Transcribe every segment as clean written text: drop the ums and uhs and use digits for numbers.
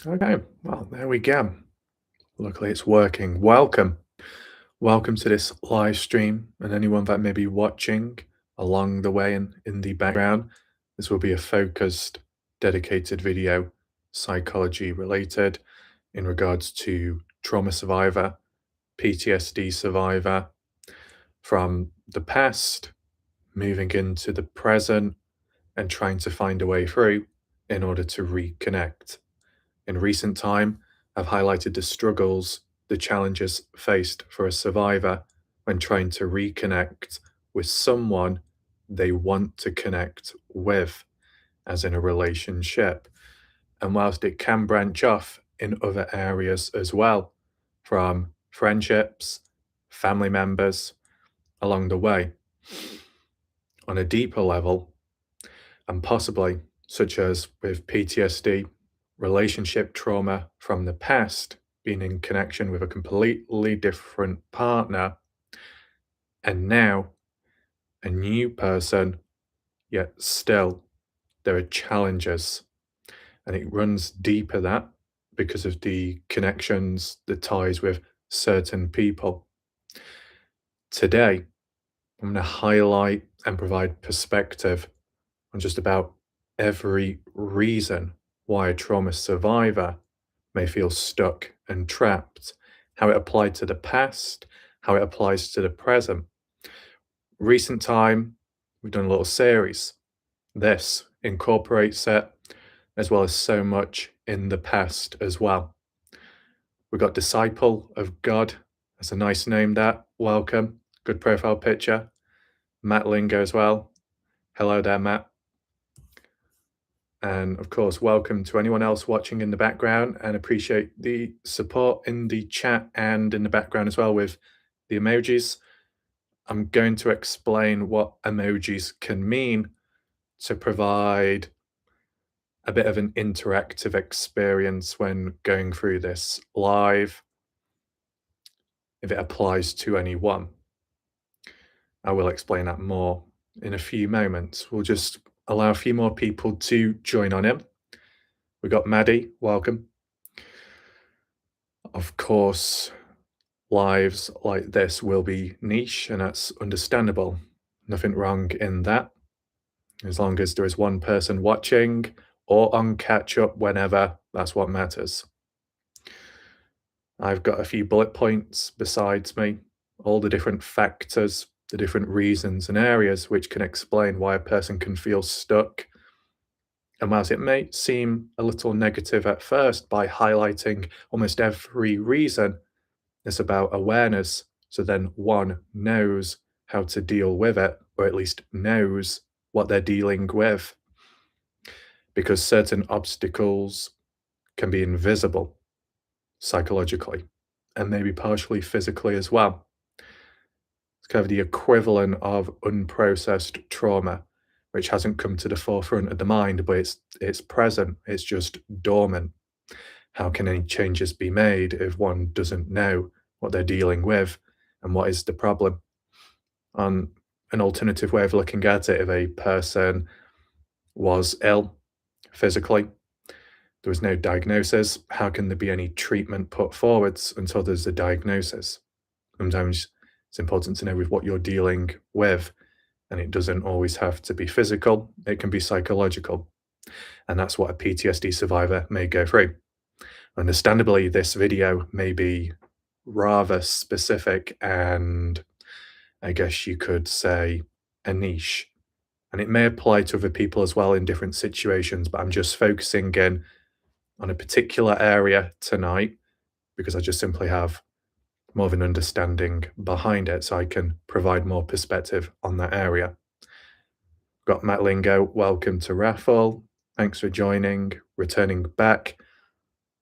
Okay, well, there we go. Luckily, it's working. Welcome. Welcome to this live stream, and anyone that may be watching along the way and in the background. This will be a focused, dedicated video, psychology related, in regards to trauma survivor, PTSD survivor, from the past, moving into the present, and trying to find a way through in order to reconnect. In recent time, I've highlighted the struggles, the challenges faced for a survivor when trying to reconnect with someone they want to connect with, as in a relationship. And whilst it can branch off in other areas as well, from friendships, family members along the way, on a deeper level, and possibly, such as with PTSD, relationship trauma from the past, being in connection with a completely different partner, and now a new person, yet still there are challenges. And it runs deeper that because of the connections, the ties with certain people. Today, I'm going to highlight and provide perspective on just about every reason why a trauma survivor may feel stuck and trapped, how it applied to the past, how it applies to the present. Recent time, we've done a little series. This incorporates it, as well as so much in the past as well. We've got Disciple of God. That's a nice name, that. Welcome. Good profile picture. Matt Lingo as well. Hello there, Matt. And of course, welcome to anyone else watching in the background, and appreciate the support in the chat and in the background as well with the emojis. I'm going to explain what emojis can mean to provide a bit of an interactive experience when going through this live, if it applies to anyone. I will explain that more in a few moments. We'll just allow a few more people to join on in. We've got Maddie, welcome. Of course, lives like this will be niche, and that's understandable. Nothing wrong in that. As long as there is one person watching or on catch up whenever, that's what matters. I've got a few bullet points besides me, all the different factors, the different reasons and areas which can explain why a person can feel stuck. And whilst it may seem a little negative at first, by highlighting almost every reason, it's about awareness. So then one knows how to deal with it, or at least knows what they're dealing with. Because certain obstacles can be invisible psychologically, and maybe partially physically as well. It's kind of the equivalent of unprocessed trauma, which hasn't come to the forefront of the mind, but it's present, it's just dormant. How can any changes be made if one doesn't know what they're dealing with and what is the problem? On an alternative way of looking at it, if a person was ill physically, there was no diagnosis, how can there be any treatment put forwards until there's a diagnosis? Sometimes it's important to know with what you're dealing with, and it doesn't always have to be physical, it can be psychological. And that's what a PTSD survivor may go through. Understandably, this video may be rather specific and, I guess you could say, a niche. And it may apply to other people as well in different situations, but I'm just focusing in on a particular area tonight because I just simply have more of an understanding behind it, so I can provide more perspective on that area. Got Matt Lingo, welcome to Raffle. Thanks for joining, returning back.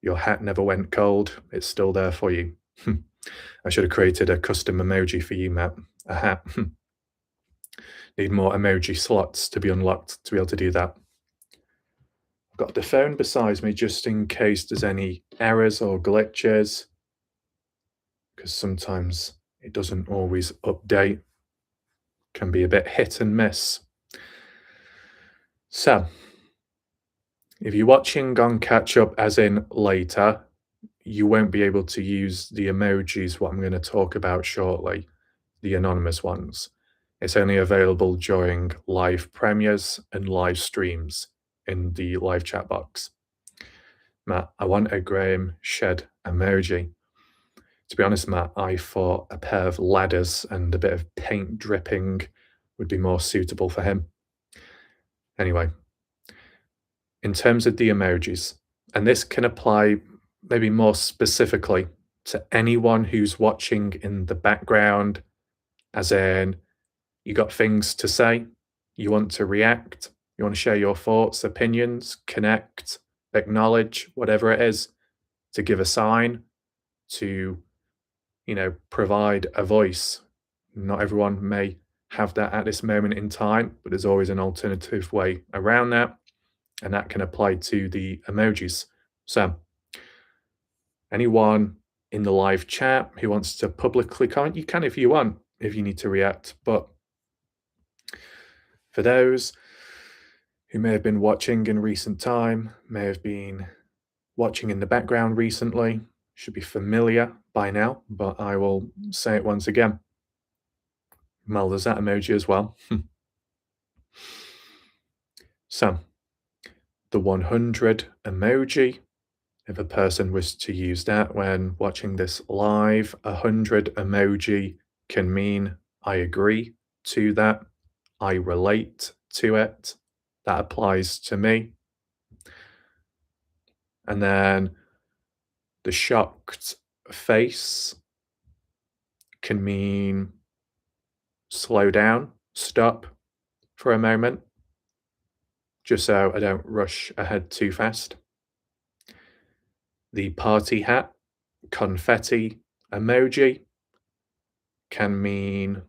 Your hat never went cold, it's still there for you. I should have created a custom emoji for you, Matt. A hat. Need more emoji slots to be unlocked to be able to do that. I've got the phone beside me just in case there's any errors or glitches, because sometimes it doesn't always update. Can be a bit hit and miss. So, If you're watching on catch up, as in later, you won't be able to use the emojis, what I'm going to talk about shortly, the anonymous ones. It's only available during live premieres and live streams in the live chat box. Matt, I want a Graham Shed emoji. To be honest, Matt, I thought a pair of ladders and a bit of paint dripping would be more suitable for him. Anyway, in terms of the emojis, and this can apply maybe more specifically to anyone who's watching in the background, as in you got things to say, you want to react, you want to share your thoughts, opinions, connect, acknowledge, whatever it is, to give a sign, to, provide a voice. Not everyone may have that at this moment in time, but there's always an alternative way around that. And that can apply to the emojis. So, anyone in the live chat who wants to publicly comment, you can if you want, if you need to react. But for those who may have been watching in recent time, may have been watching in the background recently, should be familiar by now, but I will say it once again. Well, there's that emoji as well. So, the 100 emoji, if a person was to use that when watching this live, 100 emoji can mean I agree to that, I relate to it, that applies to me. And then the shocked face can mean slow down, stop for a moment, just so I don't rush ahead too fast. The party hat, confetti emoji can mean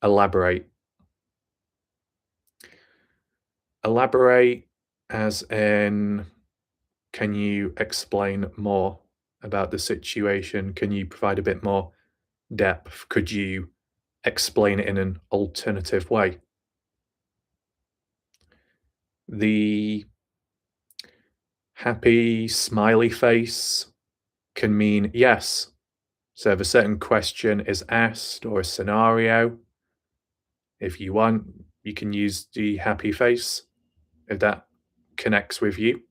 elaborate. Elaborate as in, can you explain more about the situation? Can you provide a bit more depth? Could you explain it in an alternative way? The happy smiley face can mean yes. So if a certain question is asked or a scenario, if you want, you can use the happy face if that connects with you.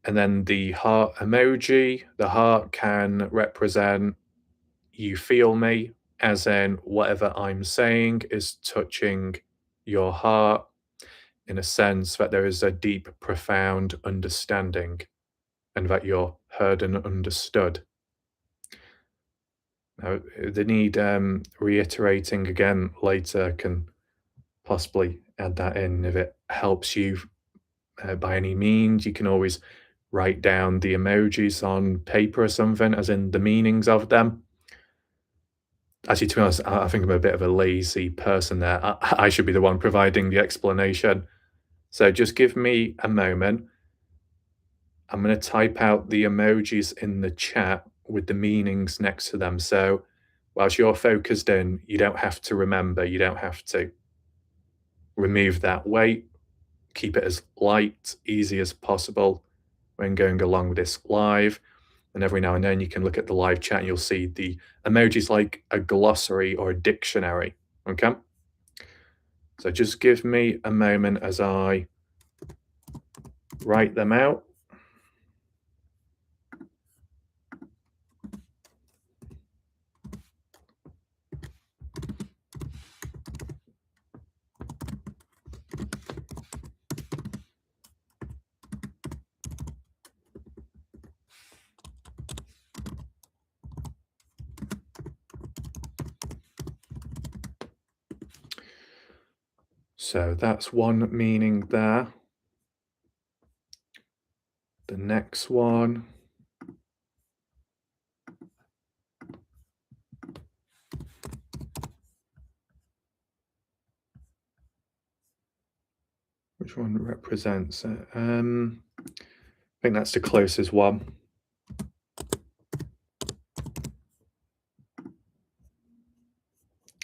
And then the heart emoji, the heart can represent you feel me, as in whatever I'm saying is touching your heart in a sense that there is a deep, profound understanding and that you're heard and understood. Now, the need reiterating again later can possibly add that in if it helps you by any means. You can always write down the emojis on paper or something, as in the meanings of them. Actually, to be honest, I think I'm a bit of a lazy person there. I should be the one providing the explanation. So just give me a moment. I'm going to type out the emojis in the chat with the meanings next to them. So whilst you're focused in, you don't have to remember, you don't have to remove that weight. Keep it as light, easy as possible when going along with this live. And every now and then you can look at the live chat and you'll see the emojis like a glossary or a dictionary. Okay. So just give me a moment as I write them out. So that's one meaning there. The next one. Which one represents it? I think that's the closest one.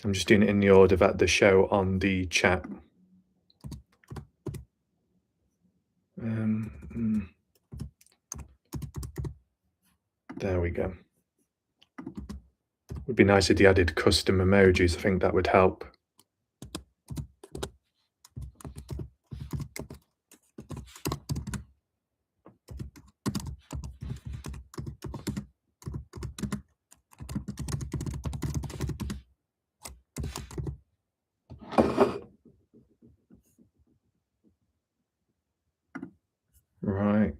I'm just doing it in the order that the show on the chat. Um, mm, there we go. Would be nice if they added custom emojis. I think that would help. Right.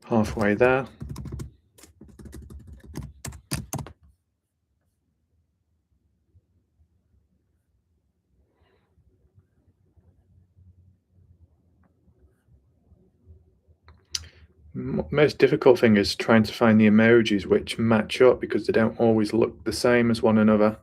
Halfway there. Most difficult thing is trying to find the emojis which match up because they don't always look the same as one another.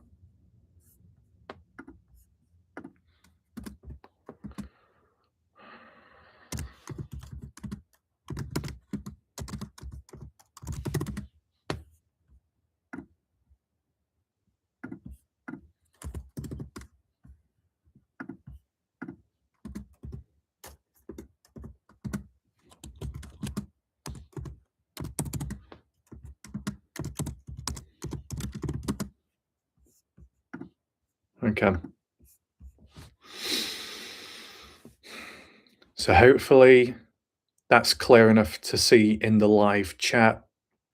Okay. So hopefully that's clear enough to see in the live chat.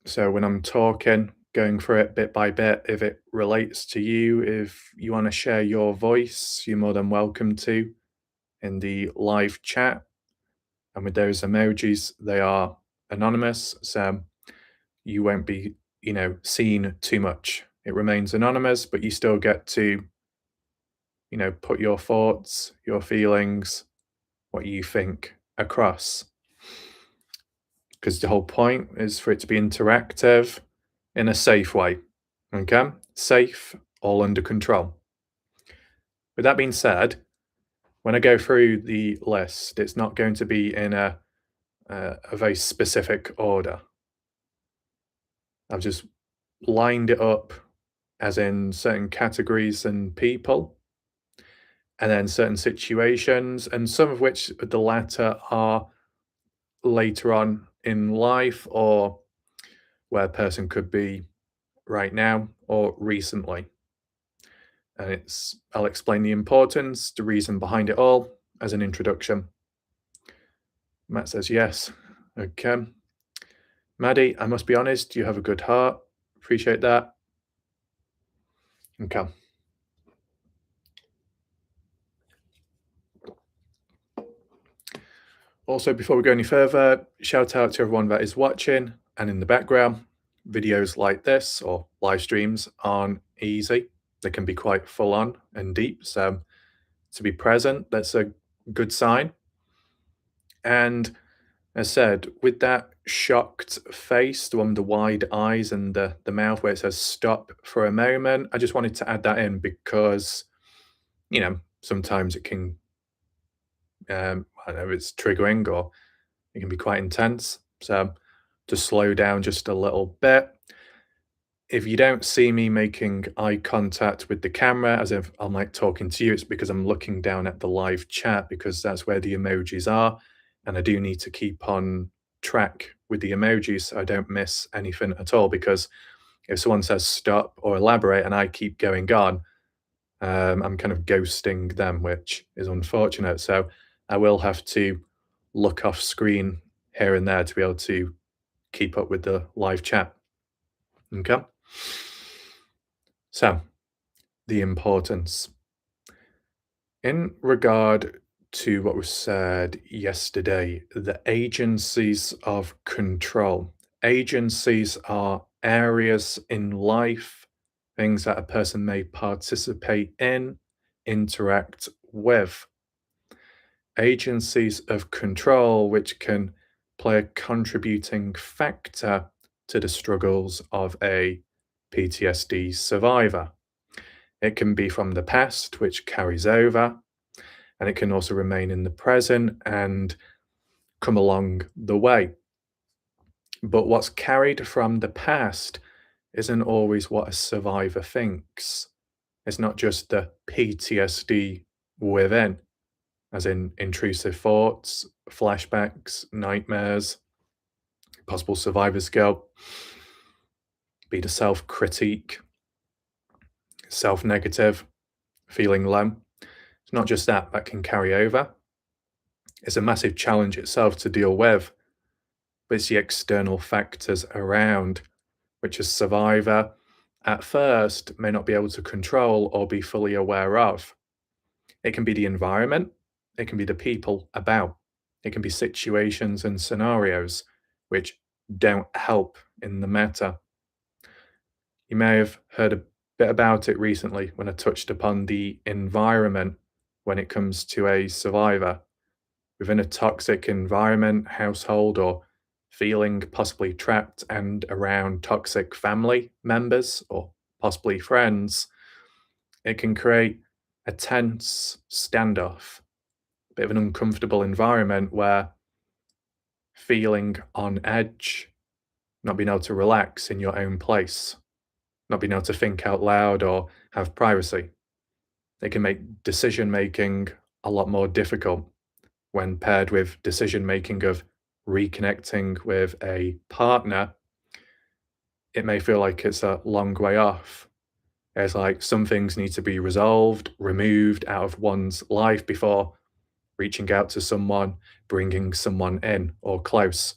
So when I'm talking, going through it bit by bit, if it relates to you, if you want to share your voice, you're more than welcome to in the live chat. And with those emojis, they are anonymous. So you won't be, seen too much. It remains anonymous, but you still get to, put your thoughts, your feelings, what you think across. Because the whole point is for it to be interactive in a safe way. Okay? Safe, all under control. With that being said, when I go through the list, it's not going to be in a very specific order. I've just lined it up as in certain categories and people, and then certain situations, and some of which the latter are later on in life or where a person could be right now or recently. And I'll explain the importance, the reason behind it all as an introduction. Matt says yes. Okay. Maddie, I must be honest, you have a good heart. Appreciate that. Okay. Also, before we go any further, shout out to everyone that is watching and in the background. Videos like this or live streams aren't easy. They can be quite full on and deep. So to be present, that's a good sign. And as said, with that shocked face, the one with the wide eyes and the mouth where it says stop for a moment, I just wanted to add that in because, sometimes it can, I don't know, it's triggering or it can be quite intense. So to slow down just a little bit. If you don't see me making eye contact with the camera as if I'm like talking to you, it's because I'm looking down at the live chat because that's where the emojis are. And I do need to keep on track with the emojis so I don't miss anything at all. Because if someone says stop or elaborate and I keep going on, I'm kind of ghosting them, which is unfortunate. So I will have to look off screen here and there to be able to keep up with the live chat. Okay. So, the importance. In regard to what was said yesterday, the agencies of control. Agencies are areas in life, things that a person may participate in, interact with. Agencies of control, which can play a contributing factor to the struggles of a PTSD survivor. It can be from the past, which carries over, and it can also remain in the present and come along the way. But what's carried from the past isn't always what a survivor thinks. It's not just the PTSD within, as in intrusive thoughts, flashbacks, nightmares, possible survivor's guilt, be the self critique, self negative, feeling low. It's not just that can carry over. It's a massive challenge itself to deal with, but it's the external factors around, which a survivor at first may not be able to control or be fully aware of. It can be the environment, it can be the people about, it can be situations and scenarios which don't help in the matter. You may have heard a bit about it recently when I touched upon the environment when it comes to a survivor. Within a toxic environment, household, or feeling possibly trapped and around toxic family members or possibly friends, it can create a tense standoff, a bit of an uncomfortable environment where feeling on edge, not being able to relax in your own place, not being able to think out loud or have privacy. It can make decision making a lot more difficult when paired with decision making of reconnecting with a partner. It may feel like it's a long way off. It's like some things need to be resolved, removed out of one's life before reaching out to someone, bringing someone in or close.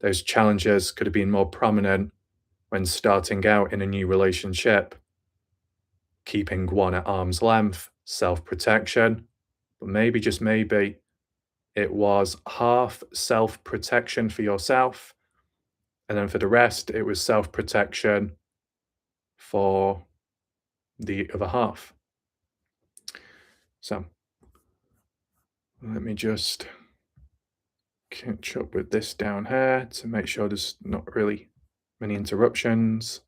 Those challenges could have been more prominent when starting out in a new relationship, keeping one at arm's length, self protection, but maybe, just maybe, it was half self protection for yourself, and then for the rest, it was self protection for the other half. So let me just catch up with this down here to make sure there's not really many interruptions.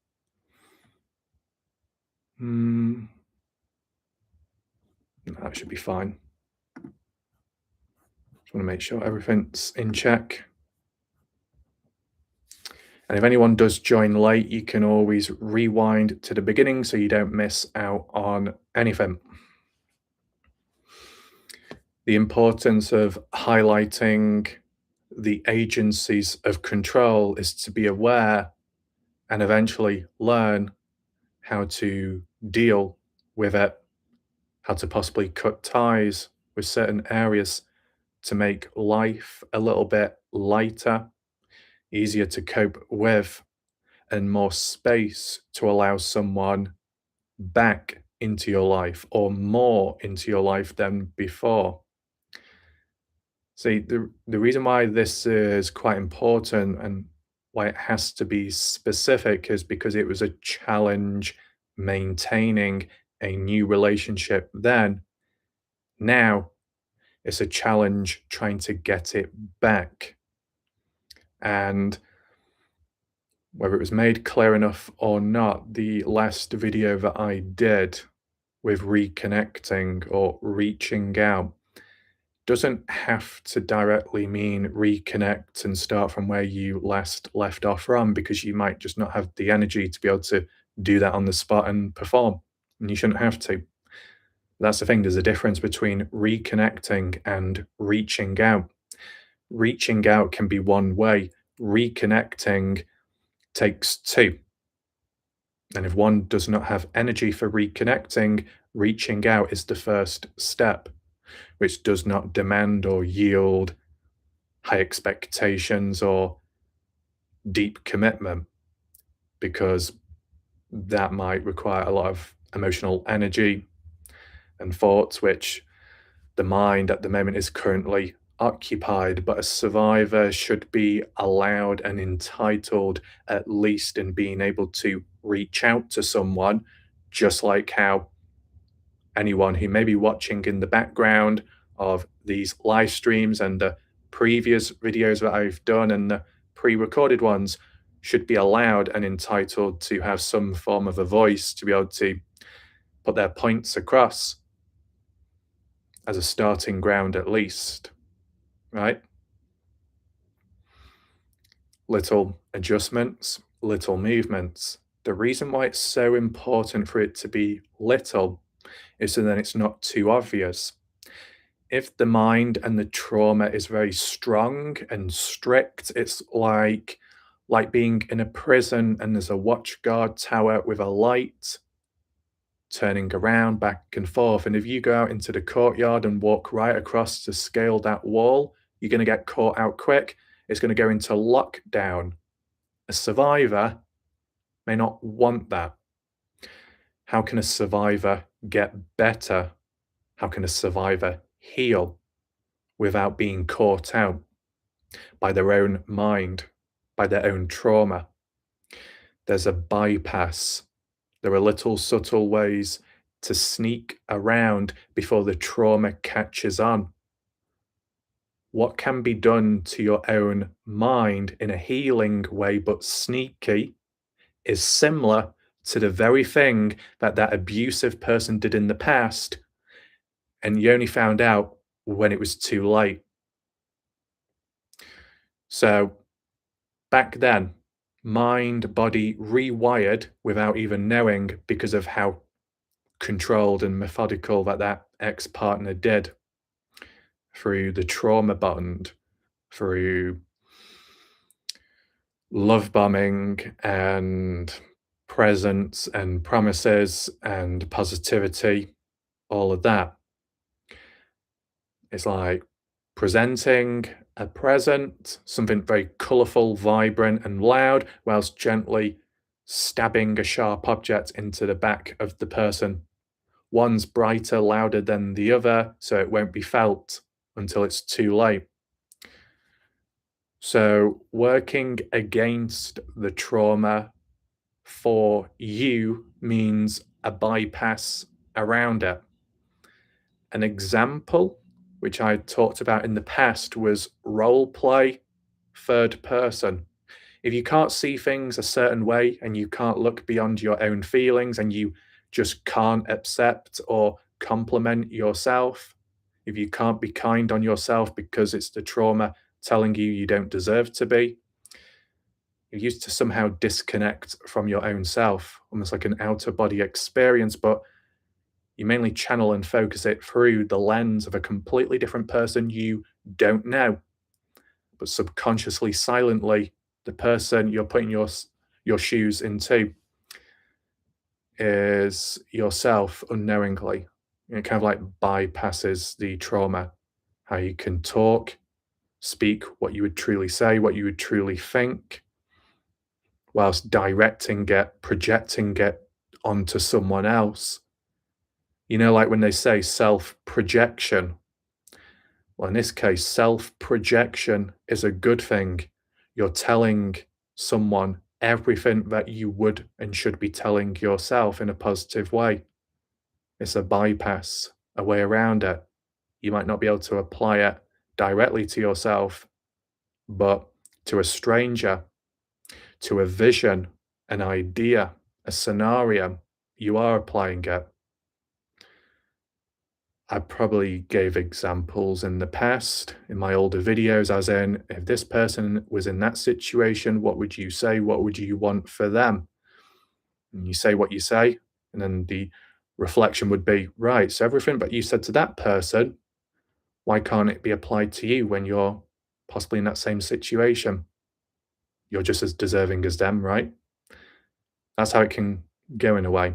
That should be fine. Just want to make sure everything's in check. And if anyone does join late, you can always rewind to the beginning so you don't miss out on anything. The importance of highlighting the agencies of control is to be aware and eventually learn how to deal with it, how to possibly cut ties with certain areas to make life a little bit lighter, easier to cope with, and more space to allow someone back into your life or more into your life than before. See, the reason why this is quite important and why it has to be specific is because it was a challenge maintaining a new relationship then. Now it's a challenge trying to get it back. And whether it was made clear enough or not, the last video that I did with reconnecting or reaching out doesn't have to directly mean reconnect and start from where you last left off from, because you might just not have the energy to be able to do that on the spot and perform, and you shouldn't have to. That's the thing, there's a difference between reconnecting and reaching out. Reaching out can be one way, reconnecting takes two. And if one does not have energy for reconnecting, reaching out is the first step, which does not demand or yield high expectations or deep commitment, because that might require a lot of emotional energy and thoughts, which the mind at the moment is currently occupied. But a survivor should be allowed and entitled, at least, in being able to reach out to someone, just like how anyone who may be watching in the background of these live streams and the previous videos that I've done and the pre-recorded ones should be allowed and entitled to have some form of a voice to be able to put their points across as a starting ground, at least, right? Little adjustments, little movements, The reason why it's so important for it to be little is so then it's not too obvious. If the mind and the trauma is very strong and strict, it's like being in a prison and there's a watch guard tower with a light turning around back and forth. And if you go out into the courtyard and walk right across to scale that wall, you're going to get caught out quick. It's going to go into lockdown. A survivor may not want that. How can a survivor get better? How can a survivor heal without being caught out by their own mind, by their own trauma? There's a bypass. There are little subtle ways to sneak around before the trauma catches on. What can be done to your own mind in a healing way, but sneaky, is similar to the very thing that that abusive person did in the past, and you only found out when it was too late. So back then, mind, body rewired without even knowing because of how controlled and methodical that ex-partner did through the trauma bond, through love bombing and presence and promises and positivity, all of that. It's like presenting a present, something very colourful, vibrant, and loud, whilst gently stabbing a sharp object into the back of the person. One's brighter, louder than the other, so it won't be felt until it's too late. So, working against the trauma for you means a bypass around it. An example, which I talked about in the past, was role play third person. If you can't see things a certain way and you can't look beyond your own feelings and you just can't accept or compliment yourself, if you can't be kind on yourself because it's the trauma telling you you don't deserve to be, you used to somehow disconnect from your own self, almost like an outer body experience, but you mainly channel and focus it through the lens of a completely different person you don't know. But subconsciously, silently, the person you're putting your shoes into is yourself unknowingly. It kind of like bypasses the trauma, how you can talk, speak what you would truly say, what you would truly think, whilst directing it, projecting it onto someone else. You know, like when they say self-projection. Well, in this case, self-projection is a good thing. You're telling someone everything that you would and should be telling yourself in a positive way. It's a bypass, a way around it. You might not be able to apply it directly to yourself, but to a stranger, to a vision, an idea, a scenario, you are applying it. I probably gave examples in the past in my older videos, as in, if this person was in that situation, what would you say? What would you want for them? And you say what you say, and then the reflection would be, right, so everything that you said to that person, why can't it be applied to you when you're possibly in that same situation? You're just as deserving as them, right? That's how it can go in a way.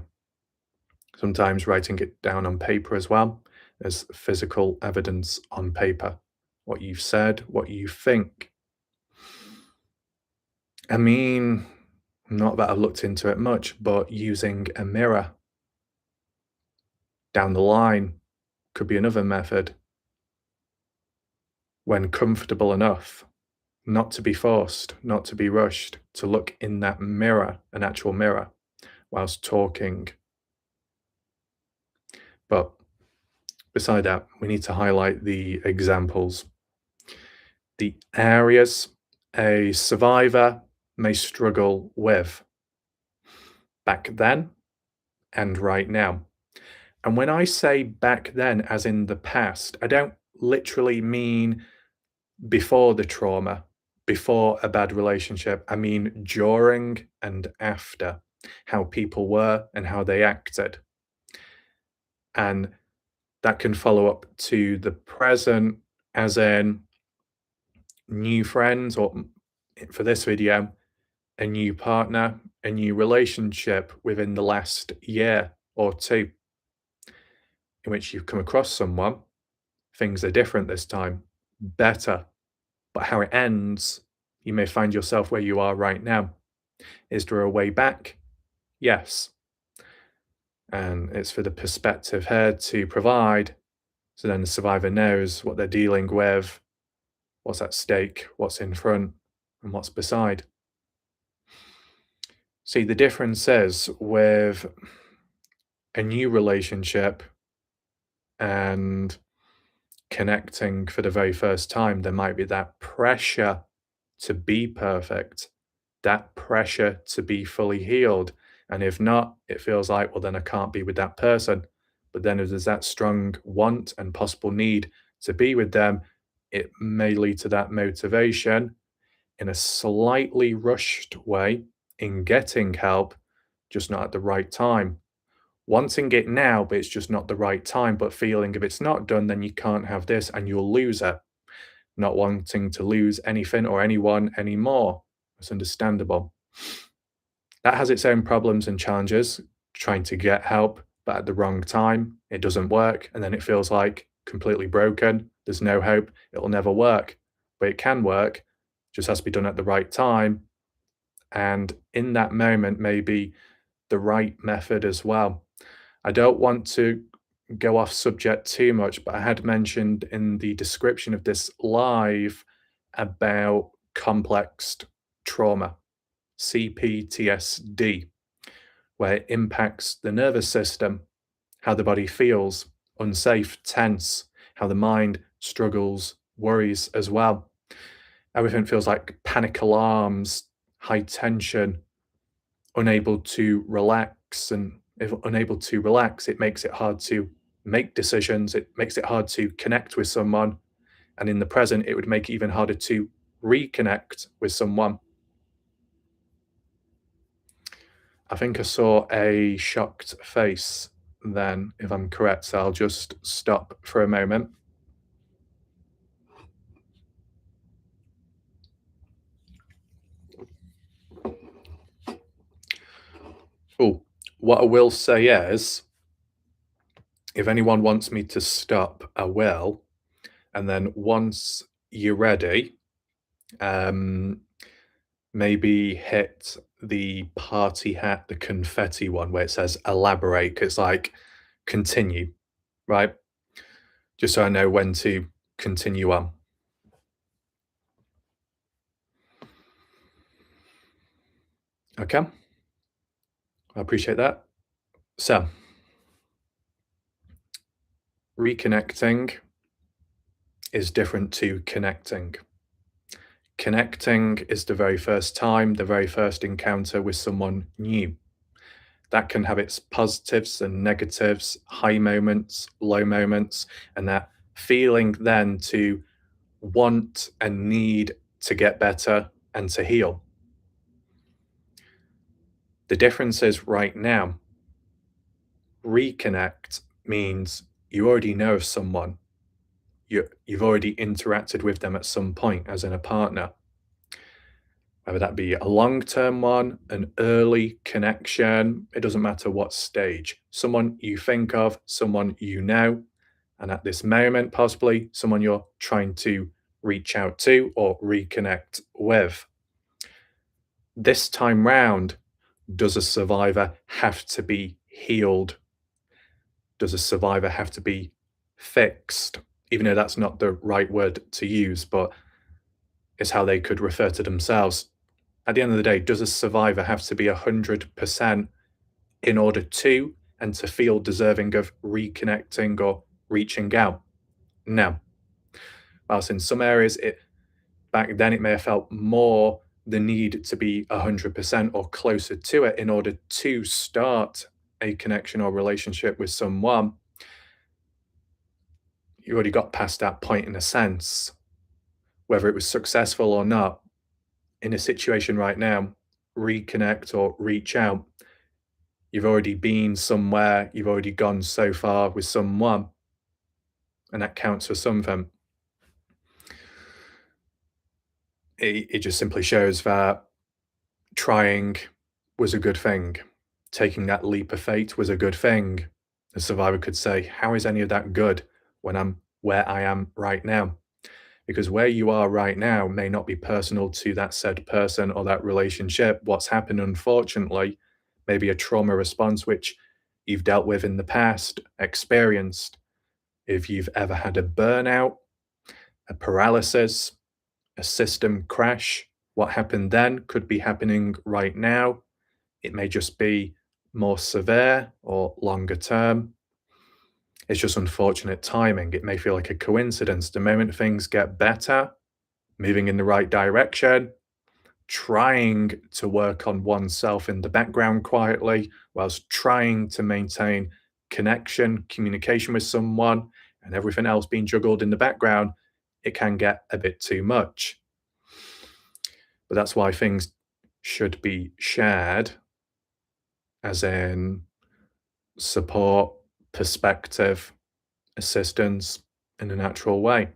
Sometimes writing it down on paper as well. There's physical evidence on paper. What you've said, what you think. I mean, not that I've looked into it much, but using a mirror down the line could be another method. When comfortable enough, not to be forced, not to be rushed, to look in that mirror, an actual mirror, whilst talking. But beside that, we need to highlight the examples. The areas a survivor may struggle with back then and right now. And when I say back then, as in the past, I don't literally mean before the trauma, before a bad relationship. I mean during and after. how people were and how they acted. And that can follow up to the present, as in new friends, or for this video, a new partner, a new relationship within the last year or two, in which you've come across someone. Things are different this time, better. But how it ends, you may find yourself where you are right now. Is there a way back? Yes. And it's for the perspective here to provide, so then the survivor knows what they're dealing with, what's at stake, what's in front, and what's beside. See, the difference is with a new relationship and connecting for the very first time, there might be that pressure to be perfect, that pressure to be fully healed. And if not, it feels like, well, then I can't be with that person. But then if there's that strong want and possible need to be with them, it may lead to that motivation in a slightly rushed way in getting help, just not at the right time. Wanting it now, but it's just not the right time, but feeling if it's not done, then you can't have this and you'll lose it. Not wanting to lose anything or anyone anymore. It's understandable. That has its own problems and challenges, trying to get help, but at the wrong time, it doesn't work. And then it feels like completely broken. There's no hope. It'll never work. But it can work, just has to be done at the right time. And in that moment, maybe the right method as well. I don't want to go off subject too much, but I had mentioned in the description of this live about complex trauma, CPTSD, where it impacts the nervous system, how the body feels unsafe, tense, how the mind struggles, worries as well. Everything feels like panic alarms, high tension, unable to relax. And if unable to relax, it makes it hard to make decisions. It makes it hard to connect with someone. And in the present, it would make it even harder to reconnect with someone. I think I saw a shocked face then, if I'm correct. So I'll just stop for a moment. Oh, what I will say is, if anyone wants me to stop, I will. And then once you're ready, um, maybe hit the party hat, the confetti one where it says elaborate, 'cause it's like continue, right? Just so I know when to continue on. Okay, I appreciate that. So, reconnecting is different to connecting. Connecting is the very first time, the very first encounter with someone new. That can have its positives and negatives, high moments, low moments, and that feeling then to want and need to get better and to heal. The difference is right now, reconnect means you already know of someone. You've already interacted with them at some point, as in a partner. Whether that be a long-term one, an early connection, it doesn't matter what stage. Someone you think of, someone you know, and at this moment, possibly someone you're trying to reach out to or reconnect with. This time round, does a survivor have to be healed? Does a survivor have to be fixed? Even though that's not the right word to use, but it's how they could refer to themselves. At the end of the day, does a survivor have to be 100% in order to and to feel deserving of reconnecting or reaching out? No. Whilst in some areas, back then it may have felt more the need to be 100% or closer to it in order to start a connection or relationship with someone. You already got past that point in a sense. Whether it was successful or not, in a situation right now, reconnect or reach out, You've already been somewhere, you've already gone so far with someone, and that counts for something. It just simply shows that trying was a good thing. Taking that leap of faith was a good thing. The survivor could say, how is any of that good when I'm where I am right now? Because where you are right now may not be personal to that said person or that relationship. What's happened, unfortunately, may be a trauma response which you've dealt with in the past, experienced. If you've ever had a burnout, a paralysis, a system crash, what happened then could be happening right now. It may just be more severe or longer term. It's just unfortunate timing. It may feel like a coincidence. The moment things get better, moving in the right direction, trying to work on oneself in the background quietly, whilst trying to maintain connection, communication with someone, and everything else being juggled in the background, it can get a bit too much. But that's why things should be shared, as in support, perspective, assistance in a natural way.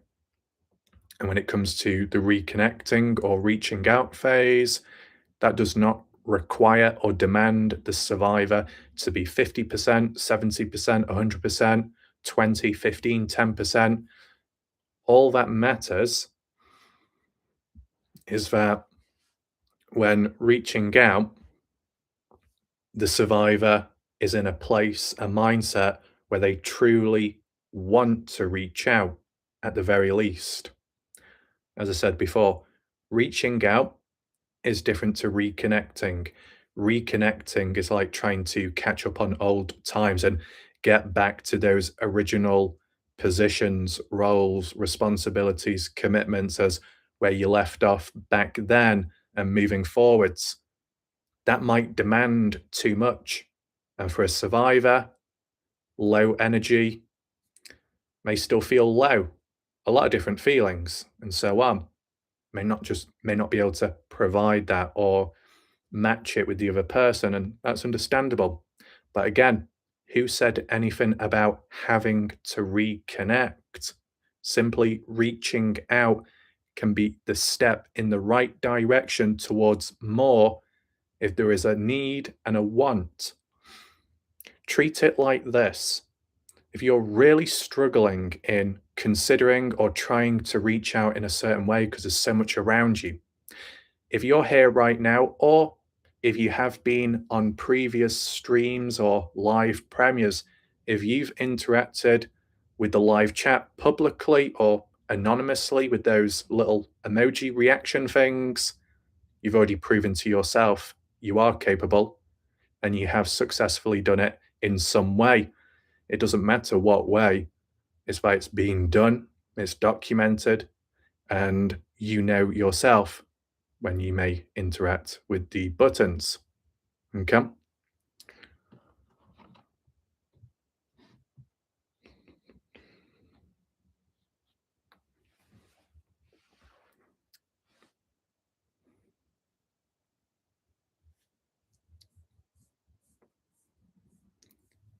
And when it comes to the reconnecting or reaching out phase, that does not require or demand the survivor to be 50%, 70%, 100%, 20, 15, 10%. All that matters is that when reaching out, the survivor is in a place, a mindset where they truly want to reach out at the very least. As I said before, reaching out is different to reconnecting. Reconnecting is like trying to catch up on old times and get back to those original positions, roles, responsibilities, commitments as where you left off back then and moving forwards. That might demand too much. And for a survivor, low energy may still feel low. A lot of different feelings and so on. May not be able to provide that or match it with the other person, and that's understandable. But again, who said anything about having to reconnect? Simply reaching out can be the step in the right direction towards more if there is a need and a want. Treat it like this. If you're really struggling in considering or trying to reach out in a certain way because there's so much around you, if you're here right now, or if you have been on previous streams or live premieres, if you've interacted with the live chat publicly or anonymously with those little emoji reaction things, you've already proven to yourself you are capable and you have successfully done it in some way. It doesn't matter what way, it's by it's being done, it's documented, and you know yourself when you may interact with the buttons. Okay.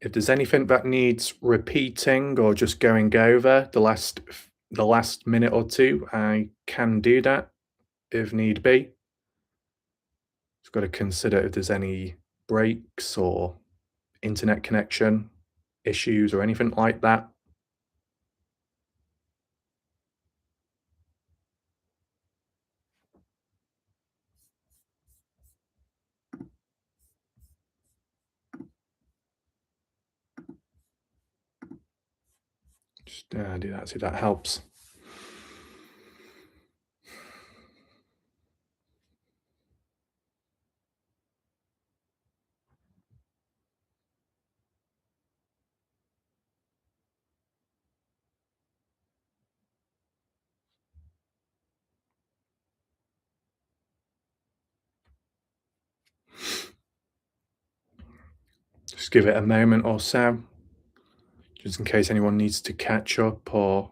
If there's anything that needs repeating or just going over the last minute or two, I can do that if need be. Just got to consider if there's any breaks or internet connection issues or anything like that. Just do that, see if that helps. Just give it a moment or so, just in case anyone needs to catch up or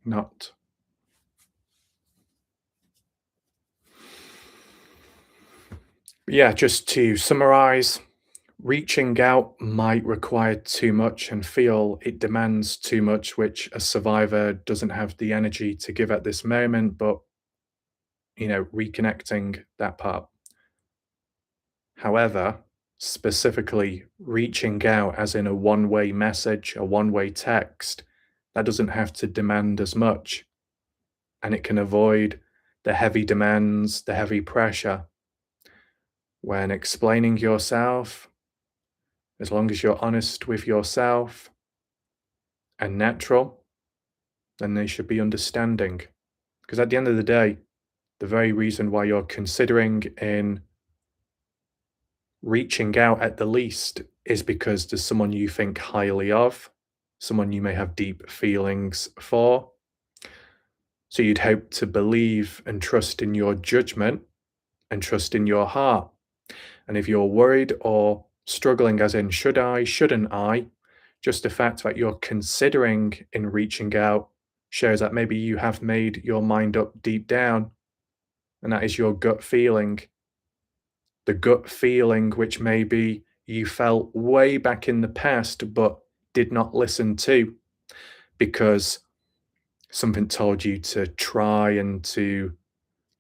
not. Yeah, just to summarize, Reaching out might require too much and feel it demands too much, which a survivor doesn't have the energy to give at this moment, but reconnecting that part. However, specifically reaching out as in a one-way message, a one-way text, that doesn't have to demand as much, and it can avoid the heavy demands, the heavy pressure. When explaining yourself, as long as you're honest with yourself and natural, then they should be understanding. Because at the end of the day, the very reason why you're considering in reaching out at the least is because there's someone you think highly of, someone you may have deep feelings for. So you'd hope to believe and trust in your judgment and trust in your heart. And if you're worried or struggling, as in, should I, shouldn't I, just the fact that you're considering in reaching out shows that maybe you have made your mind up deep down, and that is your gut feeling. The gut feeling which maybe you felt way back in the past but did not listen to because something told you to try and to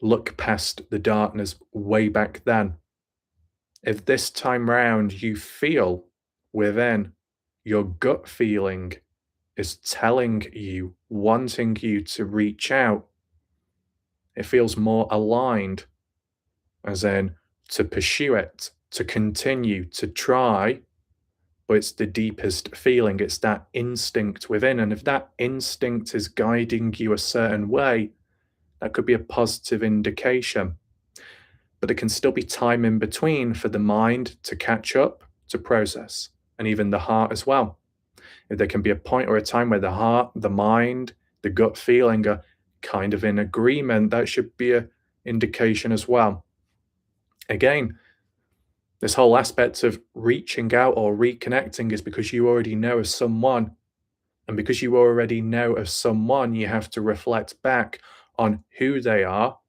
look past the darkness way back then. If this time round you feel within your gut feeling is telling you, wanting you to reach out, it feels more aligned, as in to pursue it, to continue, to try, but it's the deepest feeling, it's that instinct within. And if that instinct is guiding you a certain way, that could be a positive indication. But there can still be time in between for the mind to catch up, to process, and even the heart as well. If there can be a point or a time where the heart, the mind, the gut feeling are kind of in agreement, that should be an indication as well. Again, this whole aspect of reaching out or reconnecting is because you already know of someone. And because you already know of someone, you have to reflect back on who they are,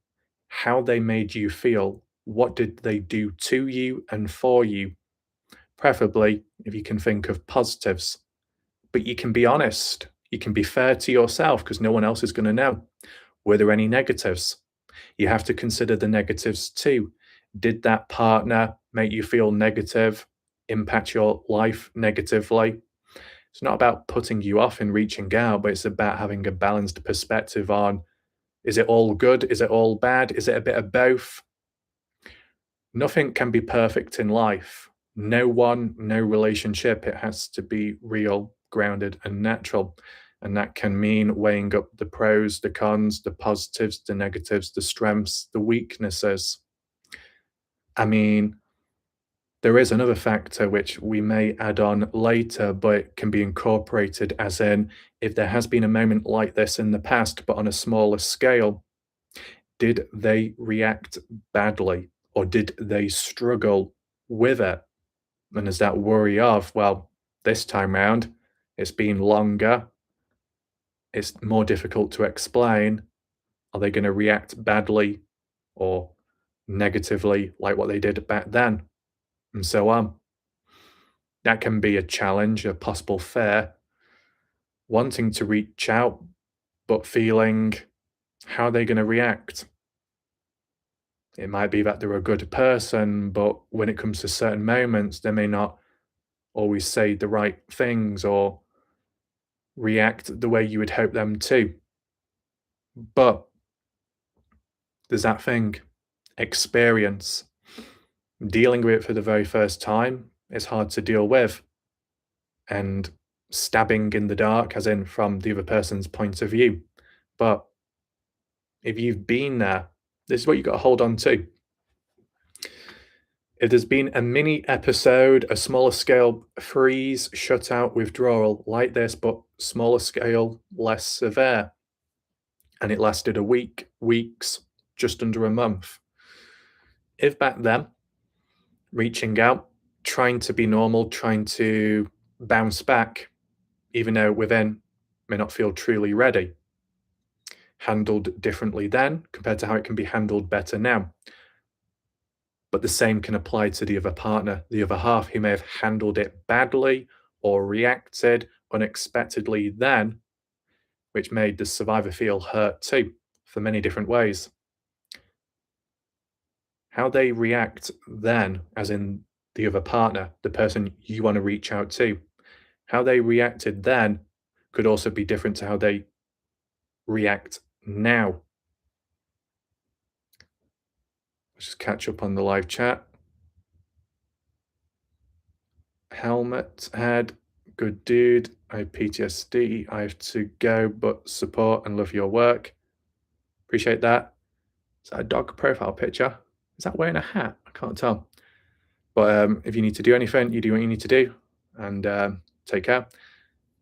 how they made you feel, what did they do to you and for you, preferably if you can think of positives. But you can be honest, you can be fair to yourself because no one else is going to know. Were there any negatives? You have to consider the negatives too. Did that partner make you feel negative, impact your life negatively? It's not about putting you off and reaching out, but it's about having a balanced perspective on, is it all good? Is it all bad? Is it a bit of both? Nothing can be perfect in life. No one, no relationship. It has to be real, grounded, and natural. And that can mean weighing up the pros, the cons, the positives, the negatives, the strengths, the weaknesses. I mean, there is another factor which we may add on later, but it can be incorporated as in if there has been a moment like this in the past, but on a smaller scale, did they react badly or did they struggle with it? And there's that worry of, well, this time round, it's been longer, it's more difficult to explain. Are they going to react badly or negatively like what they did back then? And so on. That can be a challenge, a possible fear. Wanting to reach out, but feeling, how are they going to react? It might be that they're a good person, but when it comes to certain moments, they may not always say the right things or react the way you would hope them to. But there's that thing, experience. Dealing with it for the very first time is hard to deal with. And stabbing in the dark, as in from the other person's point of view. But if you've been there, this is what you got to hold on to. If there's been a mini episode, a smaller scale freeze, shutout, withdrawal like this, but smaller scale, less severe, and it lasted a week, weeks, just under a month. If back then, reaching out, trying to be normal, trying to bounce back, even though within may not feel truly ready, handled differently then compared to how it can be handled better now. But the same can apply to the other partner, the other half who may have handled it badly or reacted unexpectedly then, which made the survivor feel hurt too, for many different ways. How they react then, as in the other partner, the person you want to reach out to, how they reacted then could also be different to how they react now. Let's just catch up on the live chat. Helmet head, good dude. I have PTSD. I have to go, but support and love your work. Appreciate that. Is that a dog profile picture? Is that wearing a hat? I can't tell. But if you need to do anything, you do what you need to do, and take care.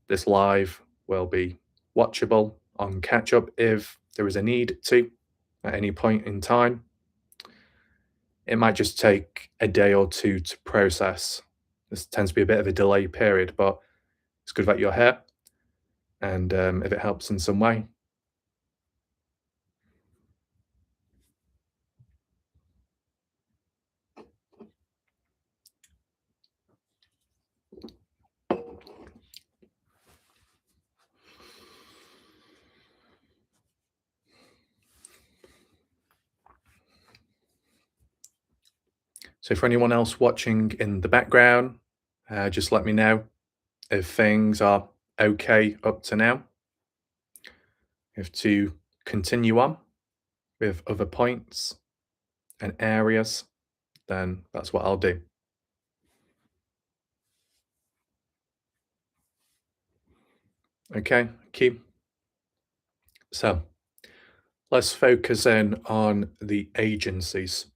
This live will be watchable on catch up if there is a need to at any point in time. It might just take a day or two to process. This tends to be a bit of a delay period, but it's good that you're here. And if it helps in some way, so for anyone else watching in the background, just let me know if things are okay up to now. If to continue on with other points and areas, then that's what I'll do. Okay, key. So let's focus in on the agencies,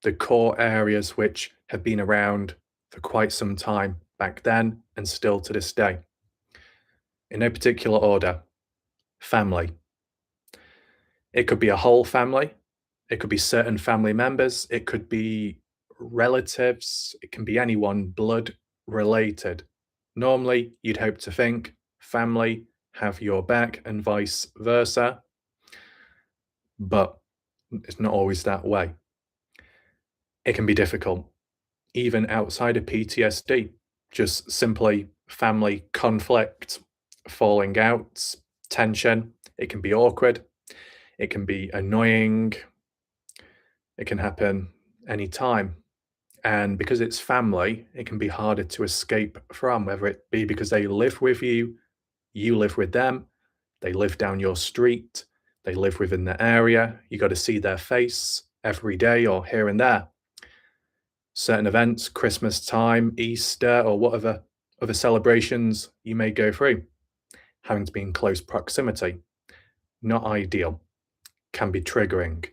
the core areas which have been around for quite some time back then and still to this day. In no particular order, family. It could be a whole family, it could be certain family members, it could be relatives, it can be anyone blood related. Normally, you'd hope to think family have your back and vice versa, but it's not always that way. It can be difficult, even outside of PTSD, just simply family conflict, falling out, tension. It can be awkward, it can be annoying, it can happen anytime. And because it's family, it can be harder to escape from, whether it be because they live with you live with them, they live down your street, they live within the area, you got to see their face every day or here and there. Certain events, Christmas time, Easter, or whatever other celebrations you may go through, having to be in close proximity. Not ideal, can be triggering,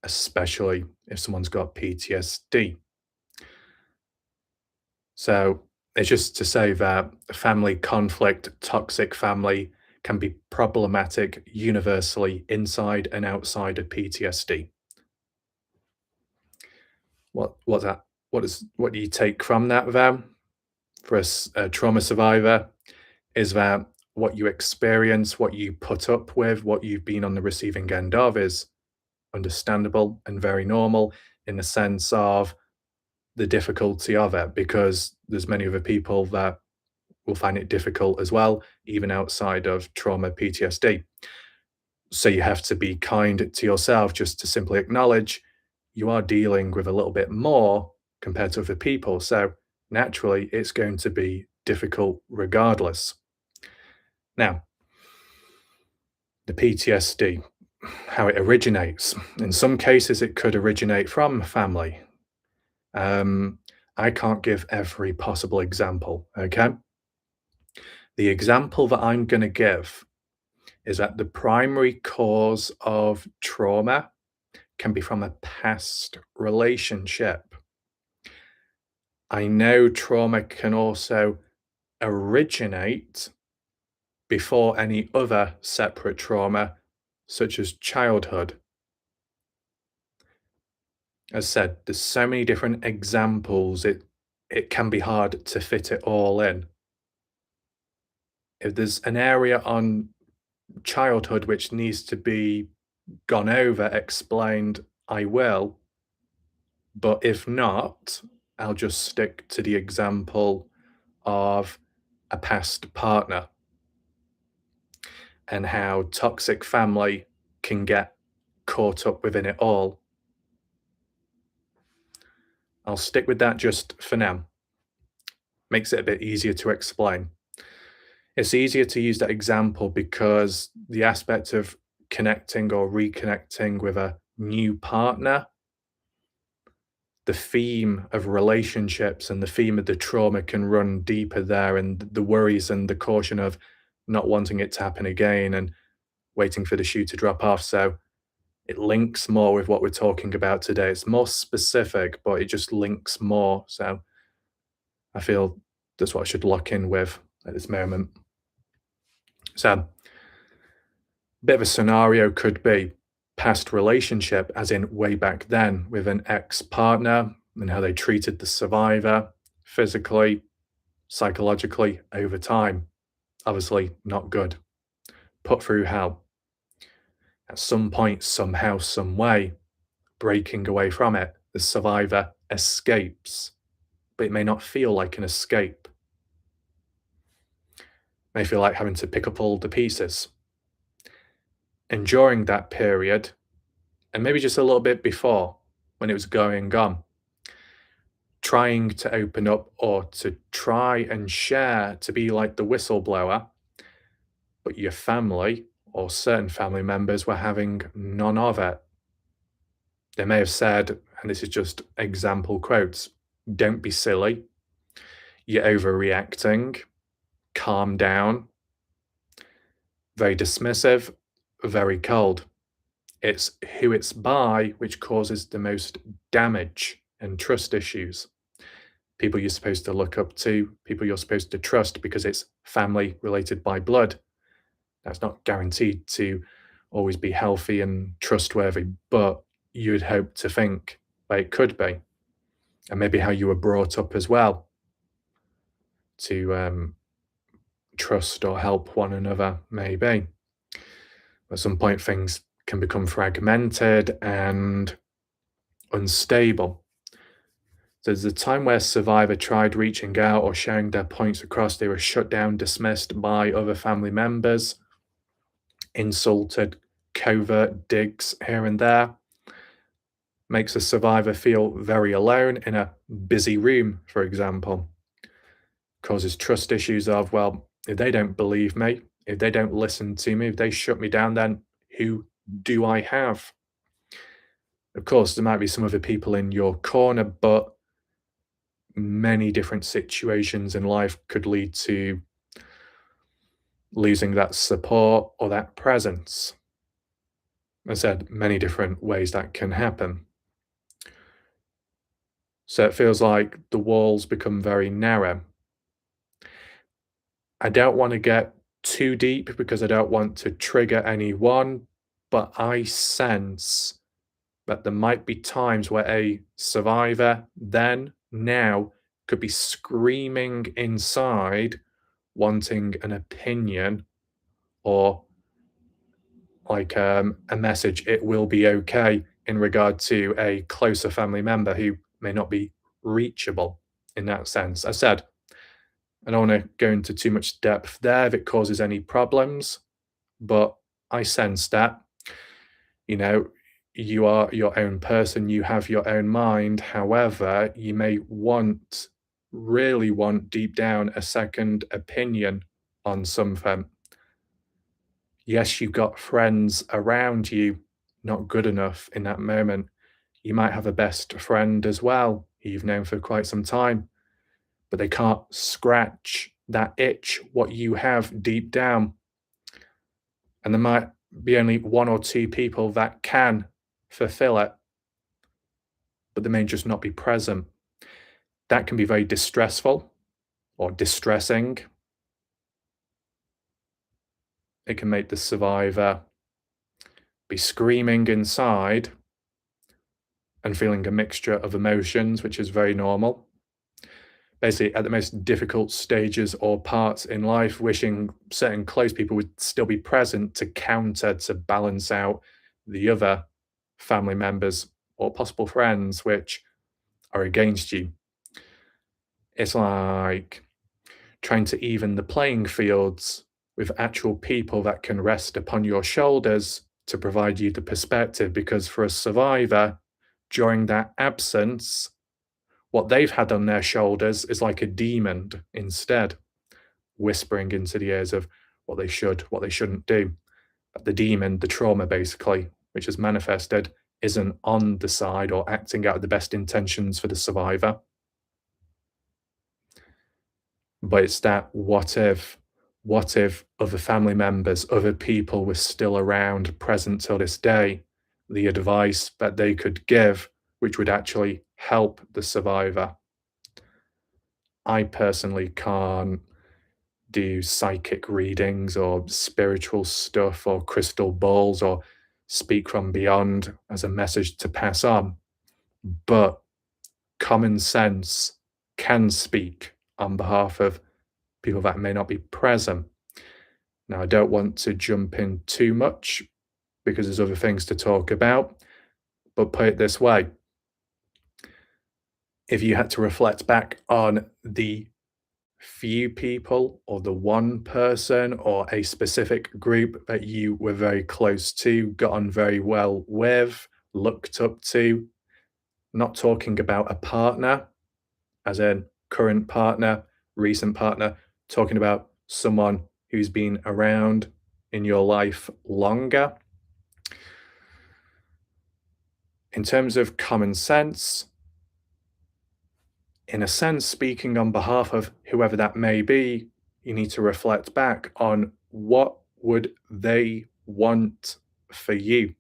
especially if someone's got PTSD. So it's just to say that family conflict, toxic family can be problematic universally inside and outside of PTSD. What's that? What do you take from that, Val? For a trauma survivor, is that what you experience, what you put up with, what you've been on the receiving end of is understandable and very normal in the sense of the difficulty of it, because there's many other people that will find it difficult as well, even outside of trauma PTSD. So you have to be kind to yourself just to simply acknowledge you are dealing with a little bit more compared to other people. So naturally, it's going to be difficult regardless. Now, the PTSD, how it originates. In some cases, it could originate from family. I can't give every possible example, okay? The example that I'm going to give is that the primary cause of trauma can be from a past relationship. I know trauma can also originate before any other separate trauma, such as childhood. As said, there's so many different examples, it can be hard to fit it all in. If there's an area on childhood which needs to be gone over, explained, I will. But if not, I'll just stick to the example of a past partner and how toxic family can get caught up within it all. I'll stick with that just for now. Makes it a bit easier to explain. It's easier to use that example because the aspect of connecting or reconnecting with a new partner, the theme of relationships and the theme of the trauma can run deeper there, and the worries and the caution of not wanting it to happen again and waiting for the shoe to drop off. So it links more with what we're talking about today. It's more specific, but it just links more. So I feel that's what I should lock in with at this moment. So, bit of a scenario could be past relationship, as in way back then, with an ex partner and how they treated the survivor physically, psychologically over time. Obviously, not good. Put through hell. At some point, somehow, some way, breaking away from it, the survivor escapes, but it may not feel like an escape. It may feel like having to pick up all the pieces. And during that period, and maybe just a little bit before when it was going on, trying to open up or to try and share, to be like the whistleblower, but your family or certain family members were having none of it. They may have said, and this is just example quotes, "Don't be silly, you're overreacting, calm down," very dismissive, very cold. It's who it's by which causes the most damage and trust issues. People you're supposed to look up to, people you're supposed to trust because it's family related by blood. That's not guaranteed to always be healthy and trustworthy, but you'd hope to think that it could be. And maybe how you were brought up as well to trust or help one another, maybe. At some point, things can become fragmented and unstable. There's a time where survivor tried reaching out or sharing their points across. They were shut down, dismissed by other family members, insulted, covert digs here and there. Makes a survivor feel very alone in a busy room, for example. Causes trust issues of, well, if they don't believe me, if they don't listen to me, if they shut me down, then who do I have? Of course, there might be some other people in your corner, but many different situations in life could lead to losing that support or that presence. As I said, many different ways that can happen. So it feels like the walls become very narrow. I don't want to get too deep because I don't want to trigger anyone, but I sense that there might be times where a survivor then, now, could be screaming inside, wanting an opinion or like a message, it will be okay, in regard to a closer family member who may not be reachable in that sense. I said, I don't want to go into too much depth there if it causes any problems, but I sense that, you know, you are your own person, you have your own mind. However, you may want, really want deep down a second opinion on something. Yes, you've got friends around you, not good enough in that moment. You might have a best friend as well, who you've known for quite some time, but they can't scratch that itch, what you have deep down. And there might be only one or two people that can fulfill it, but they may just not be present. That can be very distressful or distressing. It can make the survivor be screaming inside and feeling a mixture of emotions, which is very normal. Basically, at the most difficult stages or parts in life, wishing certain close people would still be present to counter, to balance out the other family members or possible friends, which are against you. It's like trying to even the playing fields with actual people that can rest upon your shoulders to provide you the perspective. Because for a survivor, during that absence, what they've had on their shoulders is like a demon instead, whispering into the ears of what they should, what they shouldn't do. The demon, the trauma basically, which is manifested, isn't on the side or acting out of the best intentions for the survivor. But it's that what if other family members, other people were still around, present till this day, the advice that they could give, which would actually help the survivor. I personally can't do psychic readings or spiritual stuff or crystal balls or speak from beyond as a message to pass on, but common sense can speak on behalf of people that may not be present. Now, I don't want to jump in too much because there's other things to talk about, but put it this way. If you had to reflect back on the few people or the one person or a specific group that you were very close to, got on very well with, looked up to, not talking about a partner, as in current partner, recent partner, talking about someone who's been around in your life longer. In terms of common sense, in a sense, speaking on behalf of whoever that may be, you need to reflect back on what would they want for you.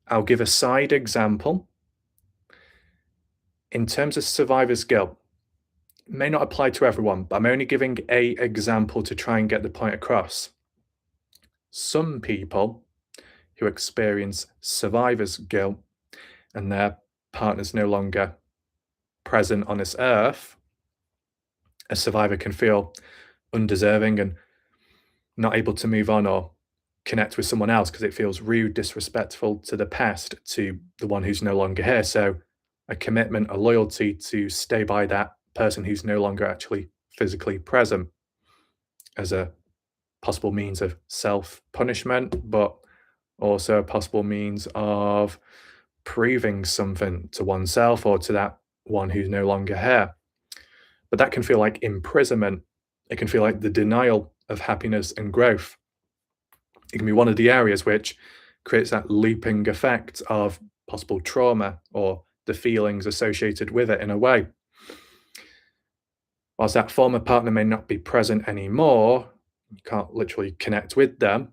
I'll give a side example. In terms of survivor's guilt, it may not apply to everyone, but I'm only giving a example to try and get the point across. Some people who experience survivor's guilt and their partner's no longer present on this earth, a survivor can feel undeserving and not able to move on or connect with someone else because it feels rude, disrespectful to the past, to the one who's no longer here. So a commitment, a loyalty to stay by that person who's no longer actually physically present as a possible means of self-punishment, but also a possible means of proving something to oneself or to that one who's no longer here. But that can feel like imprisonment. It can feel like the denial of happiness and growth. It can be one of the areas which creates that looping effect of possible trauma or the feelings associated with it in a way. Whilst that former partner may not be present anymore, you can't literally connect with them.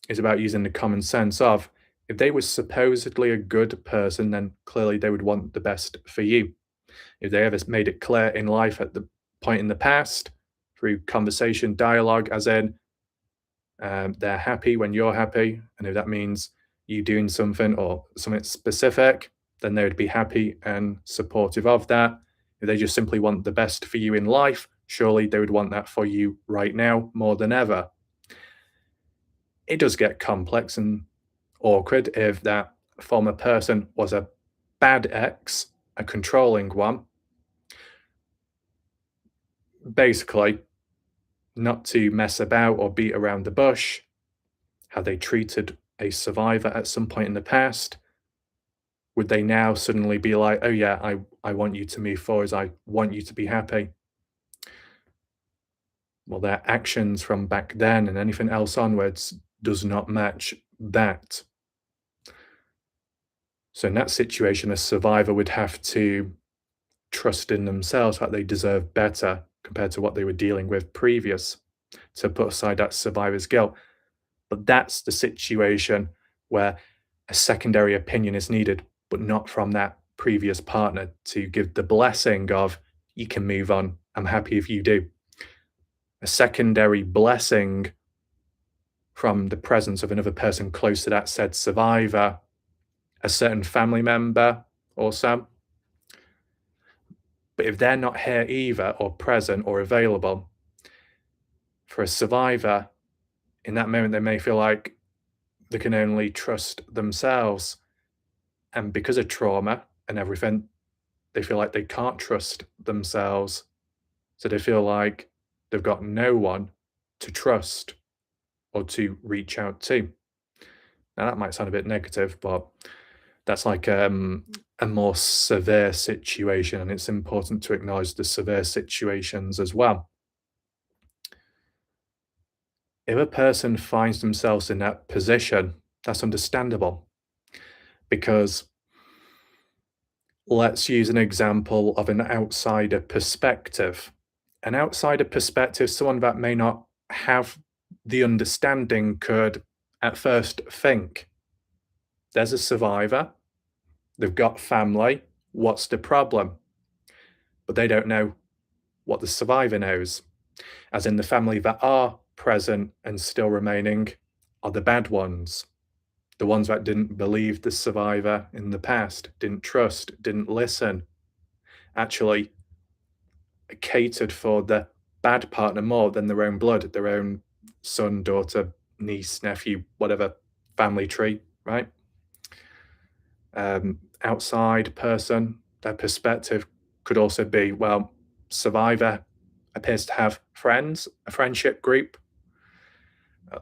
It's about using the common sense of, if they were supposedly a good person, then clearly they would want the best for you. If they ever made it clear in life at the point in the past, through conversation, dialogue, as in they're happy when you're happy, and if that means you doing something or something specific, then they would be happy and supportive of that. If they just simply want the best for you in life, surely they would want that for you right now more than ever. It does get complex and awkward if that former person was a bad ex, a controlling one. Basically, not to mess about or beat around the bush, how they treated a survivor at some point in the past. Would they now suddenly be like, oh yeah, I want you to move forwards, I want you to be happy? Well, their actions from back then and anything else onwards does not match that. So in that situation, a survivor would have to trust in themselves that they deserve better compared to what they were dealing with previous, to put aside that survivor's guilt. But that's the situation where a secondary opinion is needed, but not from that previous partner, to give the blessing of, you can move on, I'm happy if you do. A secondary blessing from the presence of another person close to that said survivor, a certain family member or so. But if they're not here either, or present or available, for a survivor, in that moment, they may feel like they can only trust themselves. And because of trauma and everything, they feel like they can't trust themselves. So they feel like they've got no one to trust or to reach out to. Now, that might sound a bit negative, but that's like a more severe situation, and it's important to acknowledge the severe situations as well. If a person finds themselves in that position, that's understandable because let's use an example of an outsider perspective. An outsider perspective, someone that may not have the understanding, could at first think there's a survivor, they've got family, what's the problem? But they don't know what the survivor knows, as in the family that are present and still remaining are the bad ones. The ones that didn't believe the survivor in the past, didn't trust, didn't listen, actually catered for the bad partner more than their own blood, their own son, daughter, niece, nephew, whatever family tree, right? Outside person, their perspective could also be, well, survivor appears to have friends, a friendship group,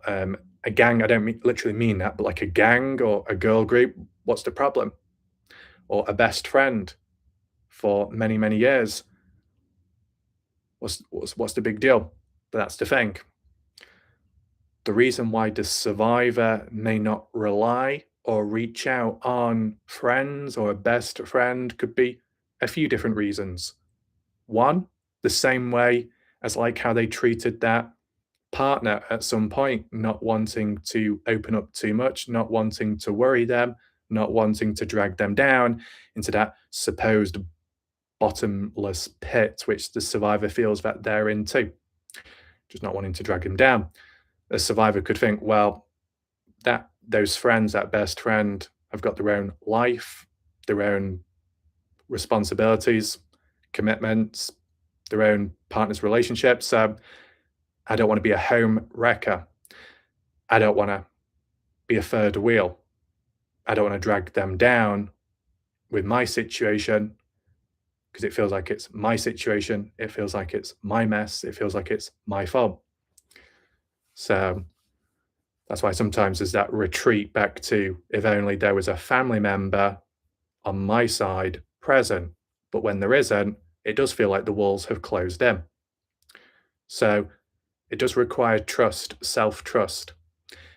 a gang. I don't literally mean that, but like a gang or a girl group. What's the problem? Or a best friend for many, many years. What's the big deal? But that's the thing. The reason why the survivor may not rely or reach out on friends or a best friend could be a few different reasons. One, the same way as like how they treated that partner at some point, not wanting to open up too much, not wanting to worry them, not wanting to drag them down into that supposed bottomless pit, which the survivor feels that they're in too, just not wanting to drag him down. A survivor could think, well, that those friends, that best friend, have got their own life, their own responsibilities, commitments, their own partner's relationships. So I don't want to be a home wrecker. I don't want to be a third wheel. I don't want to drag them down with my situation because it feels like it's my situation. It feels like it's my mess. It feels like it's my fault. So that's why sometimes there's that retreat back to if only there was a family member on my side present. But when there isn't, it does feel like the walls have closed in. So it does require trust, self-trust.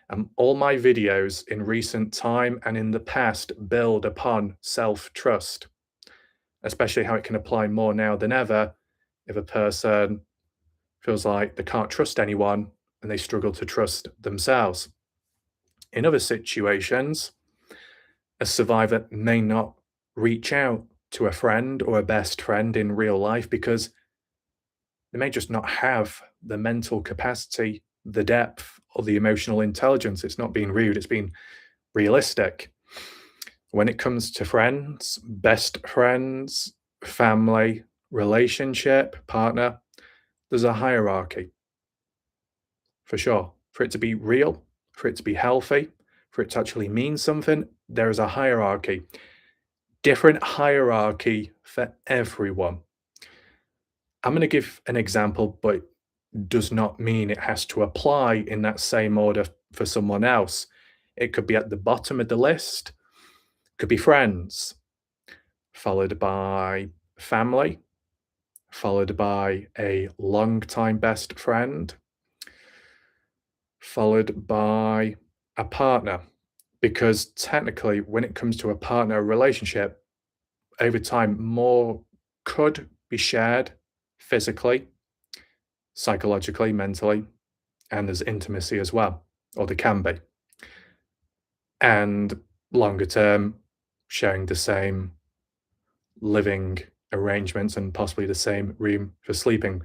And all my videos in recent time and in the past build upon self-trust, especially how it can apply more now than ever if a person feels like they can't trust anyone and they struggle to trust themselves. In other situations, a survivor may not reach out to a friend or a best friend in real life because they may just not have the mental capacity, the depth, or the emotional intelligence. It's not being rude, it's being realistic. When it comes to friends, best friends, family, relationship, partner, there's a hierarchy for sure. For it to be real, for it to be healthy, for it to actually mean something, there is a hierarchy. Different hierarchy for everyone. I'm going to give an example, but does not mean it has to apply in that same order for someone else. It could be at the bottom of the list, could be friends, followed by family, followed by a long-time best friend, followed by a partner. Because technically, when it comes to a partner relationship, over time, more could be shared physically, psychologically, mentally, and there's intimacy as well, or there can be. And longer term, sharing the same living arrangements and possibly the same room for sleeping,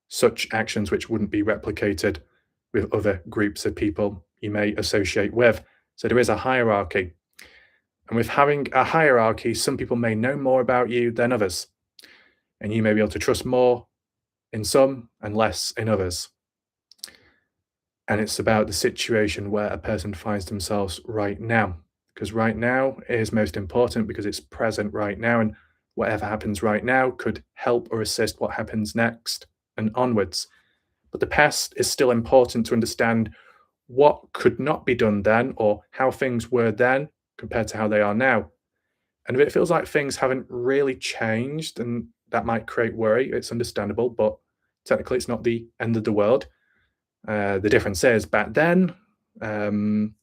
such actions which wouldn't be replicated with other groups of people you may associate with. So there is a hierarchy. And with having a hierarchy, some people may know more about you than others. And you may be able to trust more in some and less in others. And it's about the situation where a person finds themselves right now. because right now is most important because it's present right now, and whatever happens right now could help or assist what happens next and onwards. But the past is still important to understand what could not be done then or how things were then compared to how they are now. And if it feels like things haven't really changed, and that might create worry, it's understandable, but technically it's not the end of the world. The difference is back then, um,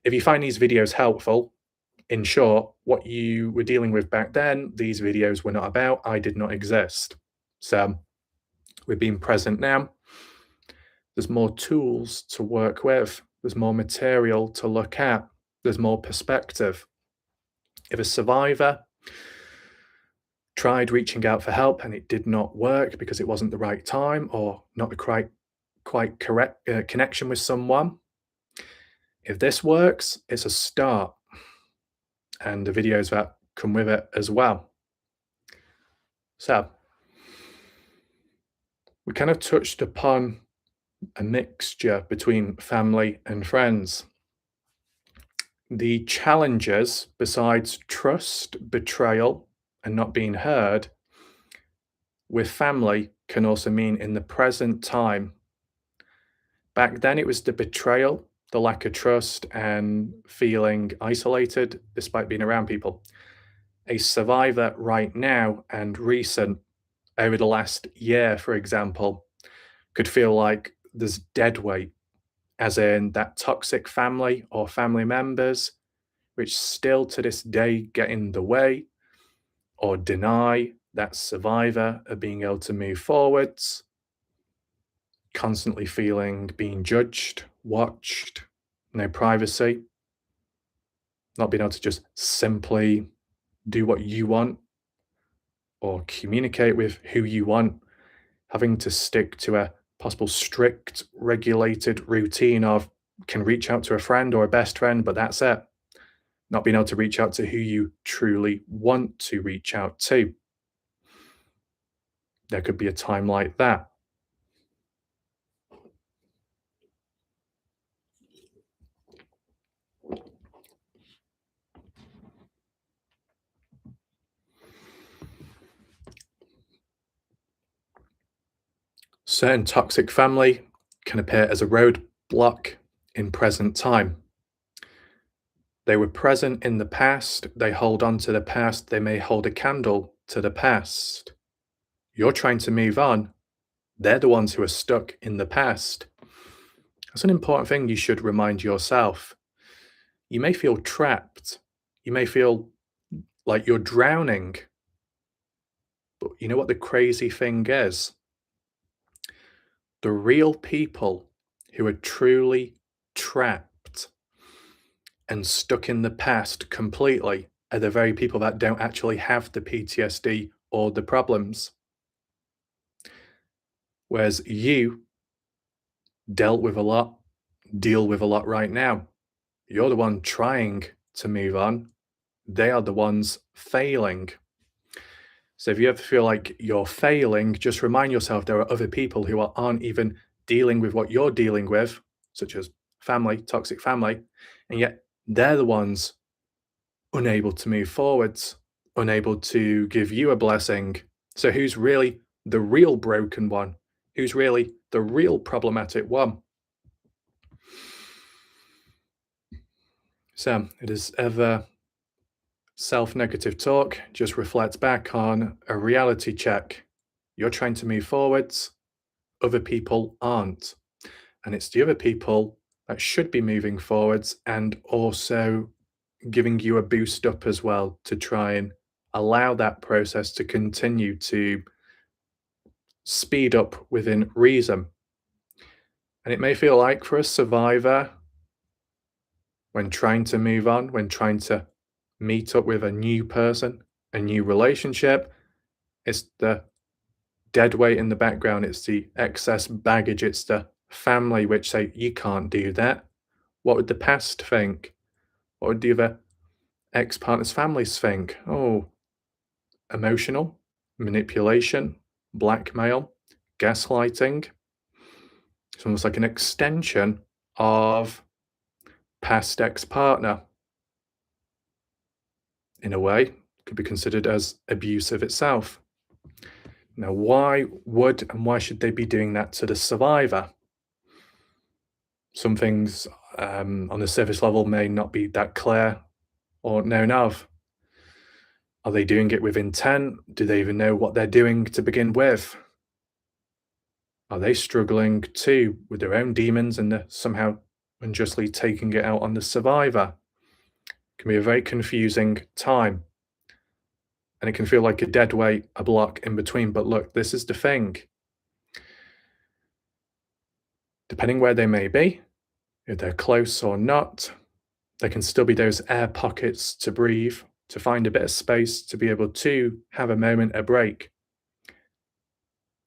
if you find these videos helpful, in short, what you were dealing with back then, these videos were not about. I did not exist. So we're being present now. There's more tools to work with. There's more material to look at. There's more perspective. If a survivor tried reaching out for help and it did not work because it wasn't the right time or not the quite correct connection with someone, if this works, it's a start, and the videos that come with it as well. So we kind of touched upon a mixture between family and friends. The challenges, besides trust, betrayal, and not being heard, with family can also mean in the present time. Back then, it was the betrayal, the lack of trust, and feeling isolated despite being around people. A survivor right now and recent, over the last year, for example, could feel like there's dead weight, as in that toxic family or family members, which still to this day get in the way or deny that survivor of being able to move forwards, constantly feeling being judged, watched, no privacy, not being able to just simply do what you want or communicate with who you want, having to stick to a possible strict, regulated routine of can reach out to a friend or a best friend, but that's it. Not being able to reach out to who you truly want to reach out to. There could be a time like that. Certain toxic family can appear as a roadblock in present time. They were present in the past, they hold on to the past, they may hold a candle to the past. You're trying to move on, they're the ones who are stuck in the past. That's an important thing you should remind yourself. You may feel trapped, you may feel like you're drowning, but you know what the crazy thing is? The real people who are truly trapped and stuck in the past completely are the very people that don't actually have the PTSD or the problems. Whereas you dealt with a lot, deal with a lot right now. You're the one trying to move on. They are the ones failing. So if you ever feel like you're failing, just remind yourself there are other people who aren't even dealing with what you're dealing with, such as family, toxic family, and yet they're the ones unable to move forwards, unable to give you a blessing. So who's really the real broken one? Who's really the real problematic one? So it is ever self-negative talk, just reflect back on a reality check. You're trying to move forwards, other people aren't. And it's the other people that should be moving forwards and also giving you a boost up as well to try and allow that process to continue to speed up within reason. And it may feel like for a survivor, when trying to move on, when trying to meet up with a new person, a new relationship, it's the dead weight in the background, it's the excess baggage, it's the family which say, you can't do that. What would the past think? What would the other ex-partner's families think? Oh, emotional, manipulation, blackmail, gaslighting. It's almost like an extension of past ex-partner. in a way, could be considered as abusive itself. Now, why would and why should they be doing that to the survivor? Some things on the surface level may not be that clear or known of. Are they doing it with intent? Do they even know what they're doing to begin with? Are they struggling too with their own demons and they're somehow unjustly taking it out on the survivor? It can be a very confusing time. And it can feel like a dead weight, a block in between. But look, this is the thing. Depending where they may be, if they're close or not, there can still be those air pockets to breathe, to find a bit of space, to be able to have a moment, a break.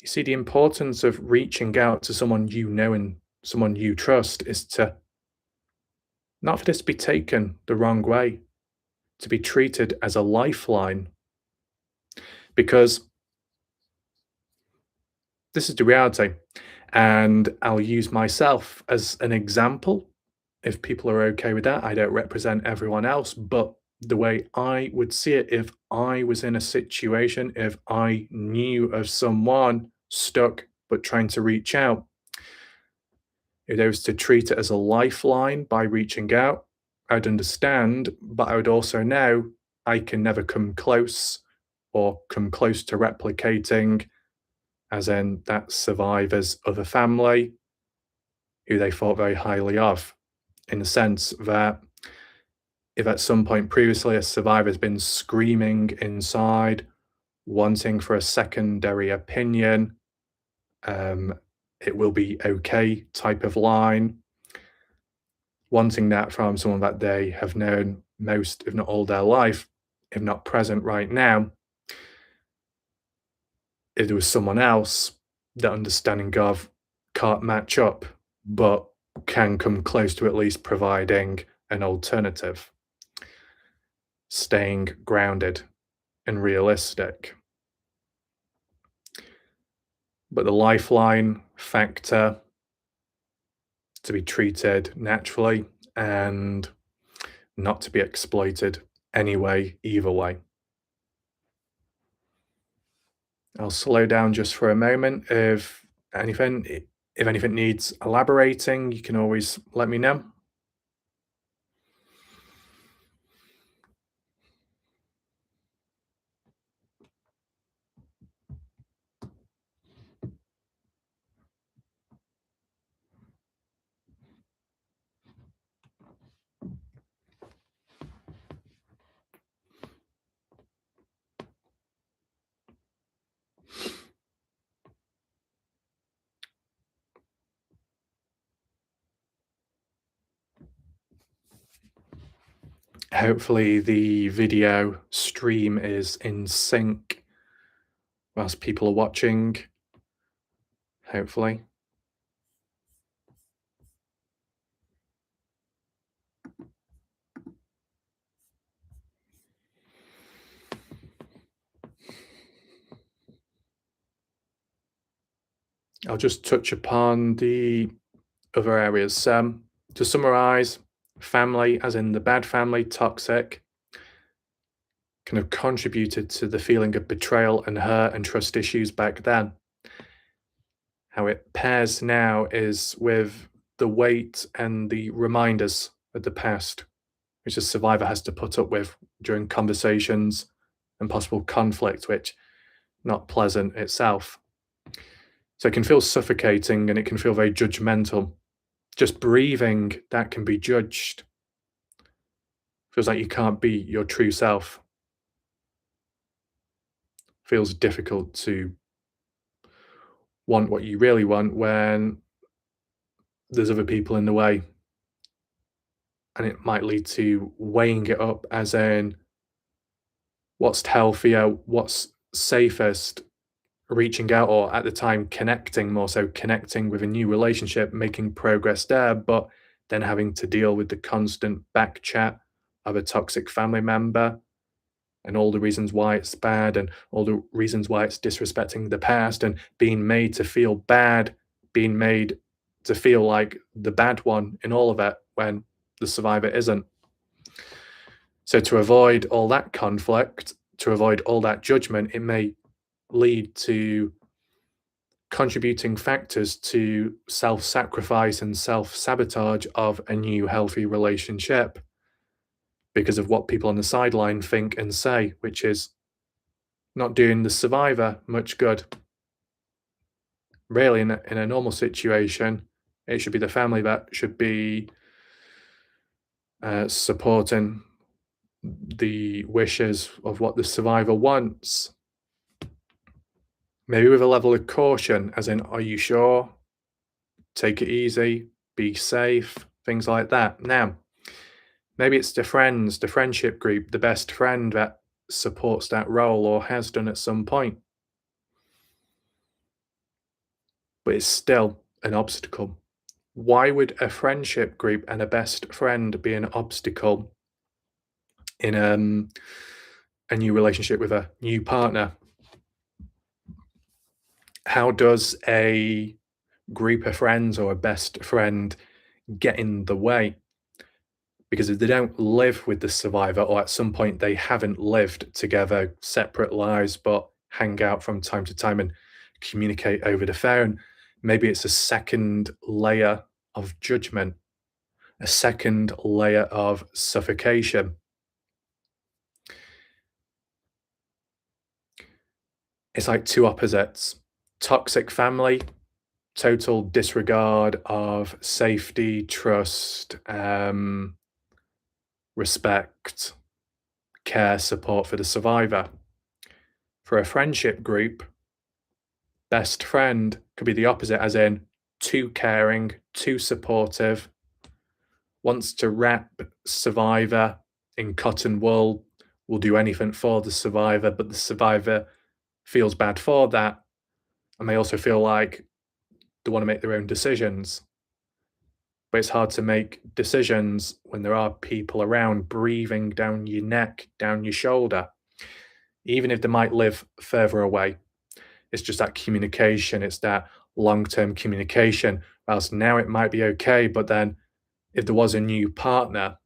You see, the importance of reaching out to someone you know and someone you trust is to not for this to be taken the wrong way, to be treated as a lifeline. Because this is the reality. And I'll use myself as an example. If people are okay with that, I don't represent everyone else, but the way I would see it, if I was in a situation, if I knew of someone stuck but trying to reach out, if I was to treat it as a lifeline by reaching out, I'd understand, but I would also know I can never come close or come close to replicating, as in that survivor's other family, who they thought very highly of, in the sense that if at some point previously a survivor has been screaming inside, wanting for a secondary opinion, it will be okay type of line, wanting that from someone that they have known most, if not all their life, if not present right now. If there was someone else, that understanding of can't match up, but can come close to at least providing an alternative, staying grounded and realistic. But the lifeline factor, to be treated naturally and not to be exploited anyway, either way. I'll slow down just for a moment. If anything needs elaborating, you can always let me know. Hopefully the video stream is in sync whilst people are watching. Hopefully. I'll just touch upon the other areas. To summarize, family, as in the bad family, toxic, kind of contributed to the feeling of betrayal and hurt and trust issues back then. How it pairs now is with the weight and the reminders of the past, which the survivor has to put up with during conversations and possible conflict, which not pleasant itself. So it can feel suffocating and it can feel very judgmental. Just breathing, that can be judged. Feels like you can't be your true self. Feels difficult to want what you really want when there's other people in the way. And it might lead to weighing it up as in what's healthier, what's safest, reaching out, or at the time connecting, more so connecting with a new relationship, making progress there, but then having to deal with the constant back chat of a toxic family member and all the reasons why it's bad and all the reasons why it's disrespecting the past and being made to feel bad, being made to feel like the bad one in all of it when the survivor isn't. So to avoid all that conflict, to avoid all that judgment, it may lead to contributing factors to self-sacrifice and self-sabotage of a new healthy relationship because of what people on the sideline think and say, which is not doing the survivor much good. Really, in a normal situation, it should be the family that should be supporting the wishes of what the survivor wants. Maybe with a level of caution, as in, are you sure? Take it easy, be safe, things like that. Now, maybe it's the friends, the friendship group, the best friend that supports that role or has done at some point. But it's still an obstacle. Why would a friendship group and a best friend be an obstacle in a new relationship with a new partner? How does a group of friends or a best friend get in the way? Because if they don't live with the survivor, or at some point they haven't lived together, separate lives, but hang out from time to time and communicate over the phone, maybe it's a second layer of judgment, a second layer of suffocation. It's like two opposites. Toxic family, total disregard of safety, trust, respect, care, support for the survivor. For a friendship group, best friend could be the opposite, as in too caring, too supportive, wants to wrap survivor in cotton wool, will do anything for the survivor, but the survivor feels bad for that. And they also feel like they want to make their own decisions. But it's hard to make decisions when there are people around breathing down your neck, down your shoulder, even if they might live further away. It's just that communication, it's that long-term communication. Whilst now it might be okay, but then if there was a new partner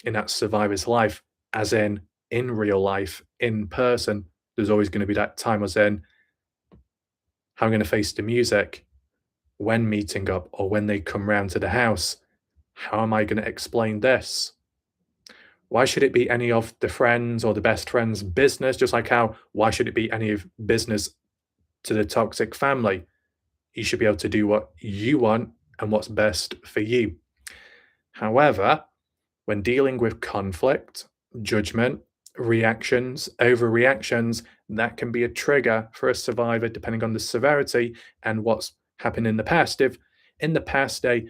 in that survivor's life, as in real life, in person, there's always going to be that time as in, how I'm going to face the music when meeting up or when they come round to the house. How am I going to explain this? Why should it be any of the friends or the best friend's business? Just like how, why should it be any of business to the toxic family? You should be able to do what you want and what's best for you. However, when dealing with conflict, judgment, reactions, overreactions, that can be a trigger for a survivor depending on the severity and what's happened in the past. If in the past a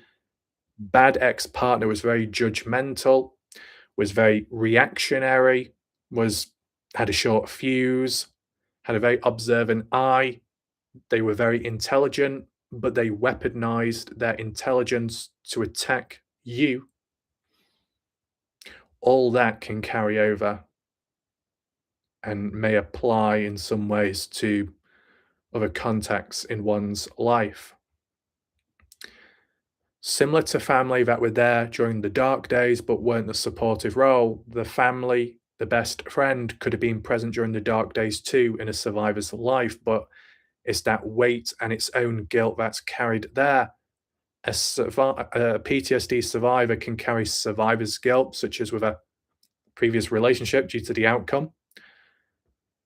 bad ex-partner was very judgmental, was very reactionary, was had a short fuse, had a very observant eye, they were very intelligent, but they weaponized their intelligence to attack you, all that can carry over and may apply in some ways to other contexts in one's life. Similar to family that were there during the dark days but weren't the supportive role, the family, the best friend, could have been present during the dark days too in a survivor's life, but it's that weight and its own guilt that's carried there. A PTSD survivor can carry survivor's guilt, such as with a previous relationship due to the outcome.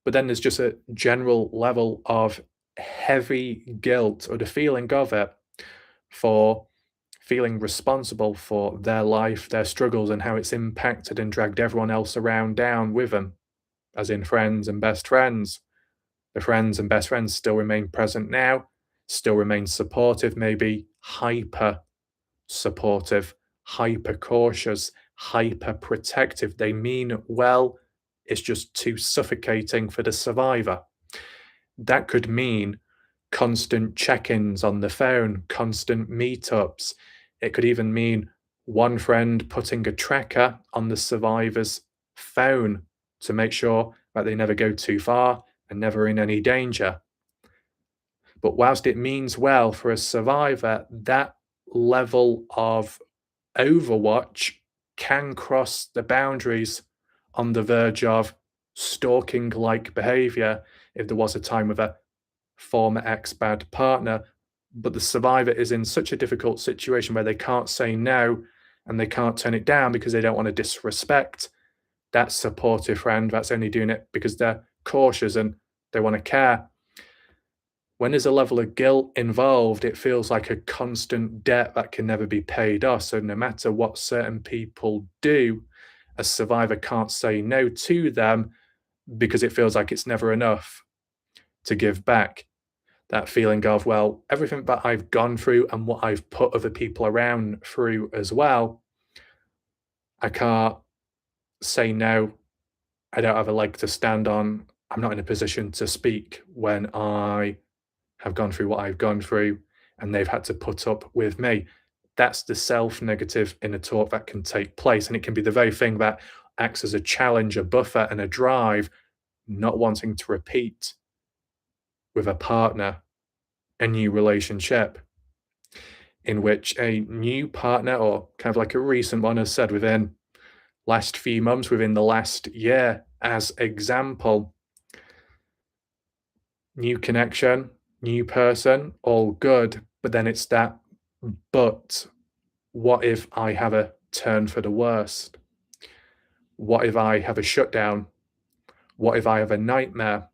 But then there's just a general level of heavy guilt or the feeling of it for feeling responsible for their life, their struggles, and how it's impacted and dragged everyone else around down with them, as in friends and best friends. The friends and best friends still remain present now, still remain supportive, maybe hyper supportive, hyper cautious, hyper protective. They mean well, it's just too suffocating for the survivor. That could mean constant check-ins on the phone, constant meetups. It could even mean one friend putting a tracker on the survivor's phone to make sure that they never go too far and never in any danger. But whilst it means well for a survivor, that level of overwatch can cross the boundaries on the verge of stalking like behavior if there was a time with a former ex bad partner, but the survivor is in such a difficult situation where they can't say no and they can't turn it down because they don't want to disrespect that supportive friend that's only doing it because they're cautious and they want to care. When there's a level of guilt involved, it feels like a constant debt that can never be paid off. So, no matter what certain people do, a survivor can't say no to them because it feels like it's never enough to give back. That feeling of, well, everything that I've gone through and what I've put other people around through as well, I can't say no. I don't have a leg to stand on. I'm not in a position to speak when I have gone through what I've gone through and they've had to put up with me. That's the self negative inner talk that can take place. And it can be the very thing that acts as a challenge, a buffer, and a drive, not wanting to repeat with a partner, a new relationship in which a new partner, or kind of like a recent one, has said within last few months, within the last year, as example, new connection, new person, all good. But then it's that, but what if I have a turn for the worst? What if I have a shutdown? What if I have a nightmare?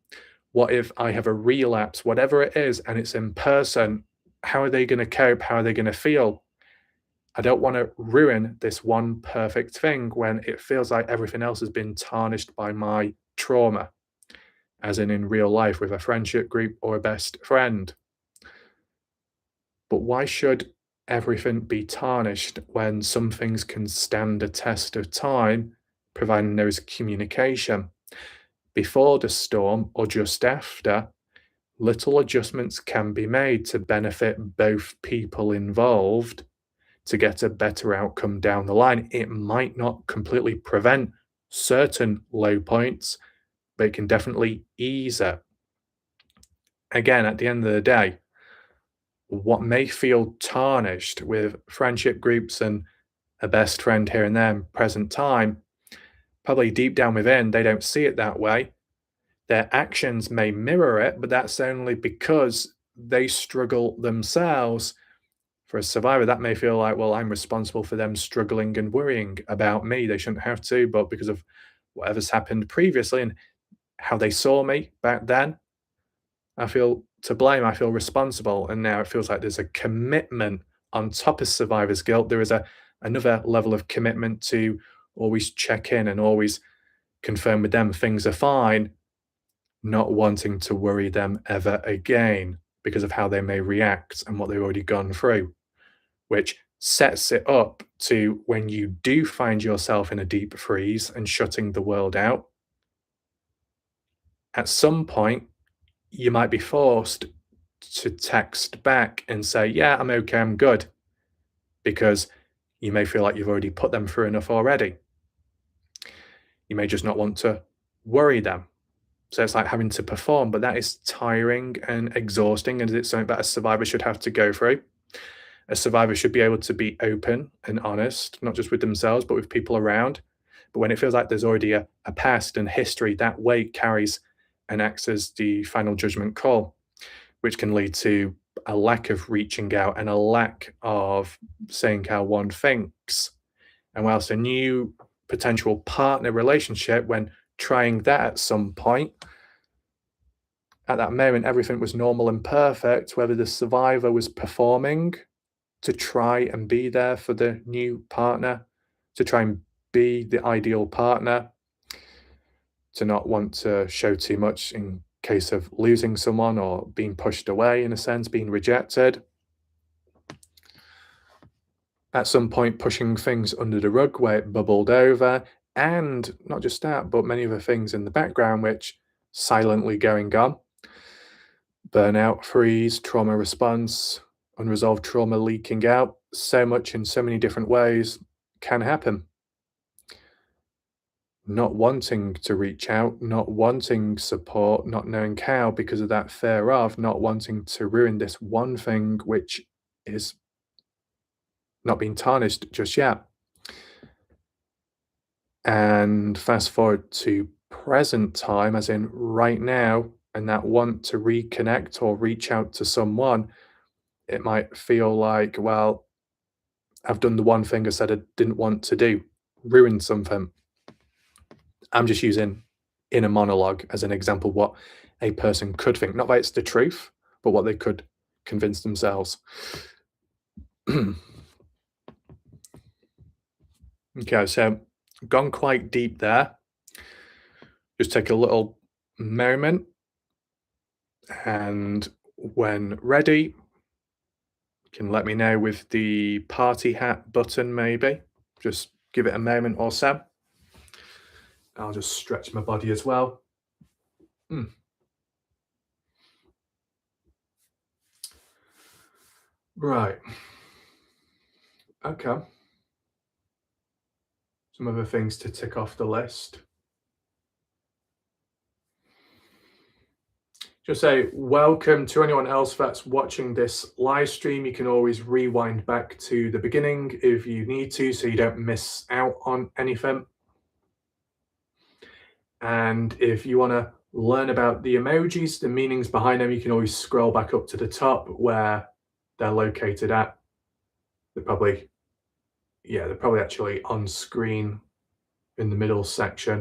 What if I have a relapse? Whatever it is, and it's in person, how are they going to cope? How are they going to feel? I don't want to ruin this one perfect thing when it feels like everything else has been tarnished by my trauma, as in real life with a friendship group or a best friend. But why should everything be tarnished when some things can stand a test of time, providing there is communication? Before the storm or just after, little adjustments can be made to benefit both people involved to get a better outcome down the line. It might not completely prevent certain low points, but it can definitely ease it. Again, at the end of the day, what may feel tarnished with friendship groups and a best friend here and there in present time, probably deep down within, they don't see it that way. Their actions may mirror it, but that's only because they struggle themselves. For a survivor, that may feel like, well, I'm responsible for them struggling and worrying about me. They shouldn't have to, but because of whatever's happened previously and how they saw me back then, I feel to blame. I feel responsible. And now it feels like there's a commitment on top of survivor's guilt. There is another level of commitment to always check in and always confirm with them things are fine, not wanting to worry them ever again because of how they may react and what they've already gone through, which sets it up to when you do find yourself in a deep freeze and shutting the world out, at some point, you might be forced to text back and say, yeah, I'm okay, I'm good, because you may feel like you've already put them through enough already. You may just not want to worry them. So it's like having to perform, but that is tiring and exhausting, and it's something that a survivor should have to go through. A survivor should be able to be open and honest, not just with themselves, but with people around. But when it feels like there's already a past and history, that weight carries and acts as the final judgment call, which can lead to a lack of reaching out and a lack of saying how one thinks. And whilst a new potential partner relationship, when trying that at some point, at that moment, everything was normal and perfect, whether the survivor was performing to try and be there for the new partner, to try and be the ideal partner, to not want to show too much in case of losing someone or being pushed away, in a sense, being rejected. At some point, pushing things under the rug where it bubbled over, and not just that, but many other things in the background which silently going on. Burnout, freeze, trauma response, unresolved trauma leaking out, so much in so many different ways can happen. Not wanting to reach out, not wanting support, not knowing how because of that fear of not wanting to ruin this one thing which is not being tarnished just yet. And fast forward to present time, as in right now, and that want to reconnect or reach out to someone, it might feel like, well, I've done the one thing I said I didn't want to do, ruined something. I'm just using inner monologue as an example of what a person could think. Not that it's the truth, but what they could convince themselves. Okay, so gone quite deep there. Just take a little moment, and when ready, you can let me know with the party hat button, maybe. Just give it a moment or so. I'll just stretch my body as well. Mm, right. Okay. Some other things to tick off the list. Just say welcome to anyone else that's watching this live stream. You can always rewind back to the beginning if you need to, so you don't miss out on anything. And if you want to learn about the emojis, the meanings behind them, you can always scroll back up to the top where they're located at. They're probably, yeah, they're probably actually on screen in the middle section.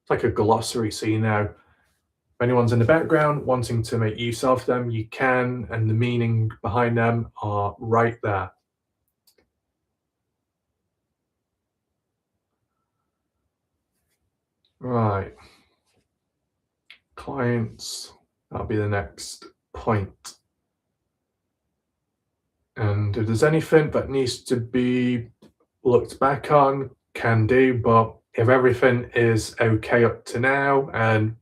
It's like a glossary, so you know if anyone's in the background wanting to make use of them, you can, and the meaning behind them are right there. Right. Clients, that'll be the next point. And if there's anything that needs to be looked back on, can do, but if everything is okay up to now and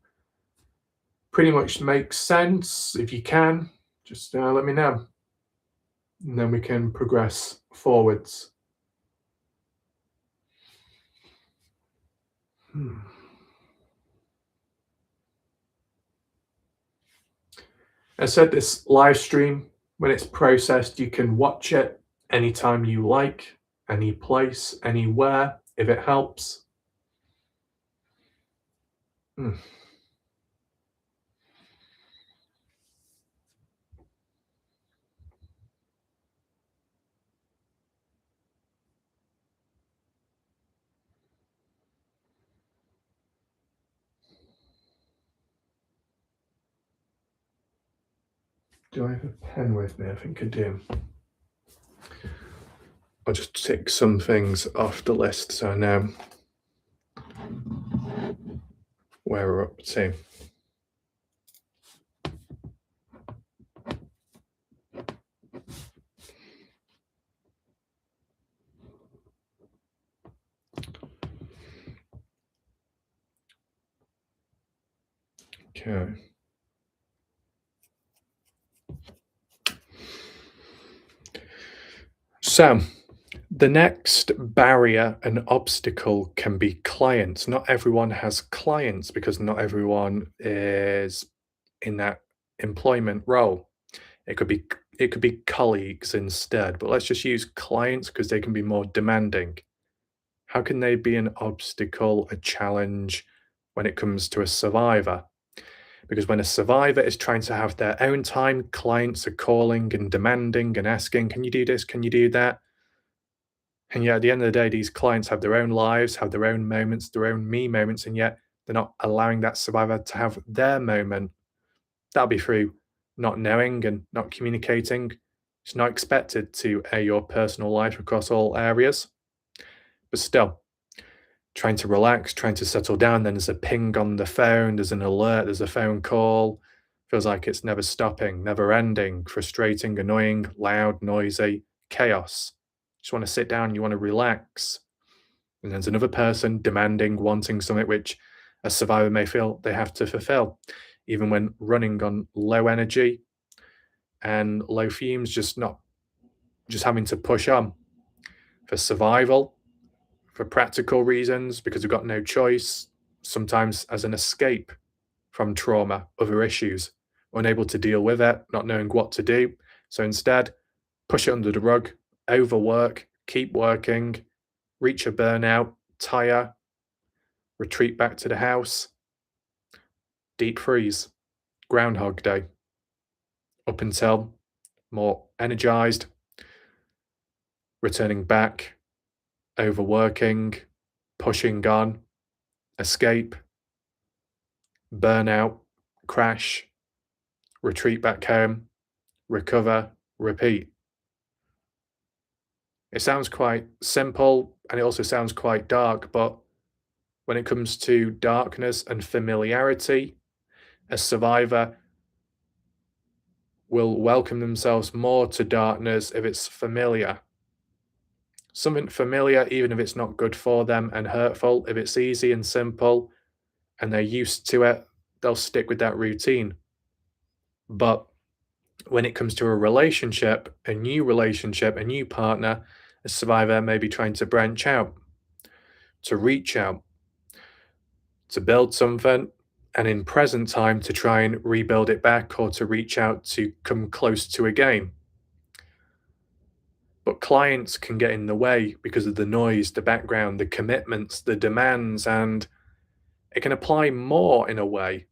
pretty much makes sense, if you can, just let me know. And then we can progress forwards. Hmm. I said this live stream, when it's processed, you can watch it anytime you like, any place, anywhere, if it helps. Hmm. Do I have a pen with me? I think I do. I'll just tick some things off the list so I know where we're up to. Okay. So, the next barrier and obstacle can be clients. Not everyone has clients because not everyone is in that employment role. It could be colleagues instead, but let's just use clients because they can be more demanding. How can they be an obstacle, a challenge when it comes to a survivor? Because when a survivor is trying to have their own time, clients are calling and demanding and asking, can you do this? Can you do that? And yet, at the end of the day, these clients have their own lives, have their own moments, their own me moments, and yet they're not allowing that survivor to have their moment. That'll be through not knowing and not communicating. It's not expected to air your personal life across all areas, but still, trying to relax, trying to settle down. Then there's a ping on the phone, there's an alert, there's a phone call. Feels like it's never stopping, never ending, frustrating, annoying, loud, noisy, chaos. Just want to sit down, you want to relax. And there's another person demanding, wanting something which a survivor may feel they have to fulfill, even when running on low energy and low fumes, just having to push on for survival, for practical reasons, because we've got no choice, sometimes as an escape from trauma, other issues, unable to deal with it, not knowing what to do. So instead, push it under the rug, overwork, keep working, reach a burnout, tire, retreat back to the house, deep freeze, Groundhog Day, up until more energized, returning back, overworking, pushing on, escape, burnout, crash, retreat back home, recover, repeat. It sounds quite simple and it also sounds quite dark, but when it comes to darkness and familiarity, a survivor will welcome themselves more to darkness if it's familiar. Something familiar, even if it's not good for them and hurtful, if it's easy and simple and they're used to it, they'll stick with that routine. But when it comes to a relationship, a new partner, a survivor may be trying to branch out, to reach out, to build something, and in present time to try and rebuild it back or to reach out to come close to again. But clients can get in the way because of the noise, the background, the commitments, the demands, and it can apply more in a way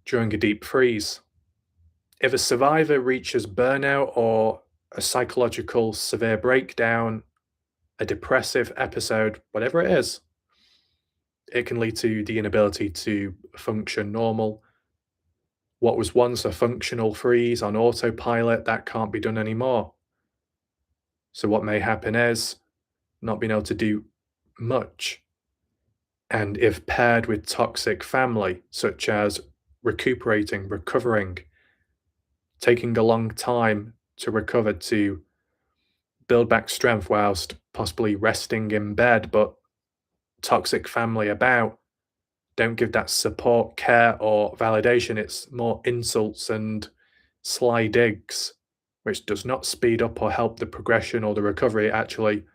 during a deep freeze. If a survivor reaches burnout or a psychological severe breakdown, a depressive episode, whatever it is, it can lead to the inability to function normal. What was once a functional freeze on autopilot, that can't be done anymore. So what may happen is not being able to do much. And if paired with toxic family, such as recuperating, recovering, taking a long time to recover, to build back strength whilst possibly resting in bed, but toxic family about, don't give that support, care, or validation. It's more insults and sly digs, which does not speed up or help the progression or the recovery. It actually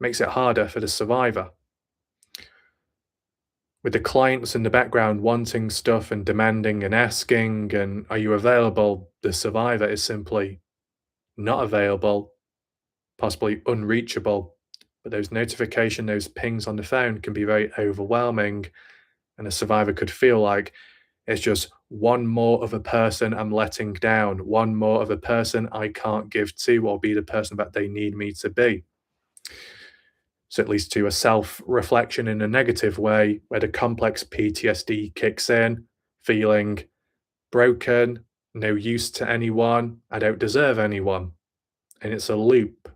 makes it harder for the survivor. With the clients in the background wanting stuff and demanding and asking, and are you available? The survivor is simply not available, possibly unreachable. But those notifications, those pings on the phone can be very overwhelming. And a survivor could feel like it's just one more of a person I'm letting down, one more of a person I can't give to or be the person that they need me to be. So it leads to a self-reflection in a negative way where the complex PTSD kicks in, feeling broken, no use to anyone, I don't deserve anyone. And it's a loop.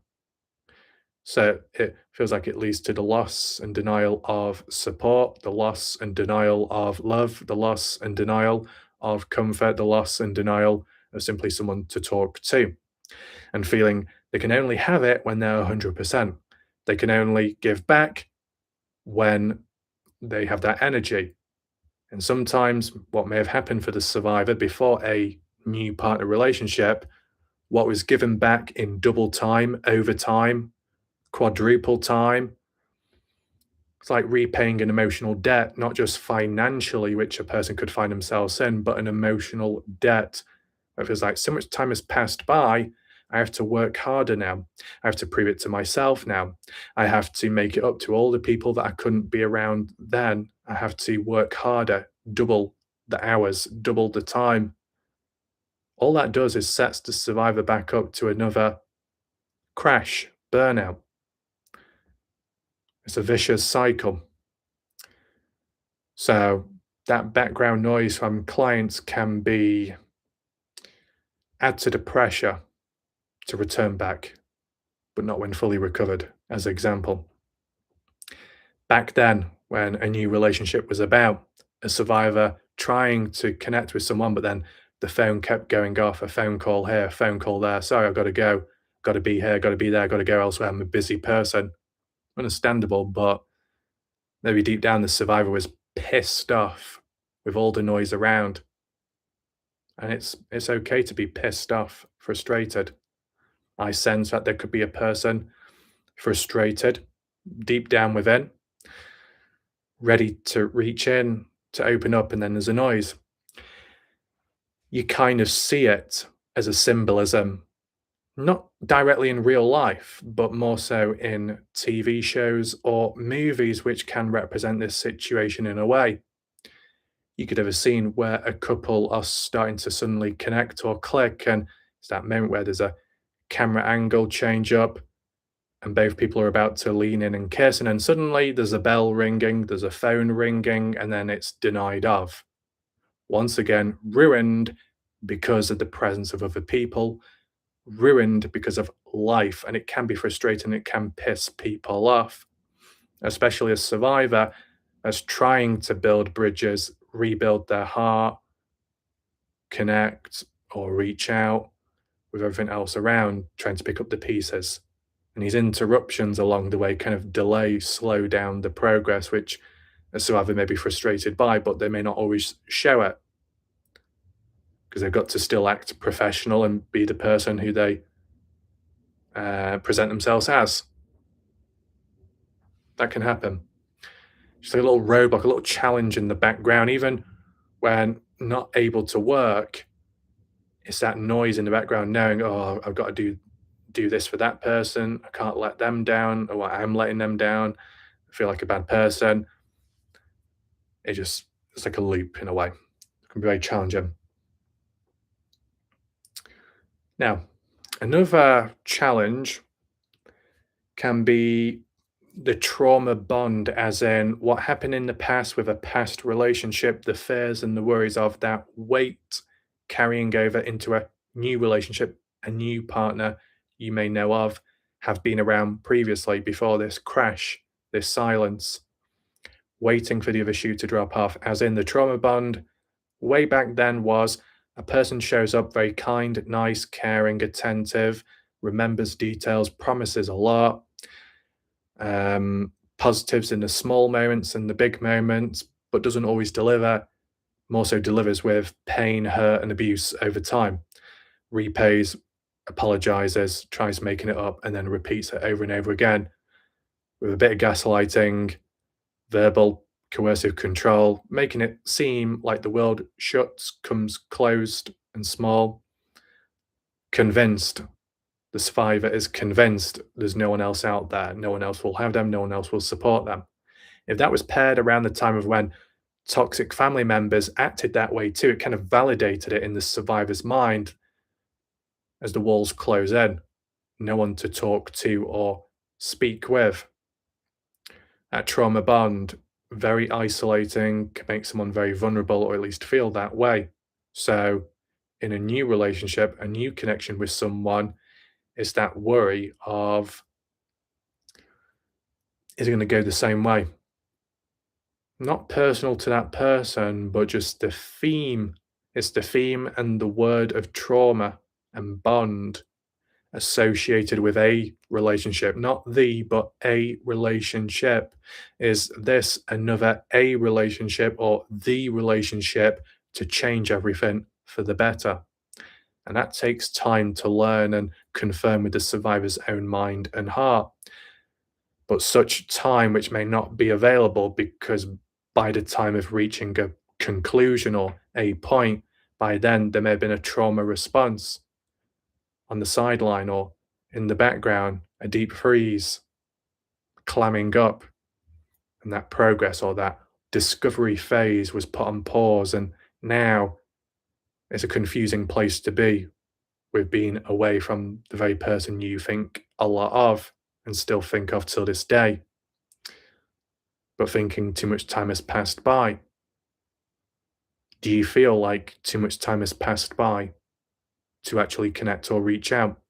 So it feels like it leads to the loss and denial of support, the loss and denial of love, the loss and denial of comfort, the loss and denial of simply someone to talk to, and feeling they can only have it when they're 100%. They can only give back when they have that energy. And sometimes what may have happened for the survivor before a new partner relationship, what was given back in double time, over time, quadruple time, it's like repaying an emotional debt, not just financially, which a person could find themselves in, but an emotional debt. It feels like so much time has passed by. I have to work harder now. I have to prove it to myself now. I have to make it up to all the people that I couldn't be around then. I have to work harder, double the hours, double the time. All that does is sets the survivor back up to another crash, burnout. It's a vicious cycle. So that background noise from clients can add to the pressure to return back, but not when fully recovered, as example. Back then, when a new relationship was about, a survivor trying to connect with someone, but then the phone kept going off, a phone call here, phone call there. Sorry, I've got to go, got to be here, got to be there, got to go elsewhere. I'm a busy person. Understandable, but maybe deep down the survivor was pissed off with all the noise around. And it's okay to be pissed off, frustrated. I sense that there could be a person frustrated deep down within, ready to reach in, to open up, and then there's a noise. You kind of see it as a symbolism Not directly in real life, but more so in TV shows or movies which can represent this situation in a way. You could have a scene where a couple are starting to suddenly connect or click, and it's that moment where there's a camera angle change up and both people are about to lean in and kiss, and then suddenly there's a bell ringing, there's a phone ringing, and then it's denied of. Once again, ruined because of the presence of other people, ruined because of life, and it can be frustrating, it can piss people off, especially as survivor, as trying to build bridges, rebuild their heart, connect, or reach out with everything else around, trying to pick up the pieces. And these interruptions along the way kind of delay, slow down the progress, which a survivor may be frustrated by, but they may not always show it because they've got to still act professional and be the person who they present themselves as. That can happen. Just like a little roadblock, a little challenge in the background, even when not able to work. It's that noise in the background, knowing, oh, I've got to do this for that person. I can't let them down, or I'm letting them down. I feel like a bad person. It's like a loop in a way. It can be very challenging. Now, another challenge can be the trauma bond, as in what happened in the past with a past relationship, the fears and the worries of that weight carrying over into a new relationship, a new partner you may know of, have been around previously before this crash, this silence, waiting for the other shoe to drop off, as in the trauma bond way back then was a person shows up very kind, nice, caring, attentive, remembers details, promises a lot, positives in the small moments and the big moments, but doesn't always deliver, more so delivers with pain, hurt, and abuse over time, repays, apologizes, tries making it up, and then repeats it over and over again with a bit of gaslighting, verbal coercive control, making it seem like the world shuts, comes closed and small, convinced. The survivor is convinced there's no one else out there, no one else will have them, no one else will support them. If that was paired around the time of when toxic family members acted that way too, it kind of validated it in the survivor's mind as the walls close in, no one to talk to or speak with. That trauma bond, very isolating, can make someone very vulnerable or at least feel that way. So, in a new relationship, a new connection with someone, is that worry of, is it going to go the same way? Not personal to that person, but just the theme. It's the theme and the word of trauma and bond associated with a relationship, not the, but a relationship. Is this another a relationship or the relationship to change everything for the better? And that takes time to learn and confirm with the survivor's own mind and heart. But such time which may not be available because by the time of reaching a conclusion or a point, by then there may have been a trauma response on the sideline or in the background, a deep freeze, clamming up, and that progress or that discovery phase was put on pause. And now it's a confusing place to be with being away from the very person you think a lot of and still think of till this day, but thinking too much time has passed by. Do you feel like too much time has passed by to actually connect or reach out?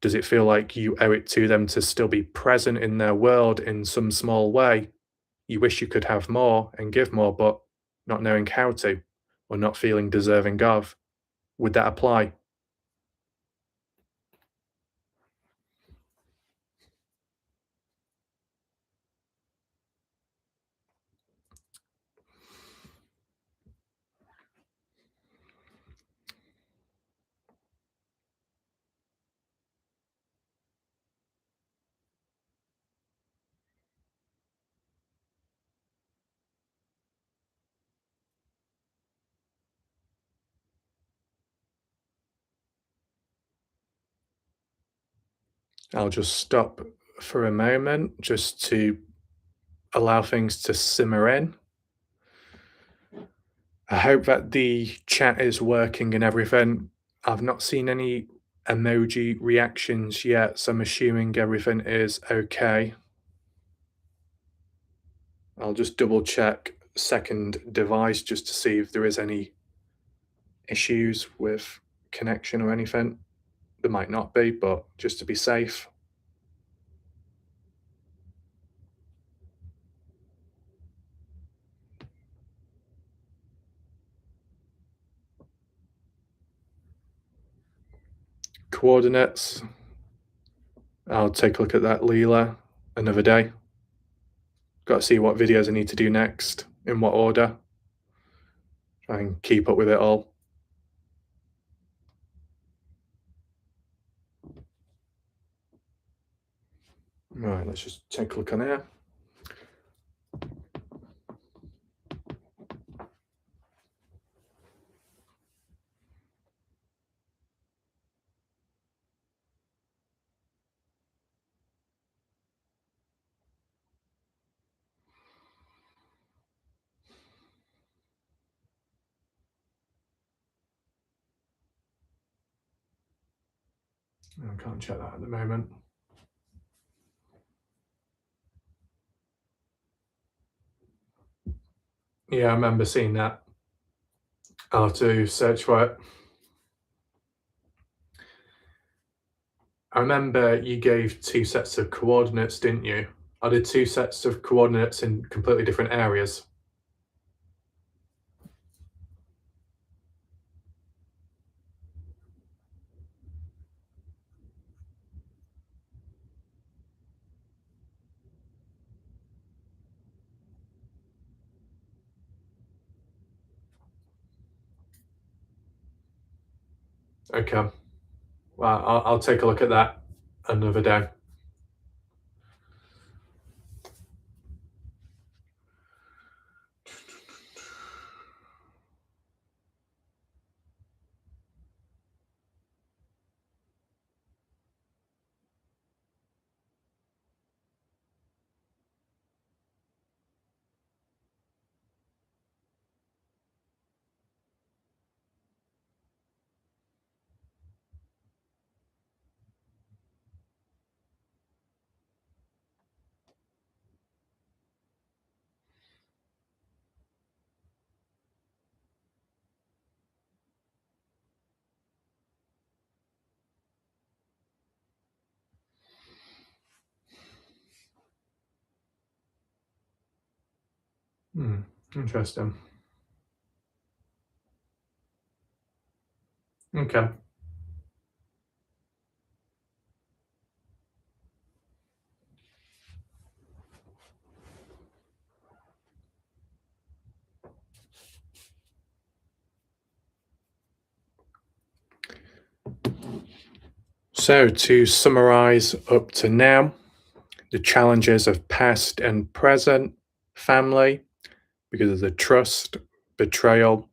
Does it feel like you owe it to them to still be present in their world in some small way? You wish you could have more and give more, but not knowing how to, or not feeling deserving of. Would that apply? I'll just stop for a moment just to allow things to simmer in. I hope that the chat is working and everything. I've not seen any emoji reactions yet, so I'm assuming everything is okay. I'll just double check second device just to see if there is any issues with connection or anything. There might not be, but just to be safe. Coordinates. I'll take a look at that, Leela, another day. Got to see what videos I need to do next, in what order. Try and keep up with it all. Right, let's just take a look on here. I can't check that at the moment. Yeah, I remember seeing that. I'll have to search for it. I remember you gave two sets of coordinates, didn't you? I did two sets of coordinates in completely different areas. Okay. Well, I'll take a look at that another day. Hmm, interesting. Okay. So to summarize up to now, the challenges of past and present family because of the trust, betrayal,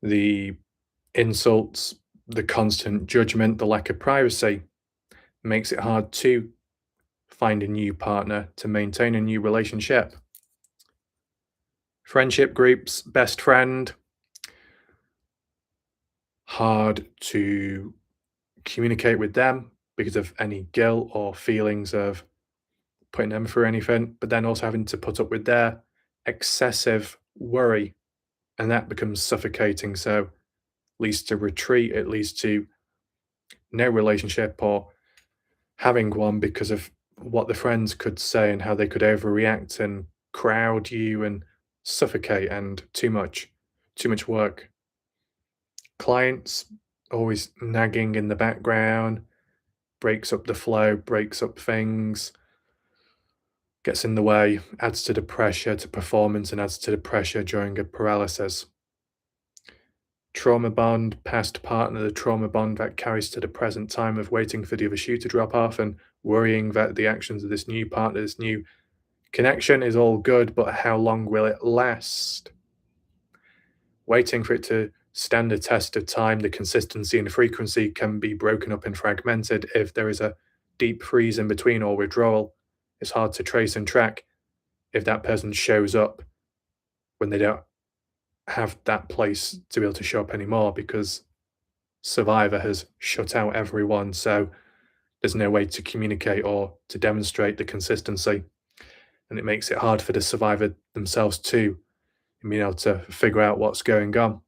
the insults, the constant judgment, the lack of privacy makes it hard to find a new partner, to maintain a new relationship. Friendship groups, best friend, hard to communicate with them because of any guilt or feelings of putting them through anything, but then also having to put up with their excessive worry, and that becomes suffocating. So leads to retreat, it leads to no relationship or having one because of what the friends could say and how they could overreact and crowd you and suffocate, and too much work. Clients always nagging in the background, breaks up the flow, breaks up things, gets in the way, adds to the pressure to performance and adds to the pressure during a paralysis. Trauma bond, past partner, the trauma bond that carries to the present time of waiting for the other shoe to drop off and worrying that the actions of this new partner, this new connection is all good, but how long will it last? Waiting for it to stand the test of time. The consistency and frequency can be broken up and fragmented. If there is a deep freeze in between or withdrawal, it's hard to trace and track if that person shows up when they don't have that place to be able to show up anymore because Survivor has shut out everyone. So there's no way to communicate or to demonstrate the consistency. And it makes it hard for the survivor themselves too, in being able to figure out what's going on.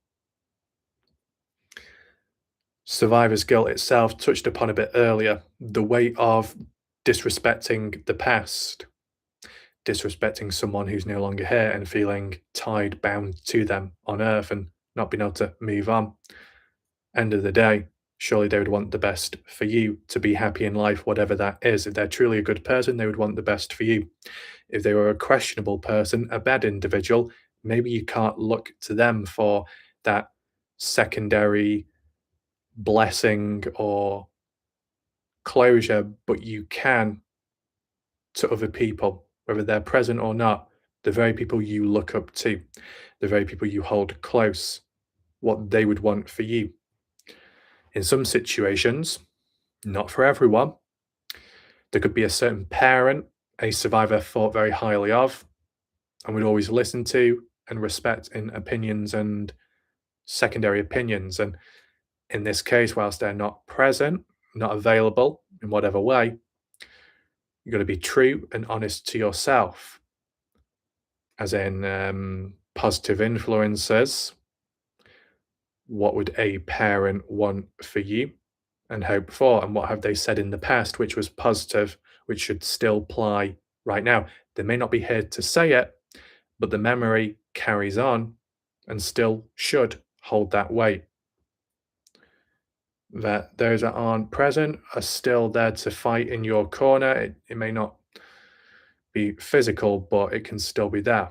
Survivor's guilt itself, touched upon a bit earlier, the weight of disrespecting the past, disrespecting someone who's no longer here and feeling tied, bound to them on earth and not being able to move on. End of the day, surely they would want the best for you to be happy in life, whatever that is. If they're truly a good person, they would want the best for you. If they were a questionable person, a bad individual, maybe you can't look to them for that secondary blessing or closure, but you can to other people, whether they're present or not, the very people you look up to, the very people you hold close, what they would want for you. In some situations, not for everyone, there could be a certain parent a survivor thought very highly of and would always listen to and respect in opinions and secondary opinions. And in this case, whilst they're not present, not available in whatever way, you've got to be true and honest to yourself, as in positive influences. What would a parent want for you and hope for? And what have they said in the past, which was positive, which should still apply right now? They may not be here to say it, but the memory carries on and still should hold that weight. That those that aren't present are still there to fight in your corner. It may not be physical, but it can still be there.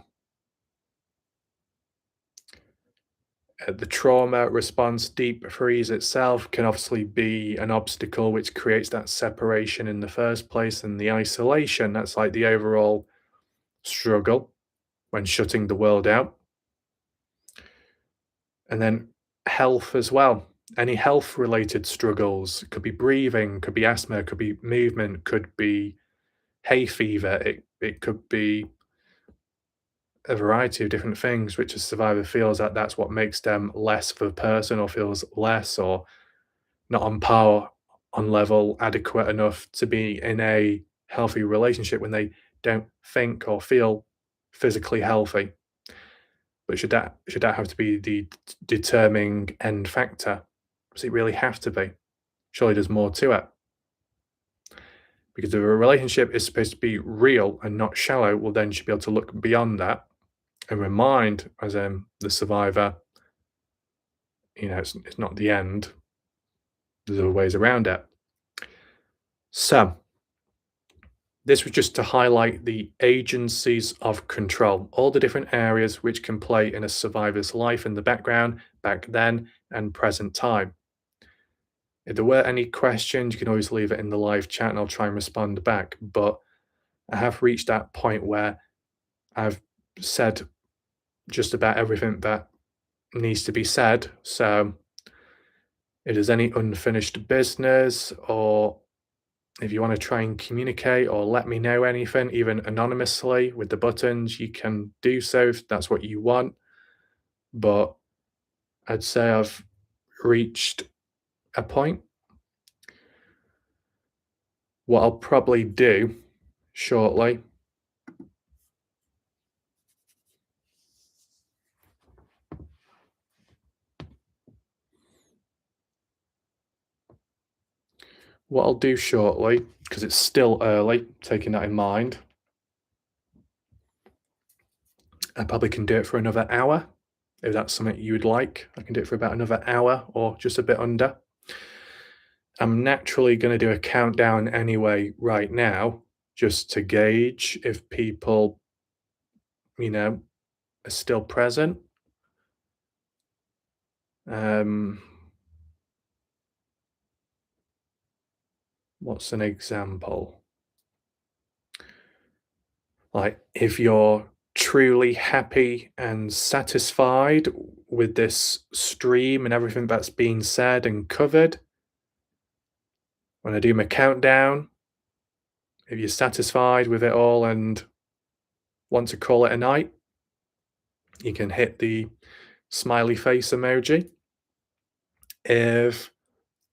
The trauma response, deep freeze itself, can obviously be an obstacle which creates that separation in the first place, and the isolation. That's like the overall struggle when shutting the world out. And then health as well. Any health related struggles, could be breathing, could be asthma, could be movement, could be hay fever, it could be a variety of different things, which a survivor feels that that's what makes them less of a person or feels less or not on par, on level, adequate enough to be in a healthy relationship when they don't think or feel physically healthy. But should that have to be the determining end factor? Does it really have to be? Surely there's more to it. Because if a relationship is supposed to be real and not shallow, well, then you should be able to look beyond that and remind, as the survivor, it's not the end. There's other ways around it. So, this was just to highlight the agencies of control, all the different areas which can play in a survivor's life in the background, back then, and present time. If there were any questions, you can always leave it in the live chat and I'll try and respond back. But I have reached that point where I've said just about everything that needs to be said. So if there's any unfinished business, or if you want to try and communicate or let me know anything, even anonymously with the buttons, you can do so if that's what you want. But I'd say I've reached a point. What I'll probably do shortly because it's still early, taking that in mind, I probably can do it for another hour. If that's something you'd like, I can do it for about another hour or just a bit under. I'm naturally going to do a countdown anyway right now, just to gauge if people, are still present. What's an example? Like if you're truly happy and satisfied with this stream and everything that's been said and covered. When I do my countdown, if you're satisfied with it all and want to call it a night, you can hit the smiley face emoji. If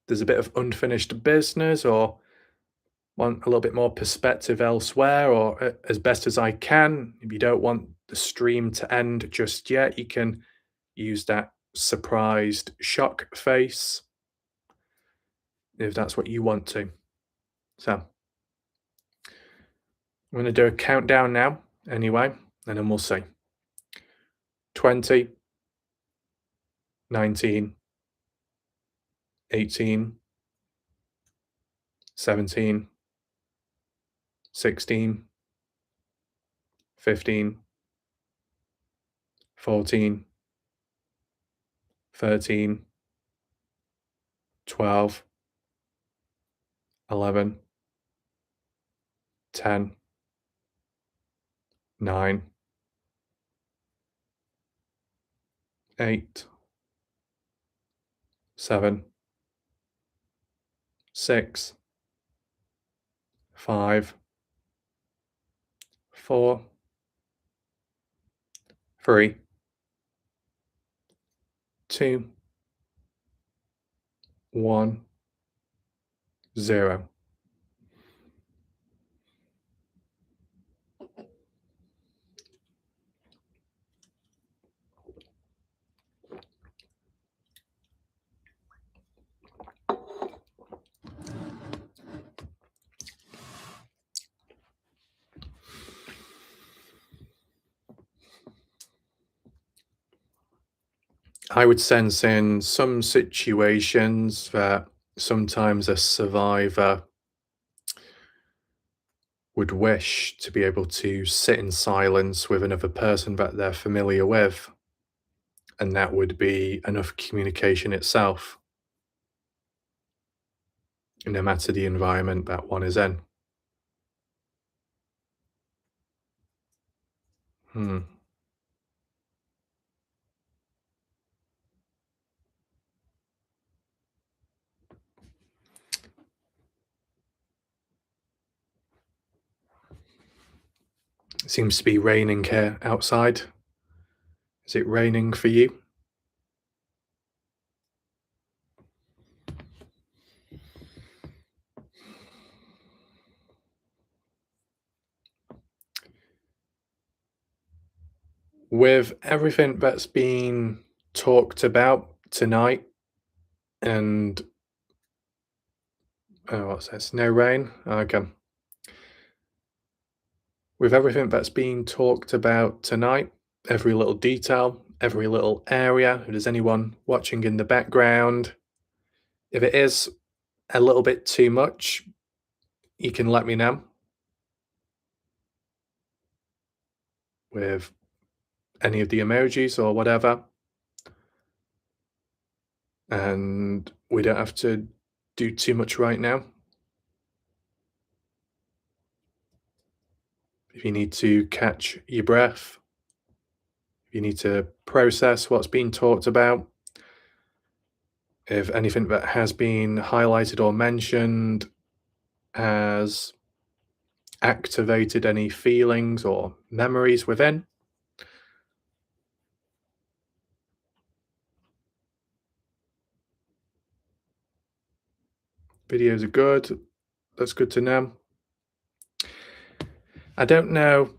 there's a bit of unfinished business or want a little bit more perspective elsewhere, or as best as I can, if you don't want the stream to end just yet, you can use that surprised shock face if that's what you want to. So I'm going to do a countdown now anyway, and then we'll see. 20, 19, 18, 17, 16, 15, 14, 13, 12, 11, 10, 9, 8, 7, 6, 5, 4, 3, 2, 1, 0. I would sense in some situations that sometimes a survivor would wish to be able to sit in silence with another person that they're familiar with, and that would be enough communication itself, no matter the environment that one is in. Hmm. It seems to be raining here outside. Is it raining for you? With everything that's been talked about tonight, and oh, what's this? No rain? Okay. With everything that's been talked about tonight, every little detail, every little area, if there's anyone watching in the background, if it is a little bit too much, you can let me know with any of the emojis or whatever. And we don't have to do too much right now. If you need to catch your breath, if you need to process what's been talked about, if anything that has been highlighted or mentioned has activated any feelings or memories within. Videos are good. That's good to know. I don't know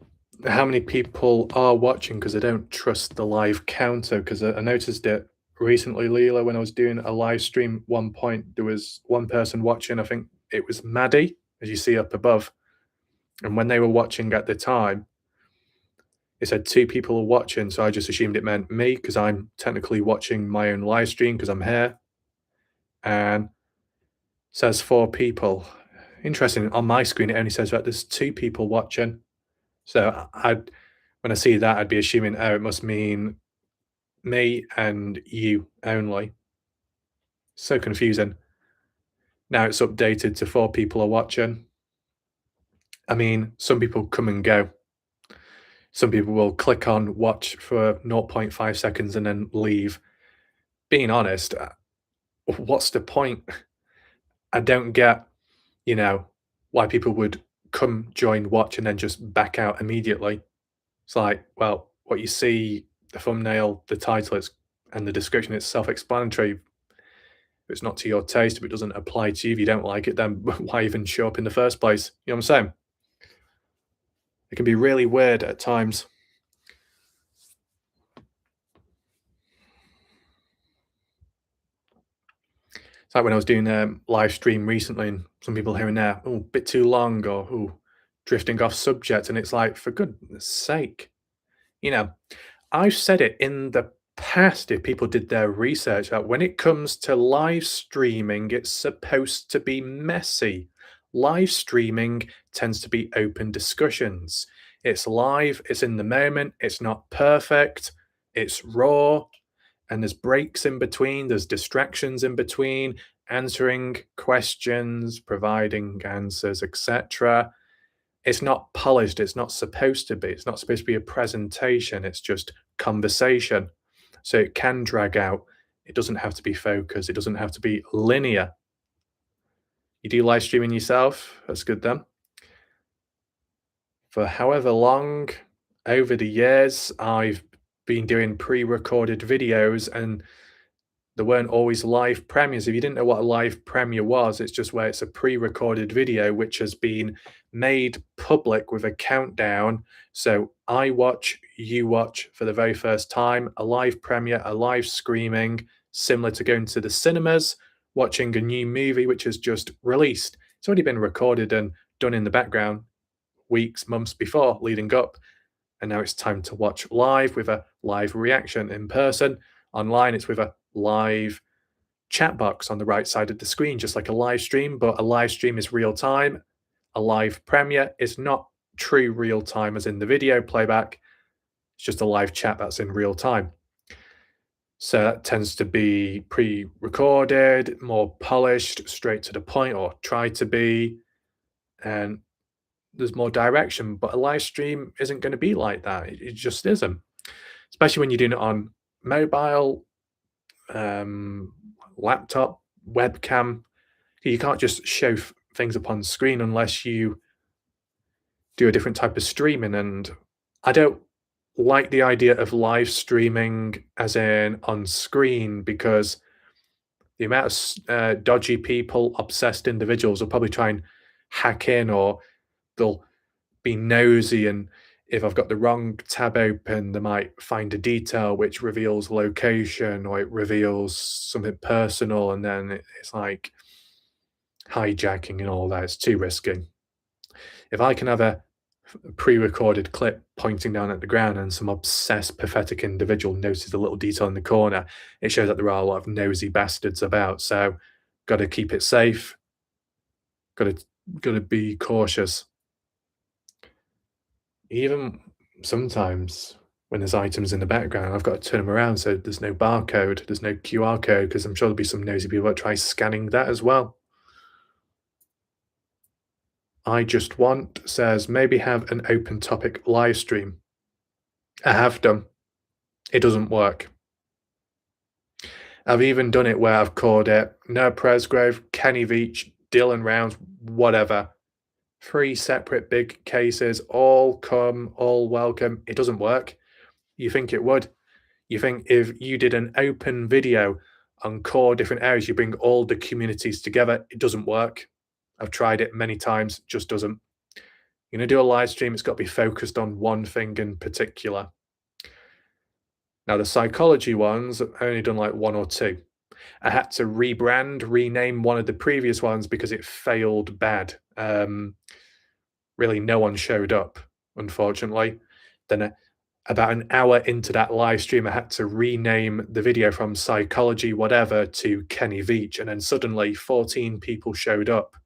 how many people are watching because I don't trust the live counter, because I noticed it recently, Leela, when I was doing a live stream. At one point, there was one person watching. I think it was Maddie, as you see up above. And when they were watching at the time, it said 2 people are watching. So I just assumed it meant me because I'm technically watching my own live stream because I'm here. And says 4 people. Interesting. On my screen, it only says that there's 2 people watching. So when I see that, I'd be assuming, oh, it must mean me and you only. So confusing. Now it's updated to 4 people are watching. I mean, some people come and go. Some people will click on watch for zero point 0.5 seconds and then leave. Being honest, what's the point? I don't get, you know, why people would come, join, watch, and then just back out immediately. It's like, well, what you see, the thumbnail, the title, and the description, it's self-explanatory. If it's not to your taste, if it doesn't apply to you, if you don't like it, then why even show up in the first place? You know what I'm saying? It can be really weird at times. It's like when I was doing a live stream recently, and some people here and there, oh, bit too long, or oh, drifting off subject, and it's like, for goodness sake, you know, I've said it in the past if people did their research that when it comes to live streaming, it's supposed to be messy. Live streaming tends to be open discussions. It's live, it's in the moment, it's not perfect, it's raw, and there's breaks in between, there's distractions in between, answering questions, providing answers, etc. It's not polished, it's not supposed to be. It's not supposed to be a presentation, it's just conversation. So it can drag out. It doesn't have to be focused, it doesn't have to be linear. You do live streaming yourself, that's good then. For however long over the years, I've been doing pre-recorded videos, and there weren't always live premieres. If you didn't know what a live premiere was, it's just where it's a pre-recorded video which has been made public with a countdown. So I watch, you watch for the very first time, a live premiere, a live screening, similar to going to the cinemas, watching a new movie which has just released. It's already been recorded and done in the background weeks, months before, leading up. And now it's time to watch live with a live reaction in person. Online, it's with a live chat box on the right side of the screen, just like a live stream, but a live stream is real time. A live premiere is not true real time as in the video playback. It's just a live chat that's in real time. So that tends to be pre-recorded, more polished, straight to the point, or try to be, and there's more direction. But a live stream isn't going to be like that. It just isn't, especially when you're doing it on mobile, um, laptop, webcam. You can't just show things up on screen unless you do a different type of streaming. And I don't like the idea of live streaming as in on screen, because the amount of dodgy people, obsessed individuals will probably try and hack in, or they'll be nosy, and if I've got the wrong tab open, they might find a detail which reveals location, or it reveals something personal, and then it's like hijacking and all that. It's too risky. If I can have a pre-recorded clip pointing down at the ground and some obsessed, pathetic individual notices a little detail in the corner, it shows that there are a lot of nosy bastards about. So, got to keep it safe. Got to be cautious. Even sometimes when there's items in the background, I've got to turn them around so there's no barcode, there's no QR code, because I'm sure there'll be some nosy people that try scanning that as well. I just want says maybe have an open topic live stream. I have done. It doesn't work. I've even done it where I've called it Noah Presgrove, Kenny Veach, Dylan Rounds, whatever. 3 separate big cases, all come, all welcome. It doesn't work. You think it would. You think if you did an open video on core different areas, you bring all the communities together. It doesn't work. I've tried it many times, just doesn't. You're going to do a live stream, it's got to be focused on one thing in particular. Now, the psychology ones, I've only done like 1 or 2. I had to rebrand, rename one of the previous ones because it failed bad. Really, no one showed up, unfortunately. Then about an hour into that live stream, I had to rename the video from Psychology Whatever to Kenny Veach, and then suddenly 14 people showed up.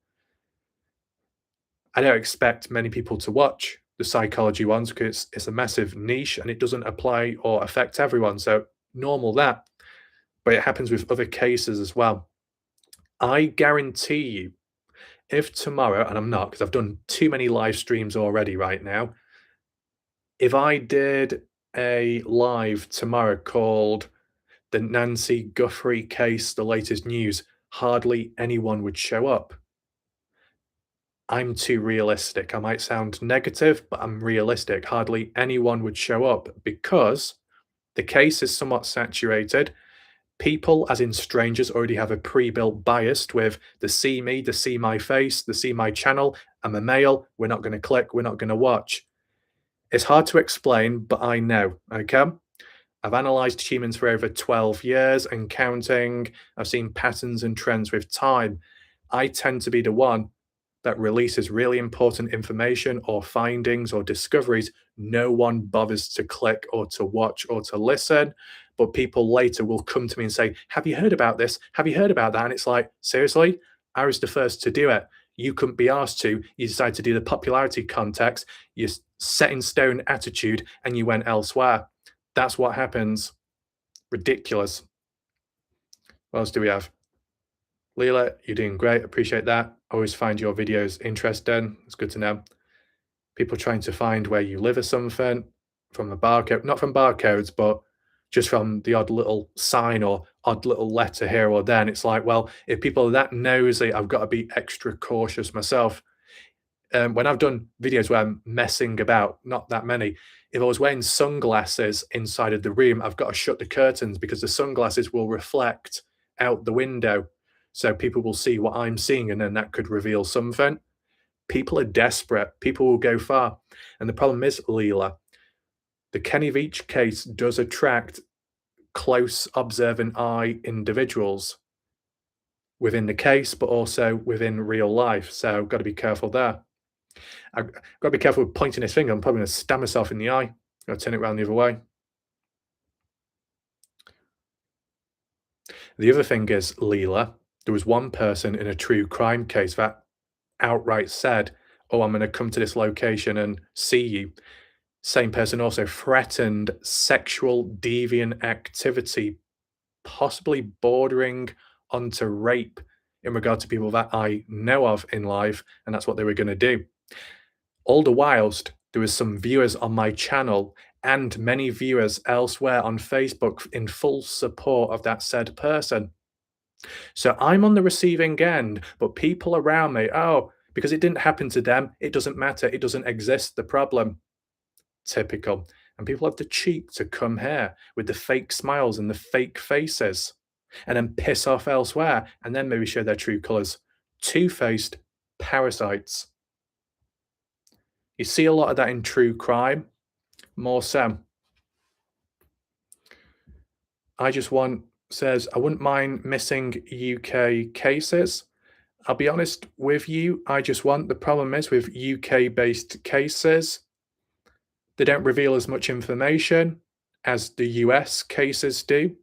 I don't expect many people to watch the psychology ones because it's a massive niche and it doesn't apply or affect everyone. So normal that, but it happens with other cases as well. I guarantee you, if tomorrow, and I'm not because I've done too many live streams already right now, If I did a live tomorrow called "The Nancy Guthrie Case: The Latest News," hardly anyone would show up. I'm too realistic. I might sound negative, but I'm realistic. Hardly anyone would show up because the case is somewhat saturated. People, as in strangers, already have a pre-built bias with the see me, the see my face, the see my channel. I'm a male. We're not going to click. We're not going to watch. It's hard to explain, but I know. Okay. I've analyzed humans for over 12 years and counting. I've seen patterns and trends with time. I tend to be the one that releases really important information or findings or discoveries. No one bothers to click or to watch or to listen. But people later will come to me and say, "Have you heard about this? Have you heard about that?" And it's like, seriously? I was the first to do it. You couldn't be asked to. You decided to do the popularity context, your set in stone attitude, and you went elsewhere. That's what happens. Ridiculous. What else do we have? Leela, you're doing great. Appreciate that. Always find your videos interesting. It's good to know. People trying to find where you live or something from a barcode, not from barcodes, but just from the odd little sign or odd little letter here or there. And it's like, well, if people are that nosy, I've got to be extra cautious myself. When I've done videos where I'm messing about, not that many, if I was wearing sunglasses inside of the room, I've got to shut the curtains because the sunglasses will reflect out the window. So people will see what I'm seeing, and then that could reveal something. People are desperate. People will go far. And the problem is, Leela, the Kenny Veach case does attract close, observant eye individuals within the case, but also within real life. So, got to be careful there. I've got to be careful with pointing his finger. I'm probably going to stab myself in the eye. I'll turn it around the other way. The other thing is, Leela, there was one person in a true crime case that outright said, "Oh, I'm going to come to this location and see you." Same person also threatened sexual deviant activity, possibly bordering onto rape in regard to people that I know of in life, and that's what they were going to do. All the whilst, there was some viewers on my channel and many viewers elsewhere on Facebook in full support of that said person. So I'm on the receiving end, but people around me, oh, because it didn't happen to them, it doesn't matter, it doesn't exist, the problem. Typical. And people have the cheek to come here with the fake smiles and the fake faces and then piss off elsewhere and then maybe show their true colors. Two-faced parasites. You see a lot of that in true crime, more so. I just want says, I wouldn't mind missing UK cases. I'll be honest with you, I just want the problem is with UK-based cases, they don't reveal as much information as the US cases do.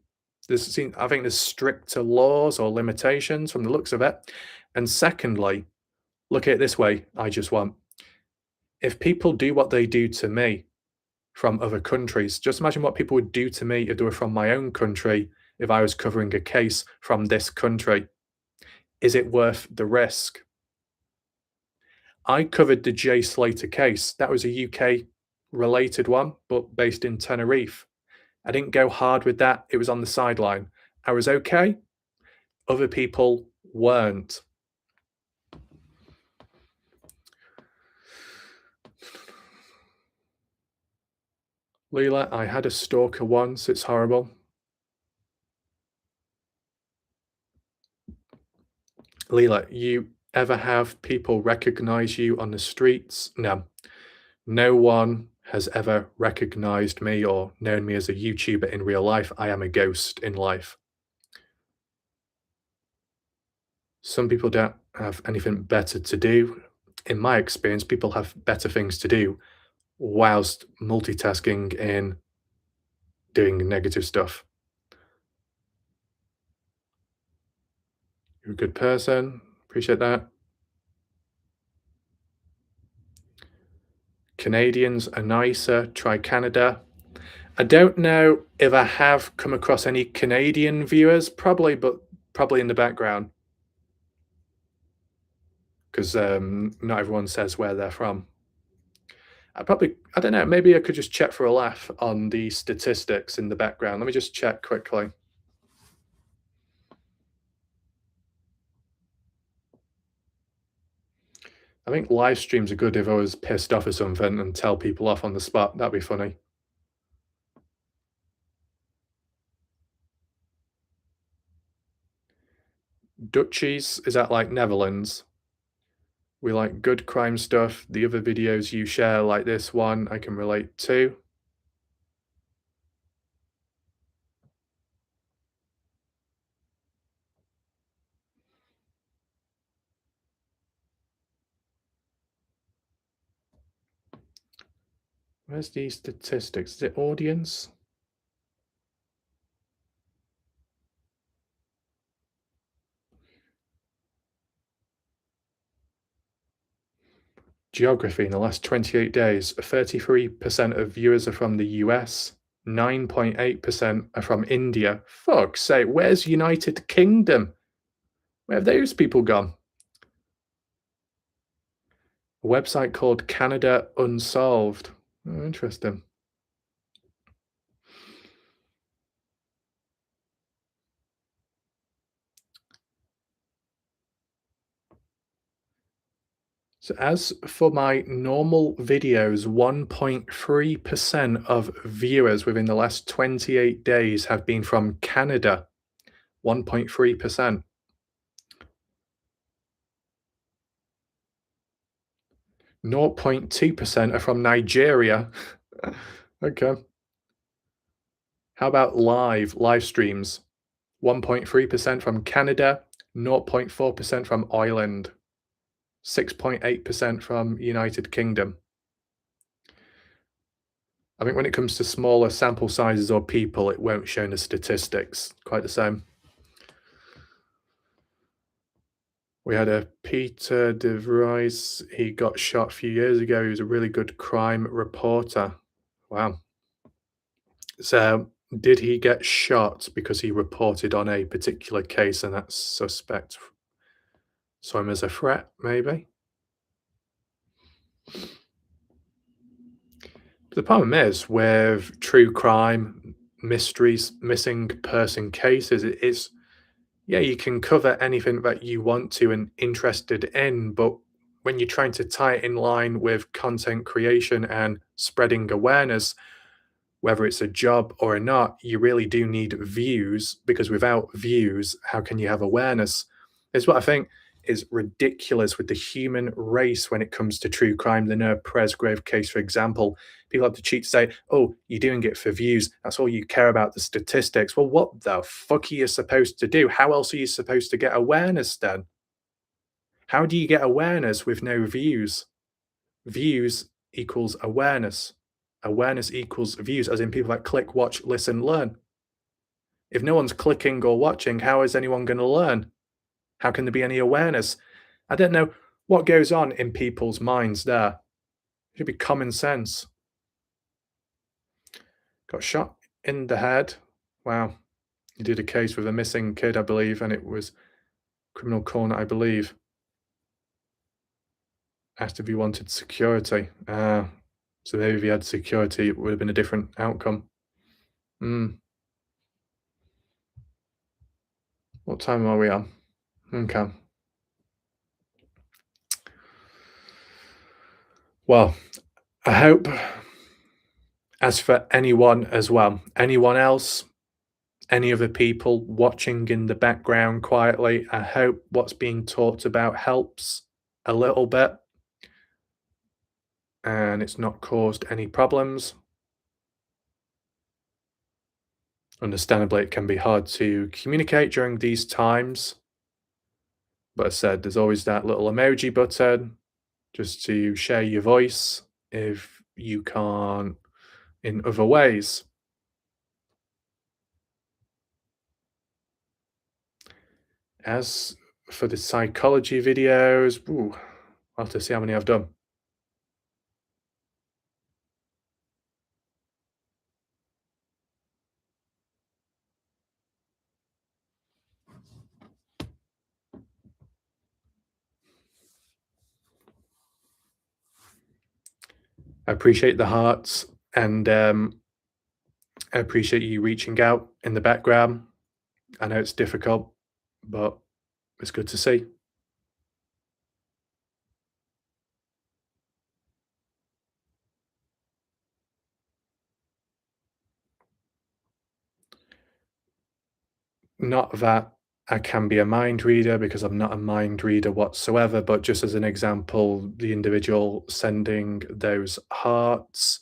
I think there's stricter laws or limitations from the looks of it. And secondly, look at it this way, I just want, if people do what they do to me from other countries, just imagine what people would do to me if they were from my own country, if I was covering a case from this country. Is it worth the risk? I covered the Jay Slater case. That was a UK related one, but based in Tenerife. I didn't go hard with that. It was on the sideline. I was okay. Other people weren't. Leela, I had a stalker once. It's horrible. Leela, you ever have people recognize you on the streets? No. No one has ever recognized me or known me as a YouTuber in real life. I am a ghost in life. Some people don't have anything better to do. In my experience, people have better things to do whilst multitasking and doing negative stuff. You're a good person. Appreciate that. Canadians are nicer. Try Canada. I don't know if I have come across any Canadian viewers, probably, but probably in the background. Because not everyone says where they're from. I don't know, maybe I could just check for a laugh on the statistics in the background. Let me just check quickly. I think live streams are good if I was pissed off or something and tell people off on the spot. That'd be funny. Dutchies, is that like Netherlands? We like good crime stuff. The other videos you share, like this one, I can relate to. Where's the statistics? Is it audience? Geography in the last 28 days, 33% of viewers are from the US, 9.8% are from India. Fuck's sake, where's United Kingdom? Where have those people gone? A website called Canada Unsolved. Oh, interesting. So as for my normal videos, 1.3% of viewers within the last 28 days have been from Canada. 1.3%. 0.2% are from Nigeria. Okay. How about live streams? 1.3% from Canada, 0.4% from Ireland, 6.8% from United Kingdom. I think when it comes to smaller sample sizes or people, it won't show in the statistics. Quite the same. We had a Peter de Vries. He got shot a few years ago. He was a really good crime reporter. Wow. So, did he get shot because he reported on a particular case and that suspect saw him as a threat, maybe? The problem is with true crime, mysteries, missing person cases, it's yeah, you can cover anything that you want to and interested in, but when you're trying to tie it in line with content creation and spreading awareness, whether it's a job or not, you really do need views because without views, how can you have awareness? It's what I think is ridiculous with the human race when it comes to true crime. The Noah Presgrave case, for example, people have to cheat to say, oh, you're doing it for views. That's all you care about, the statistics. Well, what the fuck are you supposed to do? How else are you supposed to get awareness then? How do you get awareness with no views? Views equals awareness. Awareness equals views, as in people that click, watch, listen, learn. If no one's clicking or watching, how is anyone going to learn? How can there be any awareness? I don't know what goes on in people's minds there. It should be common sense. Got shot in the head. Wow. He did a case with a missing kid, I believe, and it was criminal corner, I believe. Asked if he wanted security. So maybe if he had security, it would have been a different outcome. Hmm. What time are we on? Okay. Well, I hope, as for anyone as well, anyone else, any other people watching in the background quietly, I hope what's being talked about helps a little bit and it's not caused any problems. Understandably, it can be hard to communicate during these times, but as I said, there's always that little emoji button just to share your voice if you can't in other ways. As for the psychology videos, ooh, I'll have to see how many I've done. I appreciate the hearts and I appreciate you reaching out in the background. I know it's difficult, but it's good to see. Not that I can be a mind reader because I'm not a mind reader whatsoever, but just as an example, the individual sending those hearts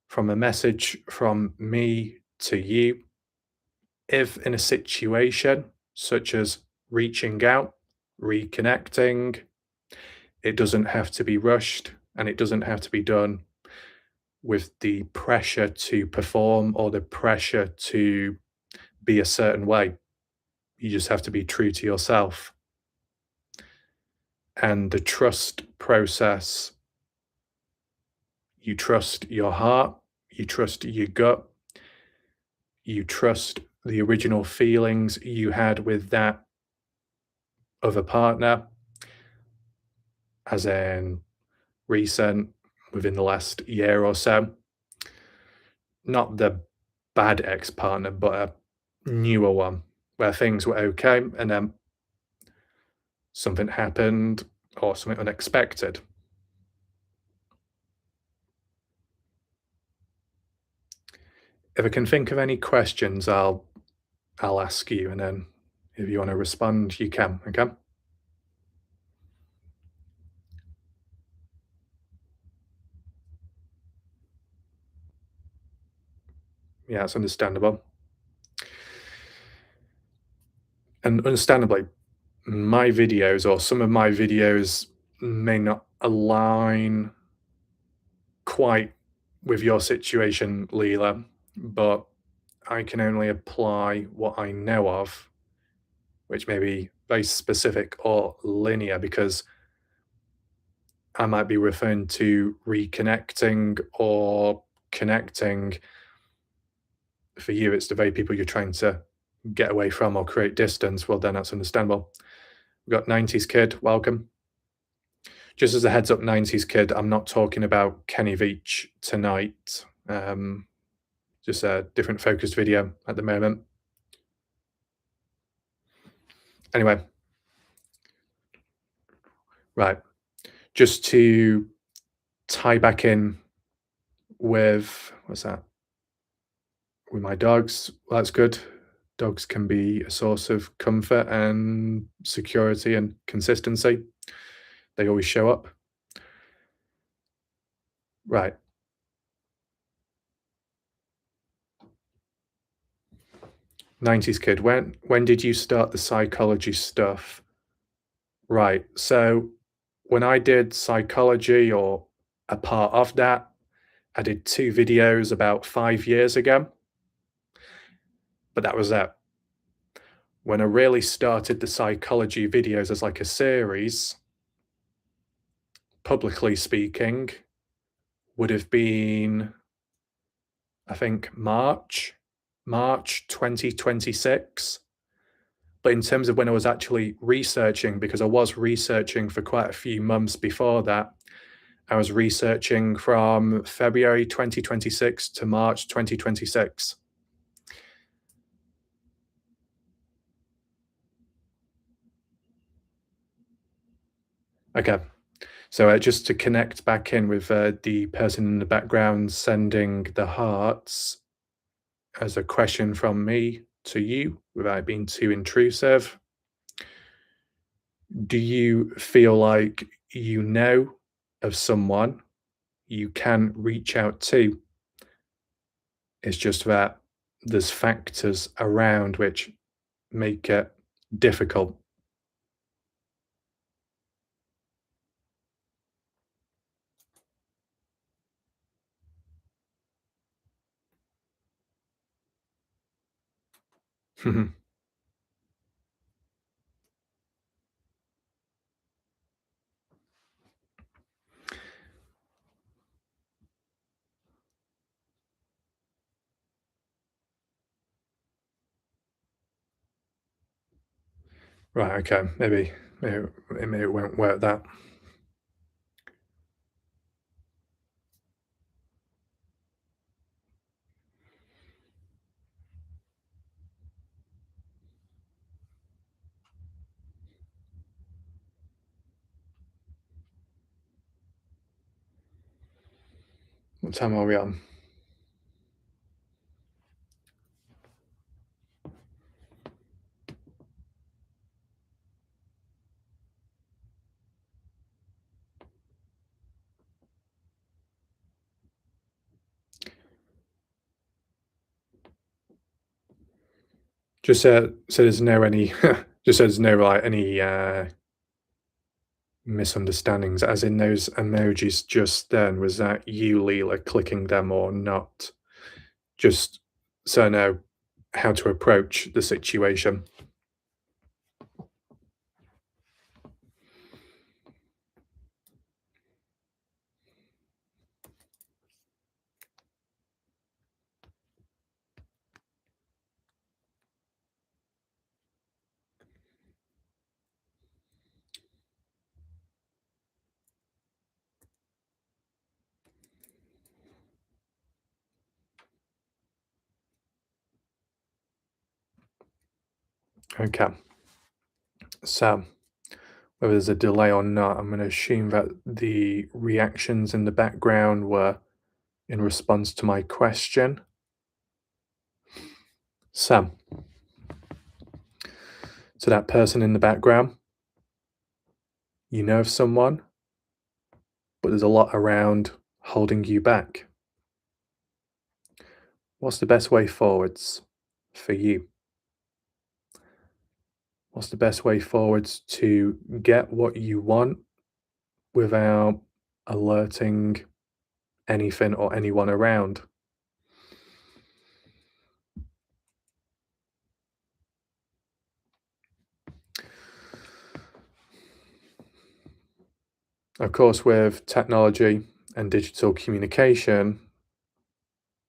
from a message from me to you, if in a situation such as reaching out, reconnecting, it doesn't have to be rushed and it doesn't have to be done with the pressure to perform or the pressure to be a certain way. You just have to be true to yourself. And the trust process, you trust your heart, you trust your gut, you trust the original feelings you had with that other partner, as in recent, within the last year or so. Not the bad ex partner, but a newer one where things were okay and then something happened or something unexpected. If I can think of any questions, I'll ask you, and then if you want to respond, you can. Okay? Yeah, it's understandable. And understandably, my videos or some of my videos may not align quite with your situation, Leela, but I can only apply what I know of, which may be very specific or linear because I might be referring to reconnecting or connecting. For you, it's the very people you're trying to get away from or create distance. Well, then that's understandable. We've got 90s Kid, welcome. Just as a heads up, 90s Kid, I'm not talking about Kenny Veach tonight. Just a different focused video at the moment. Anyway, right. Just to tie back in with what's that? With my dogs. Well, that's good. Dogs can be a source of comfort and security and consistency. They always show up. Right. 90s Kid. When did you start the psychology stuff? Right. So when I did psychology or a part of that, I did 2 videos about 5 years ago, but that was it. When I really started the psychology videos as like a series, publicly speaking, would have been, I think, March 2026. But in terms of when I was actually researching, because I was researching for quite a few months before that, I was researching from February 2026 to March 2026. Okay. So just to connect back in with the person in the background sending the hearts as a question from me to you without being too intrusive. Do you feel like you know of someone you can reach out to? It's just that there's factors around which make it difficult. Right, okay. Maybe it won't work that. What time are we on? Just so there's no any just so there's no, like, any, misunderstandings, as in those emojis just then, was that you, Leela, clicking them or not? Just so I know how to approach the situation. Okay. So, whether there's a delay or not, I'm gonna assume that the reactions in the background were in response to my question. So, to that person in the background, you know of someone, but there's a lot around holding you back. What's the best way forwards for you? What's the best way forwards to get what you want without alerting anything or anyone around? Of course, with technology and digital communication,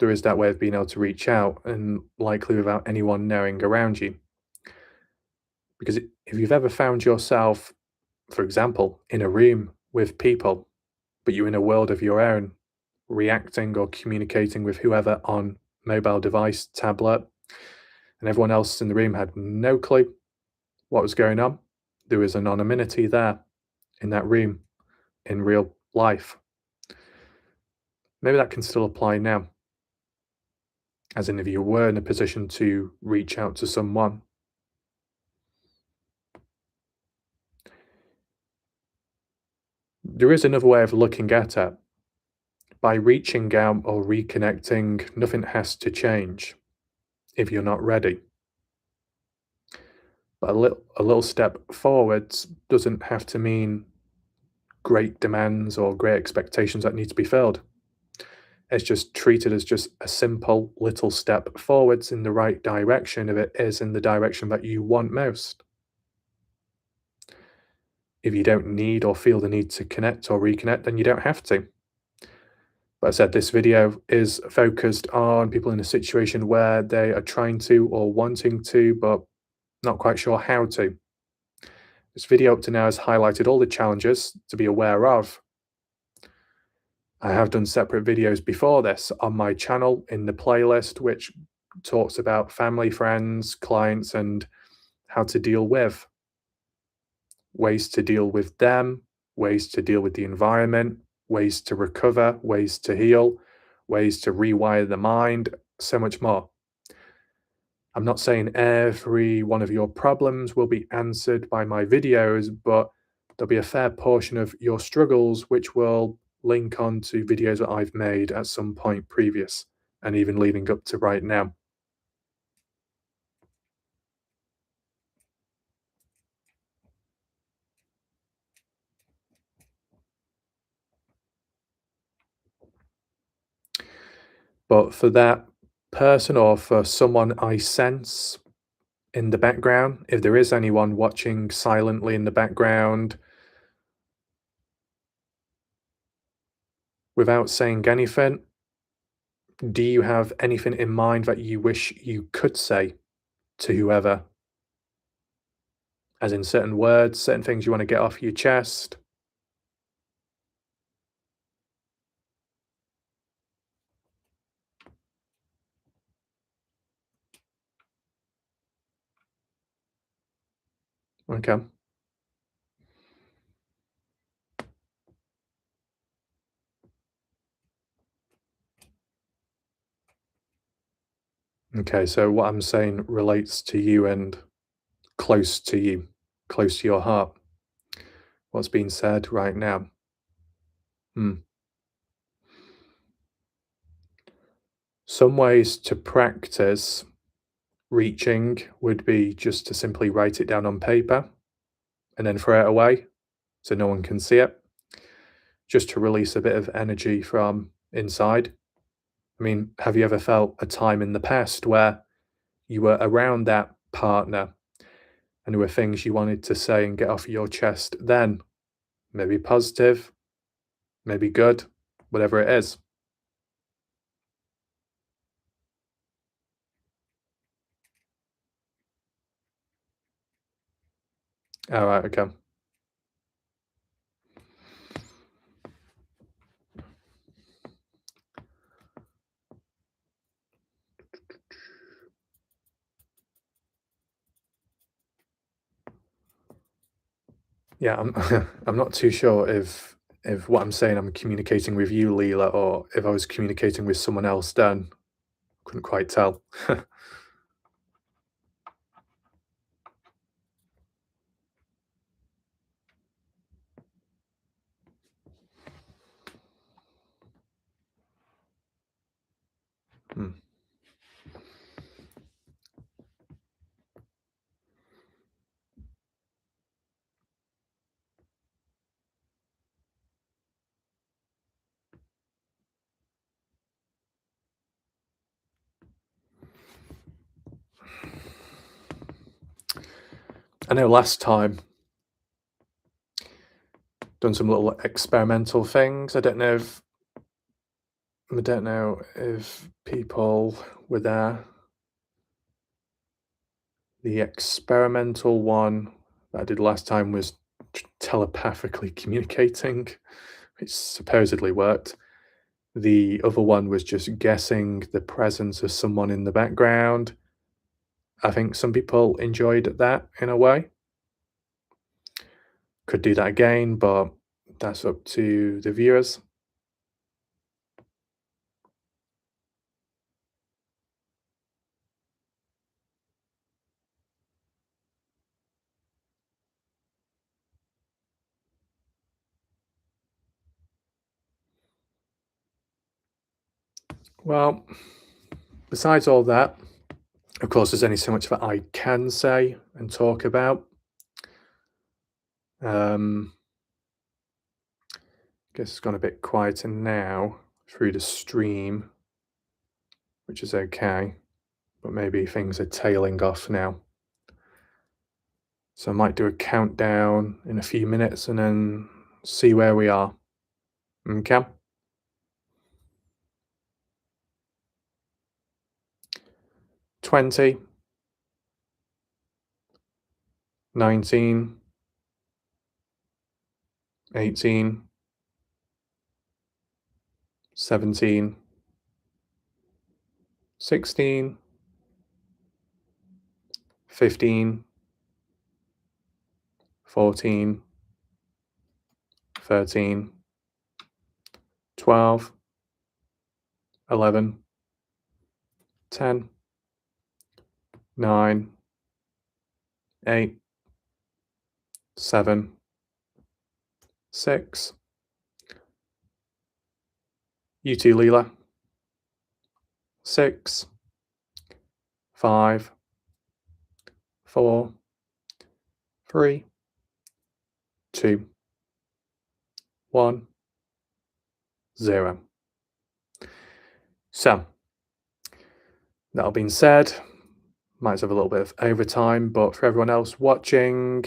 there is that way of being able to reach out and likely without anyone knowing around you. Because if you've ever found yourself, for example, in a room with people, but you're in a world of your own, reacting or communicating with whoever on mobile device, tablet, and everyone else in the room had no clue what was going on, there was anonymity there in that room in real life. Maybe that can still apply now, as in if you were in a position to reach out to someone. There is another way of looking at it. By reaching out or reconnecting, nothing has to change if you're not ready. But a little step forwards doesn't have to mean great demands or great expectations that need to be filled. It's just treated as just a simple little step forwards in the right direction if it is in the direction that you want most. If you don't need or feel the need to connect or reconnect, then you don't have to. But I said this video is focused on people in a situation where they are trying to or wanting to, but not quite sure how to. This video up to now has highlighted all the challenges to be aware of. I have done separate videos before this on my channel in the playlist, which talks about family, friends, clients, and how to deal with, ways to deal with them, ways to deal with the environment, ways to recover, ways to heal, ways to rewire the mind, so much more. I'm not saying every one of your problems will be answered by my videos, but there'll be a fair portion of your struggles which will link on to videos that I've made at some point previous and even leading up to right now. But for that person or for someone I sense in the background, if there is anyone watching silently in the background without saying anything, do you have anything in mind that you wish you could say to whoever? As in certain words, certain things you want to get off your chest? Okay. Okay, so what I'm saying relates to you and close to you, close to your heart. What's being said right now? Hmm. Some ways to practice reaching would be just to simply write it down on paper and then throw it away so no one can see it, just to release a bit of energy from inside. I mean, have you ever felt a time in the past where you were around that partner and there were things you wanted to say and get off your chest then? Maybe positive, maybe good, whatever it is. All right, okay. Yeah, I'm I'm not too sure if what I'm saying I'm communicating with you, Leela, or if I was communicating with someone else then. Couldn't quite tell. Hmm. I know last time done some little experimental things. I don't know if people were there. The experimental one that I did last time was telepathically communicating, which supposedly worked. The other one was just guessing the presence of someone in the background. I think some people enjoyed that in a way. Could do that again, but that's up to the viewers. Well, besides all that, of course, there's only so much that I can say and talk about. Um, guess it's gone a bit quieter now through the stream, which is okay, but maybe things are tailing off now. So I might do a countdown in a few minutes and then see where we are. Okay? 20, 19, 18, 17, 16, 15, 14, 13, 12, 11, 10, 9, 8, 7, 6. You too, Leela. 6, 5, 4, 3, 2, 1, 0. So, that all being said, might have a little bit of overtime, but for everyone else watching,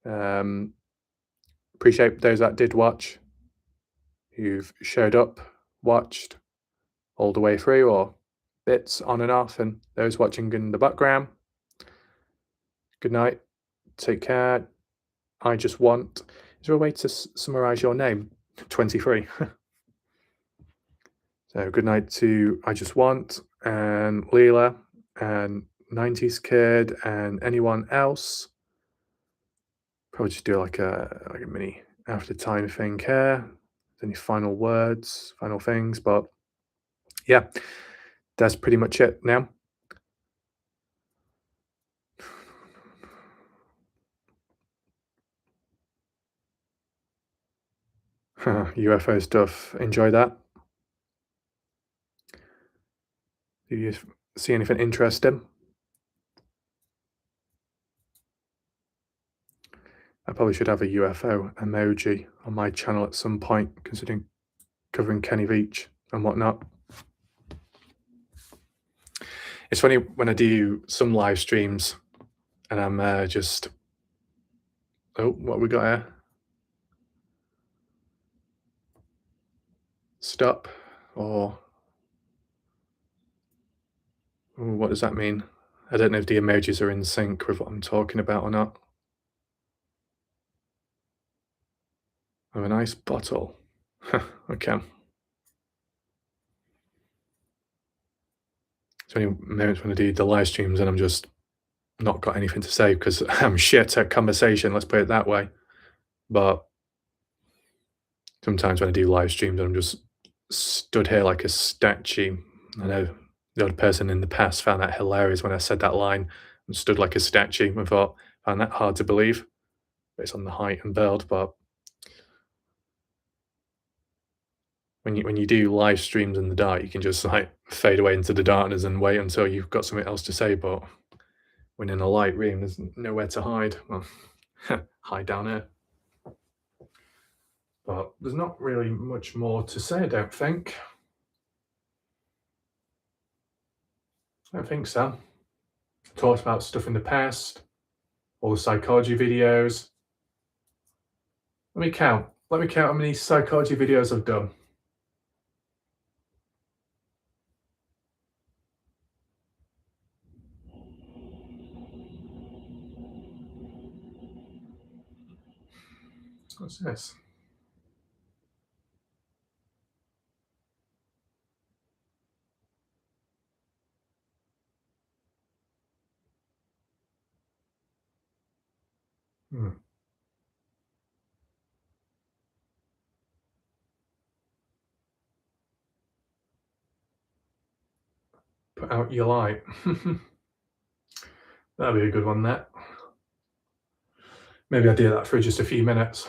um, appreciate those that did watch, who've showed up, watched all the way through, or bits on and off, and those watching in the background. Good night. Take care. I just want. Is there a way to summarize your name? 23. So good night to I Just Want and Leela and 90s Kid and anyone else. Probably just do like a mini after time thing here. Any final words, final things, but yeah. That's pretty much it now. UFO stuff. Enjoy that. Do you see anything interesting? I probably should have a UFO emoji on my channel at some point, considering covering Kenny Beach and whatnot. It's funny when I do some live streams and I'm just, oh, what we got here? Stop, or ooh, what does that mean? I don't know if the emojis are in sync with what I'm talking about or not. Of a nice bottle. Okay. So any moments when I do the live streams and I'm just not got anything to say because I'm shit at conversation, let's put it that way. But sometimes when I do live streams, I'm just stood here like a statue. I know the odd person in the past found that hilarious when I said that line and stood like a statue and thought, found that hard to believe based on the height and build. But when you do live streams in the dark, you can just like fade away into the darkness and wait until you've got something else to say. But when in a light room, there's nowhere to hide. Well, hide down here. But there's not really much more to say, I don't think. I don't think so. Talked about stuff in the past, all the psychology videos. Let me count. Let me count how many psychology videos I've done. What's this? Hmm. Put out your light. That'd be a good one, that. Maybe I'll do that for just a few minutes.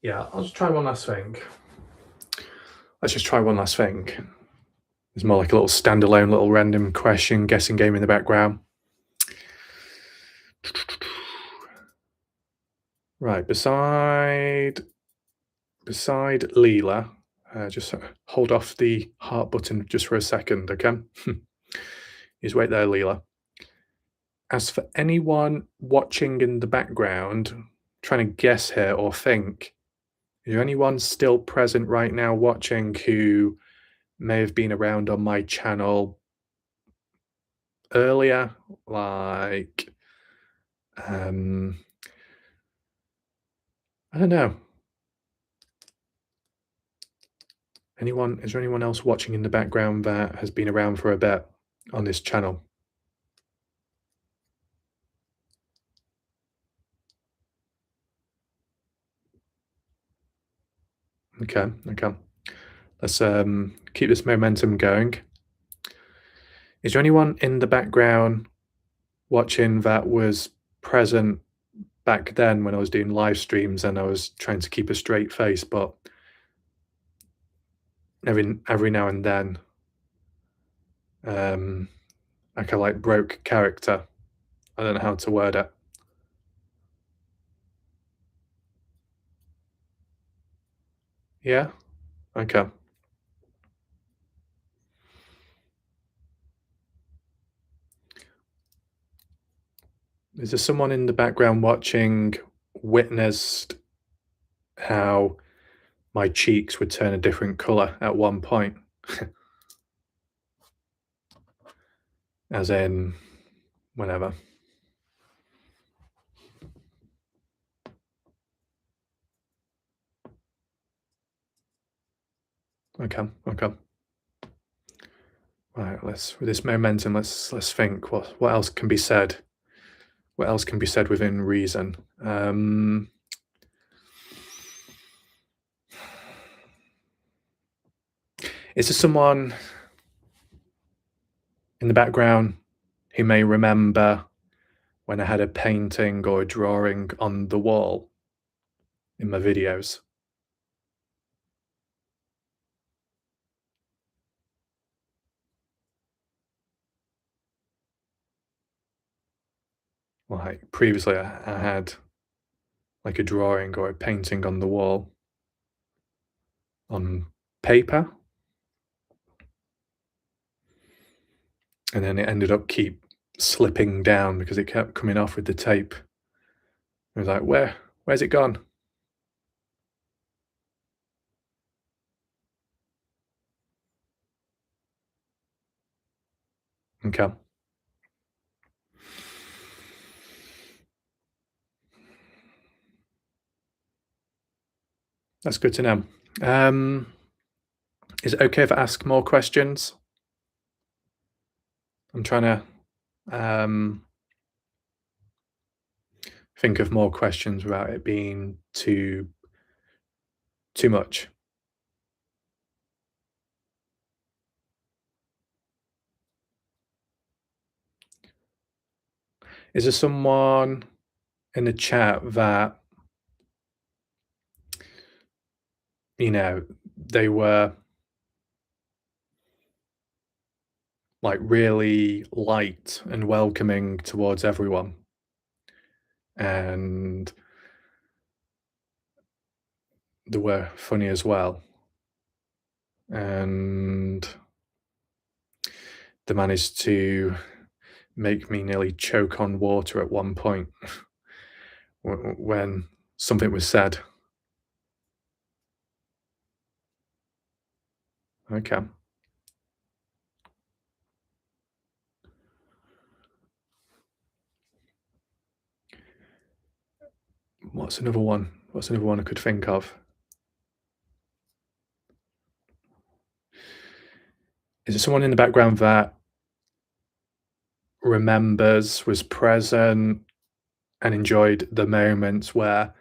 Yeah, I'll just try one last thing. Let's just try one last thing. It's more like a little standalone, little random question guessing game in the background. Right, beside Leela, just hold off the heart button just for a second, okay? Just wait there, Leela. As for anyone watching in the background, trying to guess here or think, is there anyone still present right now watching who may have been around on my channel earlier? Like, I don't know. Is there anyone else watching in the background that has been around for a bit on this channel? Okay, okay. Let's keep this momentum going. Is there anyone in the background watching that was present back then when I was doing live streams and I was trying to keep a straight face, but every now and then, I kind of like broke character. I don't know how to word it. Yeah? Okay. Is there someone in the background watching witnessed how my cheeks would turn a different color at one point? As in, whenever. Okay, okay. Right, let's with this momentum, let's think what else can be said? What else can be said within reason? Is there someone in the background who may remember when I had a painting or a drawing on the wall in my videos? Like previously, I had like a drawing or a painting on the wall on paper, and then it ended up keep slipping down because it kept coming off with the tape. I was like, where's it gone? Okay, that's good to know. Um, is it okay if I ask more questions? I'm trying to um, think of more questions without it being too much. Is there someone in the chat that, you know, they were like really light and welcoming towards everyone, and they were funny as well, and they managed to make me nearly choke on water at one point when something was said. Okay. What's another one? What's another one I could think of? Is there someone in the background that remembers, was present, and enjoyed the moments where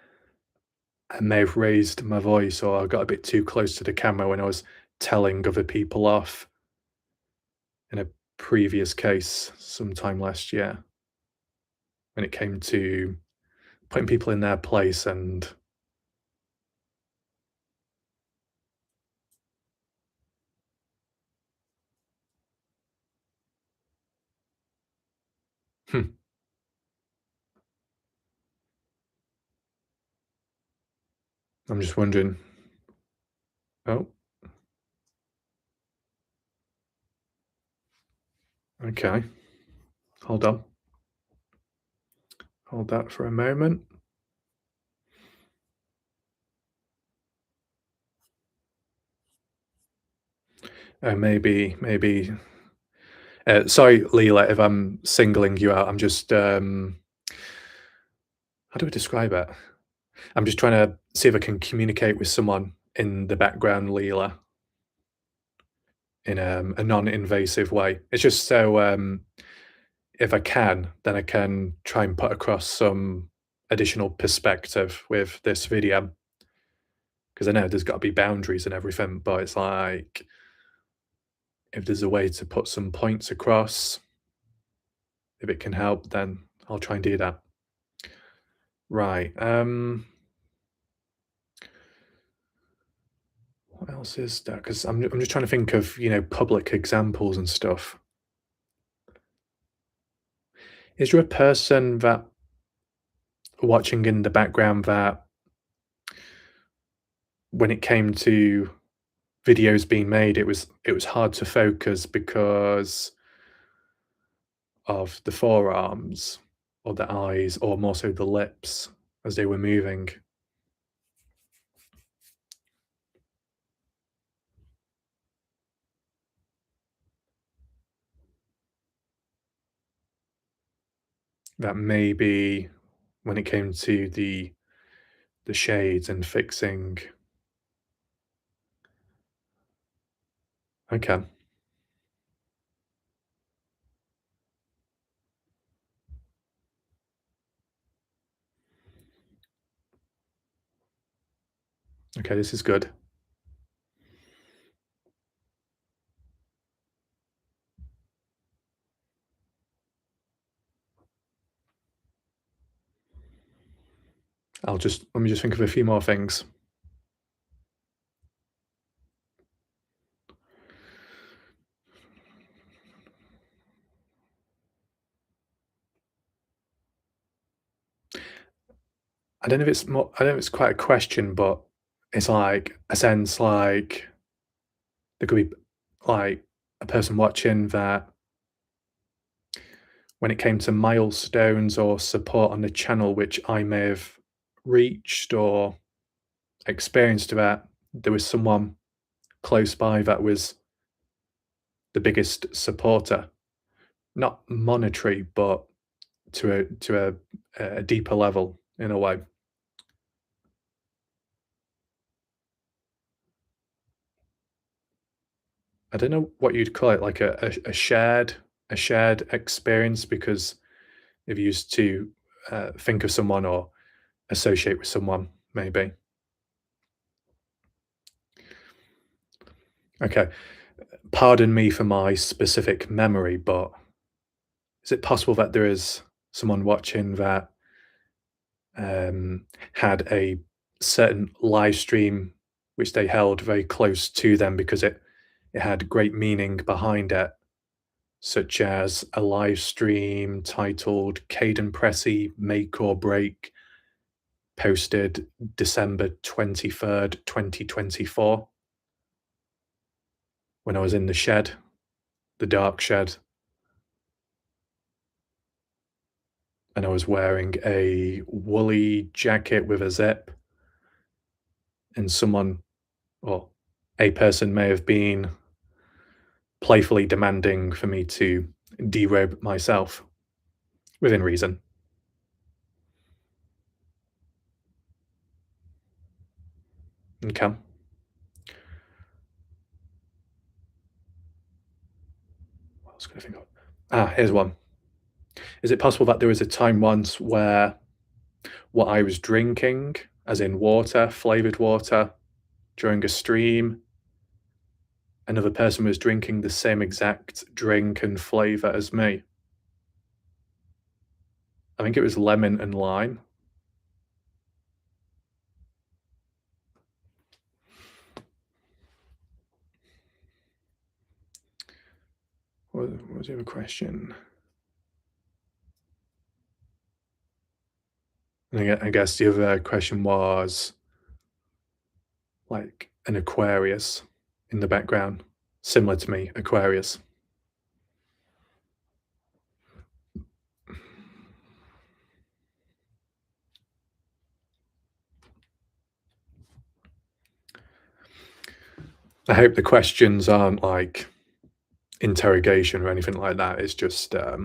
I may have raised my voice or I got a bit too close to the camera when I was telling other people off in a previous case sometime last year when it came to putting people in their place and hmm, I'm just wondering. Oh, okay. Hold on. Hold that for a moment. Maybe. Sorry, Leela, if I'm singling you out. I'm just how do I describe it? I'm just trying to see if I can communicate with someone in the background, Leela, in a non-invasive way. It's just so if I can, then I can try and put across some additional perspective with this video because I know there's got to be boundaries and everything, but it's like if there's a way to put some points across, if it can help, then I'll try and do that. Right. What else is there? Because I'm just trying to think of public examples and stuff. Is there a person that watching in the background that when it came to videos being made, it was hard to focus because of the forearms or the eyes or more so the lips as they were moving? That maybe when it came to the shades and fixing Okay. Okay, this is good. Let me just think of a few more things. I don't know if it's quite a question, but it's like a sense like there could be like a person watching that when it came to milestones or support on the channel which I may have reached or experienced that there was someone close by that was the biggest supporter. Not monetary, but to a deeper level in a way. I don't know what you'd call it, like a shared experience because if you used to, think of someone or associate with someone, maybe. Okay, pardon me for my specific memory, but is it possible that there is someone watching that, had a certain live stream which they held very close to them because it had great meaning behind it, such as a live stream titled Caden Pressey Make or Break, posted December 23rd, 2024, when I was in the shed, the dark shed, and I was wearing a woolly jacket with a zip, and someone or a person may have been playfully demanding for me to derobe myself within reason. Okay. What else could I think of? Ah, here's one. Is it possible that there was a time once where what I was drinking, as in water, flavored water, during a stream, another person was drinking the same exact drink and flavor as me? I think it was lemon and lime. What was the other question? I guess the other question was like an Aquarius in the background, similar to me, Aquarius. I hope the questions aren't like interrogation or anything like that. It's just a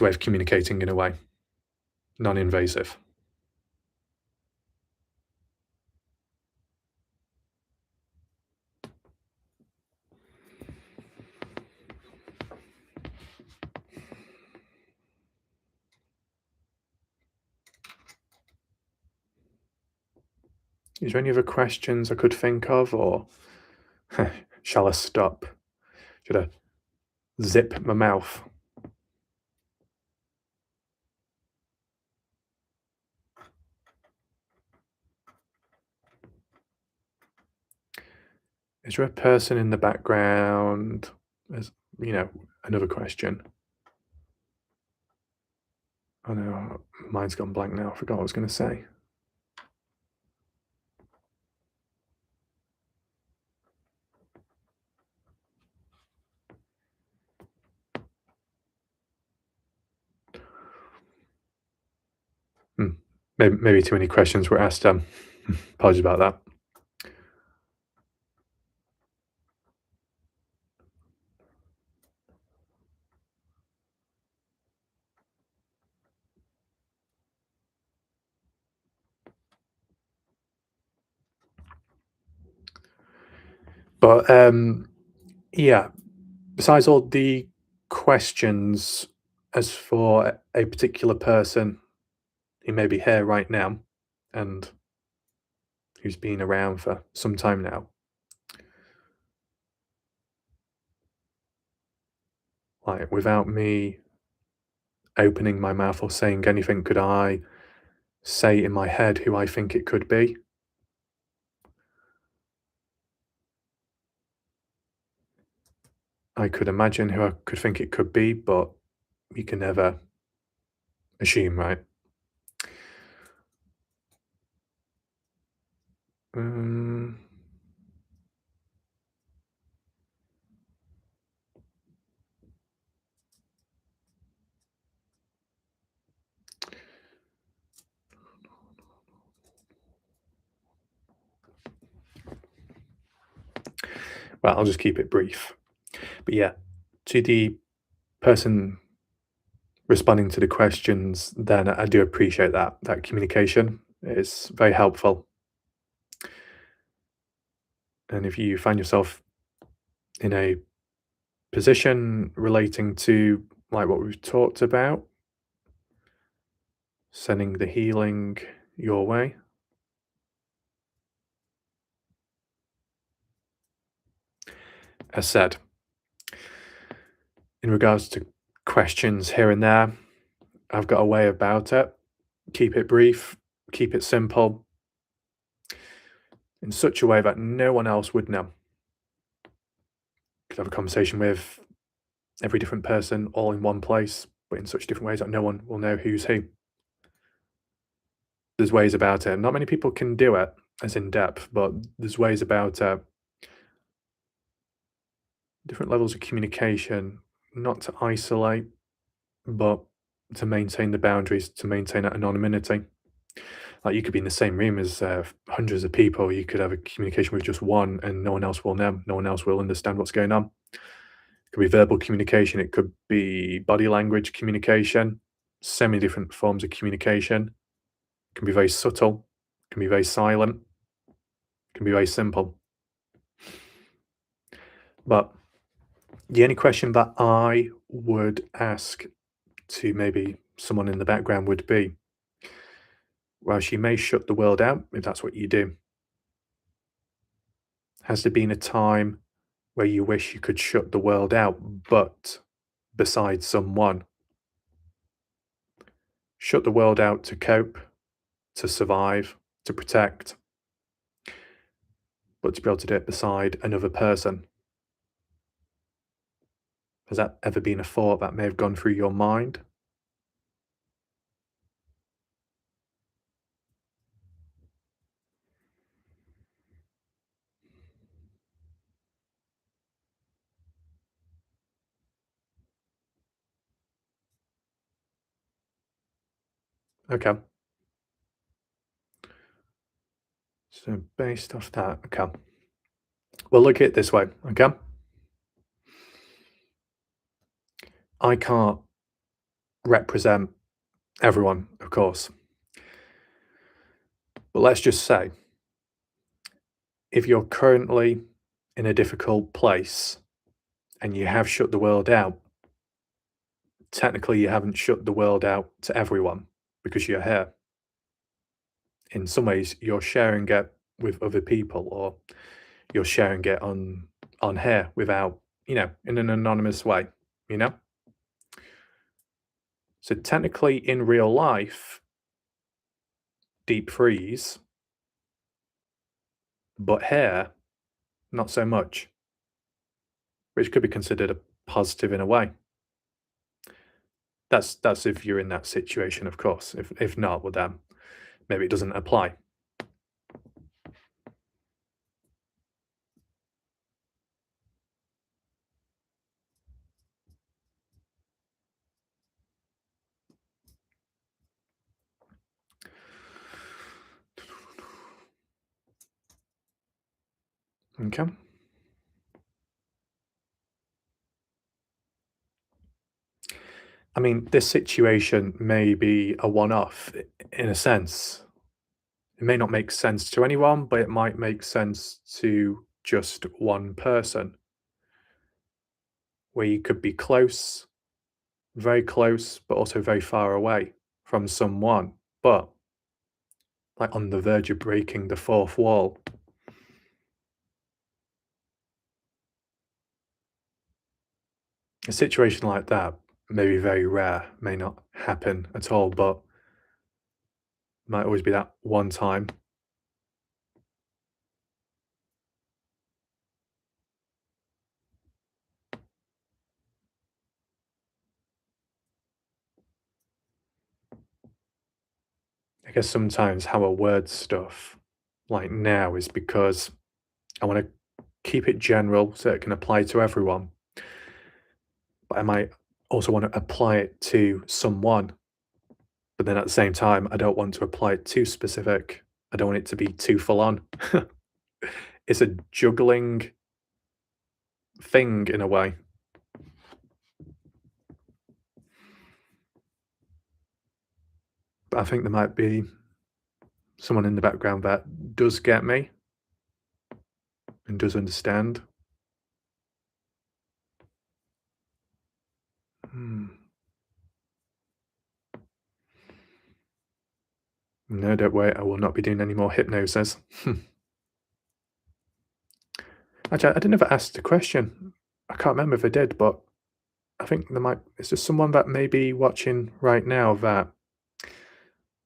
way of communicating in a way, non-invasive. Is there any other questions I could think of, or shall I stop? Should I zip my mouth? Is there a person in the background? There's, you know, another question. Oh no, mine's gone blank now. I forgot what I was going to say. Hmm. Maybe too many questions were asked. Apologies about that. But, yeah, besides all the questions as for a particular person who may be here right now and who's been around for some time now, like, without me opening my mouth or saying anything, could I say in my head who I think it could be? I could imagine who I could think it could be, but you can never assume, right? Um, well, I'll just keep it brief. But yeah, to the person responding to the questions, then I do appreciate that communication. It's very helpful. And if you find yourself in a position relating to like what we've talked about, sending the healing your way, as said, in regards to questions here and there, I've got a way about it. Keep it brief, keep it simple, in such a way that no one else would know. Could have a conversation with every different person all in one place, but in such different ways that no one will know who's who. There's ways about it. Not many people can do it as in depth, but there's ways about different levels of communication, not to isolate, but to maintain the boundaries, to maintain that anonymity. Like you could be in the same room as hundreds of people. You could have a communication with just one, and no one else will know. No one else will understand what's going on. It could be verbal communication. It could be body language communication. So many different forms of communication. It can be very subtle. It can be very silent. It can be very simple. But the only question that I would ask to maybe someone in the background would be, whilst you may shut the world out, if that's what you do, has there been a time where you wish you could shut the world out, but beside someone? Shut the world out to cope, to survive, to protect, but to be able to do it beside another person. Has that ever been a thought that may have gone through your mind? Okay. So based off that, okay. Well, look at it this way, okay? I can't represent everyone, of course. But let's just say, if you're currently in a difficult place and you have shut the world out, technically you haven't shut the world out to everyone because you're here. In some ways, you're sharing it with other people, or you're sharing it on here without, in an anonymous way, you know? So technically in real life, deep freeze, but here, not so much, which could be considered a positive in a way. That's if you're in that situation, of course. If not, well then maybe it doesn't apply. Okay. I mean, this situation may be a one-off in a sense. It may not make sense to anyone, but it might make sense to just one person, where you could be close, very close, but also very far away from someone, but like on the verge of breaking the fourth wall. A situation like that may be very rare, may not happen at all, but might always be that one time. I guess sometimes how I word stuff like now is because I want to keep it general so it can apply to everyone, but I might also want to apply it to someone. But then at the same time, I don't want to apply it too specific. I don't want it to be too full on. It's a juggling thing in a way. But I think there might be someone in the background that does get me and does understand. Hmm. No, don't worry, I will not be doing any more hypnosis. Actually, I didn't ever ask the question. I can't remember if I did, but I think there might is there someone that may be watching right now that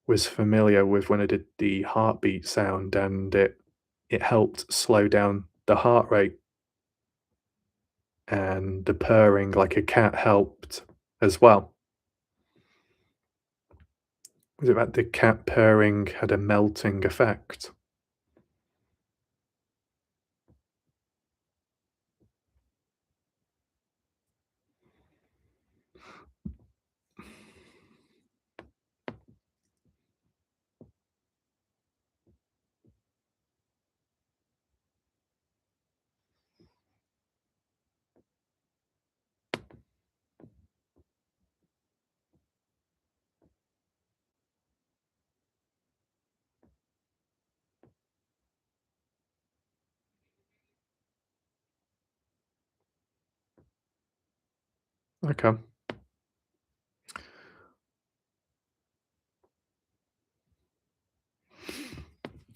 was familiar with when I did the heartbeat sound and it helped slow down the heart rate and the purring like a cat helped as well. Was it that the cat purring had a melting effect? Okay.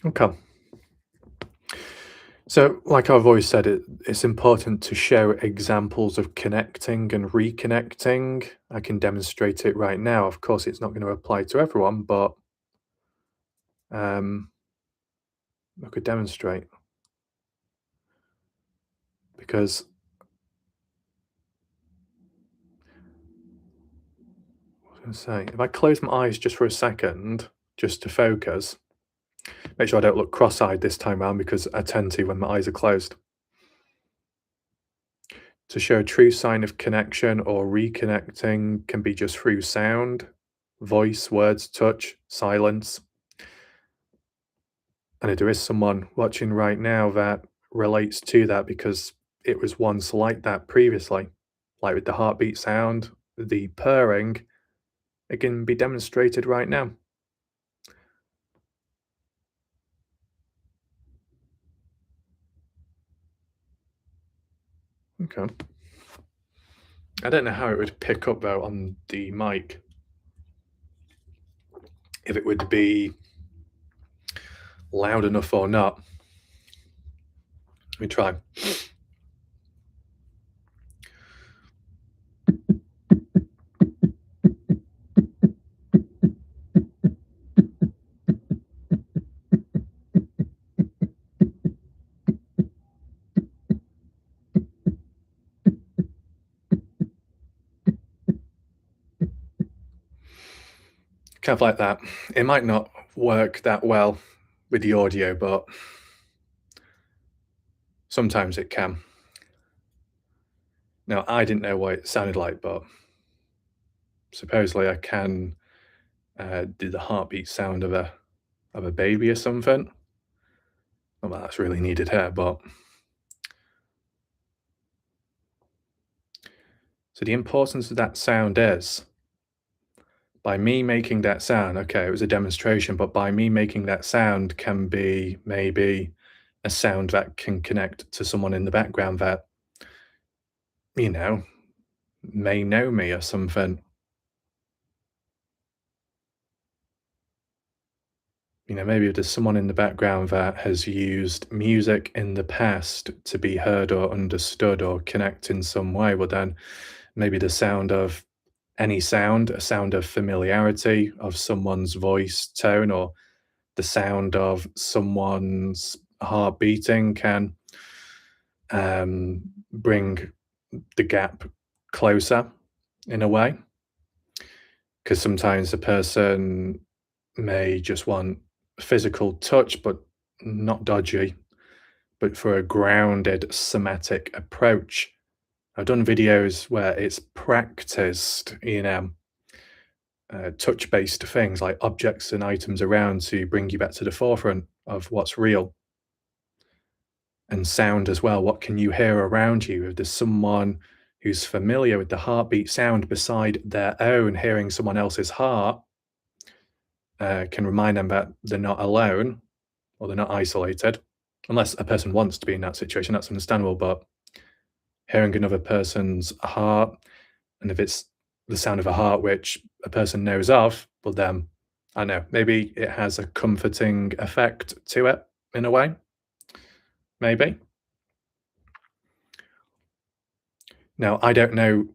Okay. So, like I've always said, it's important to share examples of connecting and reconnecting. I can demonstrate it right now. Of course, it's not going to apply to everyone, but um, I could demonstrate because I was going to say, if I close my eyes just for a second, just to focus, make sure I don't look cross-eyed this time around because I tend to when my eyes are closed. To show a true sign of connection or reconnecting can be just through sound, voice, words, touch, silence. And if there is someone watching right now that relates to that because it was once like that previously, like with the heartbeat sound, the purring, it can be demonstrated right now. Okay. I don't know how it would pick up though on the mic. If it would be loud enough or not. Let me try. Kind of like that. It might not work that well with the audio, but sometimes it can. Now, I didn't know what it sounded like, but supposedly I can do the heartbeat sound of a baby or something. Not that that's really needed here, but so the importance of that sound is by me making that sound, okay, it was a demonstration, but by me making that sound can be maybe a sound that can connect to someone in the background that, you know, may know me or something. Maybe if there's someone in the background that has used music in the past to be heard or understood or connect in some way, well, then maybe the sound of any sound, a sound of familiarity of someone's voice tone, or the sound of someone's heart beating can bring the gap closer in a way. Because sometimes a person may just want physical touch, but not dodgy, but for a grounded somatic approach. I've done videos where it's practiced, touch based things like objects and items around to bring you back to the forefront of what's real, and sound as well. What can you hear around you? If there's someone who's familiar with the heartbeat sound beside their own, hearing someone else's heart can remind them that they're not alone or they're not isolated. Unless a person wants to be in that situation, that's understandable. But hearing another person's heart, and if it's the sound of a heart which a person knows of, well, then I don't know, maybe it has a comforting effect to it in a way. Maybe. Now, I don't know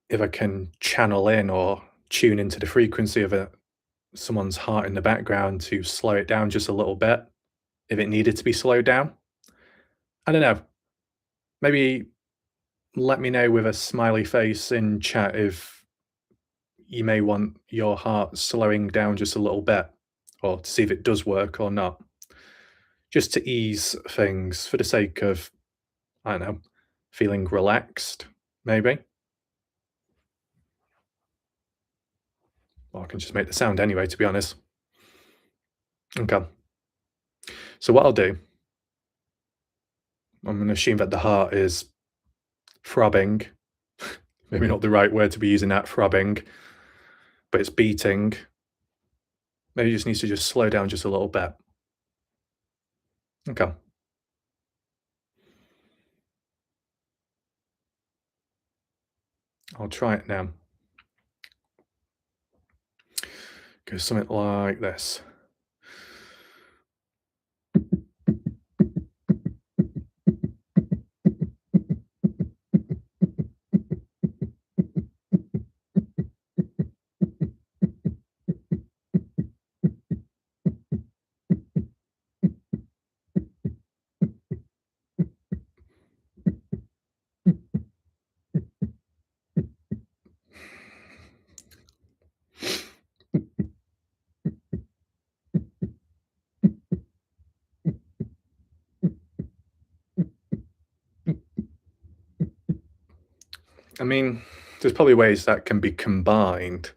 if I can channel in or tune into the frequency of someone's heart in the background to slow it down just a little bit if it needed to be slowed down. I don't know. Maybe let me know with a smiley face in chat if you may want your heart slowing down just a little bit, or to see if it does work or not. Just to ease things for the sake of, I don't know, feeling relaxed, maybe. Or I can just make the sound anyway, to be honest. Okay. So what I'll do, I'm going to assume that the heart is throbbing. Maybe not the right word to be using that, throbbing, but it's beating. Maybe it just needs to just slow down just a little bit. Okay. I'll try it now. Go something like this. I mean, there's probably ways that can be combined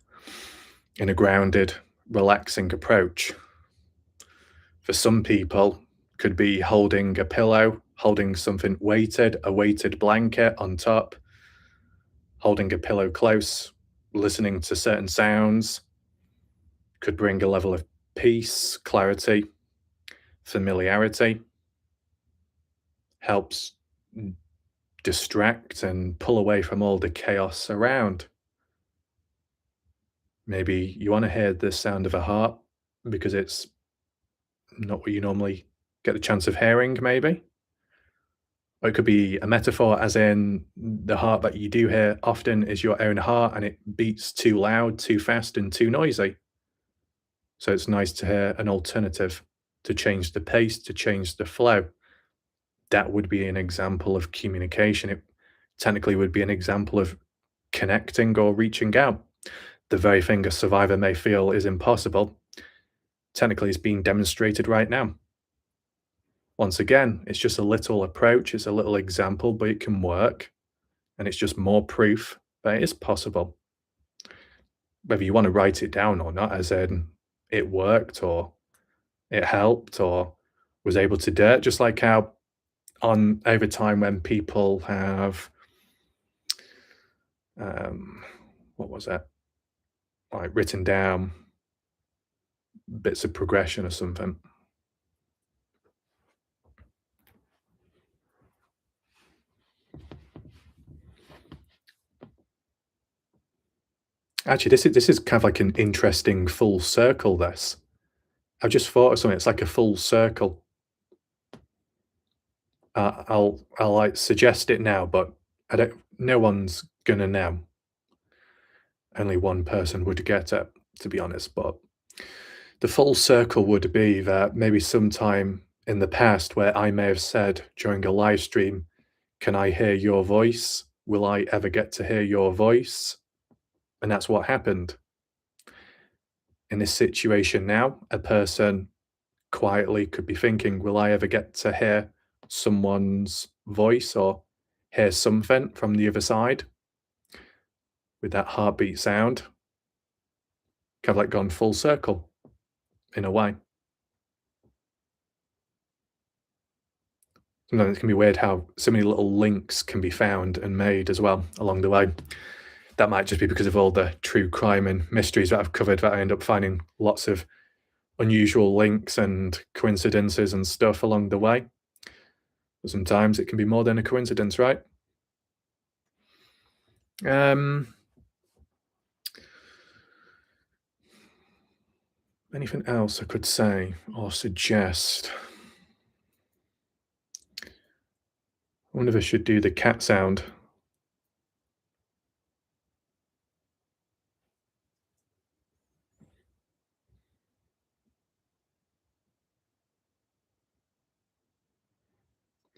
in a grounded, relaxing approach. For some people, could be holding a pillow, holding something weighted, a weighted blanket on top, holding a pillow close, listening to certain sounds could bring a level of peace, clarity, familiarity, helps distract and pull away from all the chaos around. Maybe you want to hear the sound of a heart because it's not what you normally get the chance of hearing, maybe. Or it could be a metaphor, as in the heart that you do hear often is your own heart and it beats too loud, too fast, and too noisy. So it's nice to hear an alternative to change the pace, to change the flow. That would be an example of communication. It technically would be an example of connecting or reaching out. The very thing a survivor may feel is impossible, technically is being demonstrated right now. Once again, it's just a little approach, it's a little example, but it can work. And it's just more proof that it is possible. Whether you want to write it down or not, as in it worked or it helped or was able to do it, just like how on over time when people have what was that? Like written down bits of progression or something. Actually, this is kind of like an interesting full circle, this. I've just thought of something, it's like a full circle. I'll, like, suggest it now, but I don't no one's gonna know. Only one person would get it, to be honest, but the full circle would be that maybe sometime in the past where I may have said during a live stream, "Can I hear your voice? Will I ever get to hear your voice?" And that's what happened. In this situation now, a person quietly could be thinking, "Will I ever get to hear someone's voice or hear something from the other side?" With that heartbeat sound, kind of like gone full circle in a way. Sometimes it can be weird how so many little links can be found and made as well along the way. That might just be because of all the true crime and mysteries that I've covered, that I end up finding lots of unusual links and coincidences and stuff along the way. But sometimes it can be more than a coincidence, right? Um, Anything else I could say or suggest? I wonder if I should do the cat sound.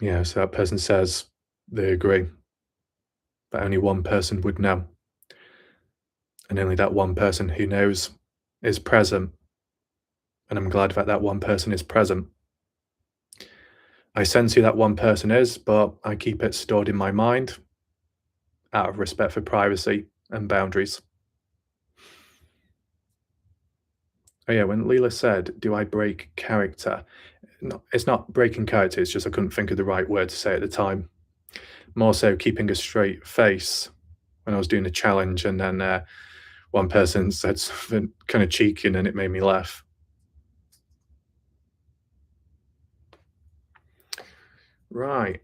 Yeah, so that person says they agree, but only one person would know. And only that one person who knows is present. And I'm glad that that one person is present. I sense who that one person is, but I keep it stored in my mind out of respect for privacy and boundaries. Oh yeah, when Leela said, "Do I break character?" No, it's not breaking character, it's just I couldn't think of the right word to say at the time. More so keeping a straight face when I was doing a challenge, and then one person said something kind of cheeky, and then it made me laugh. Right.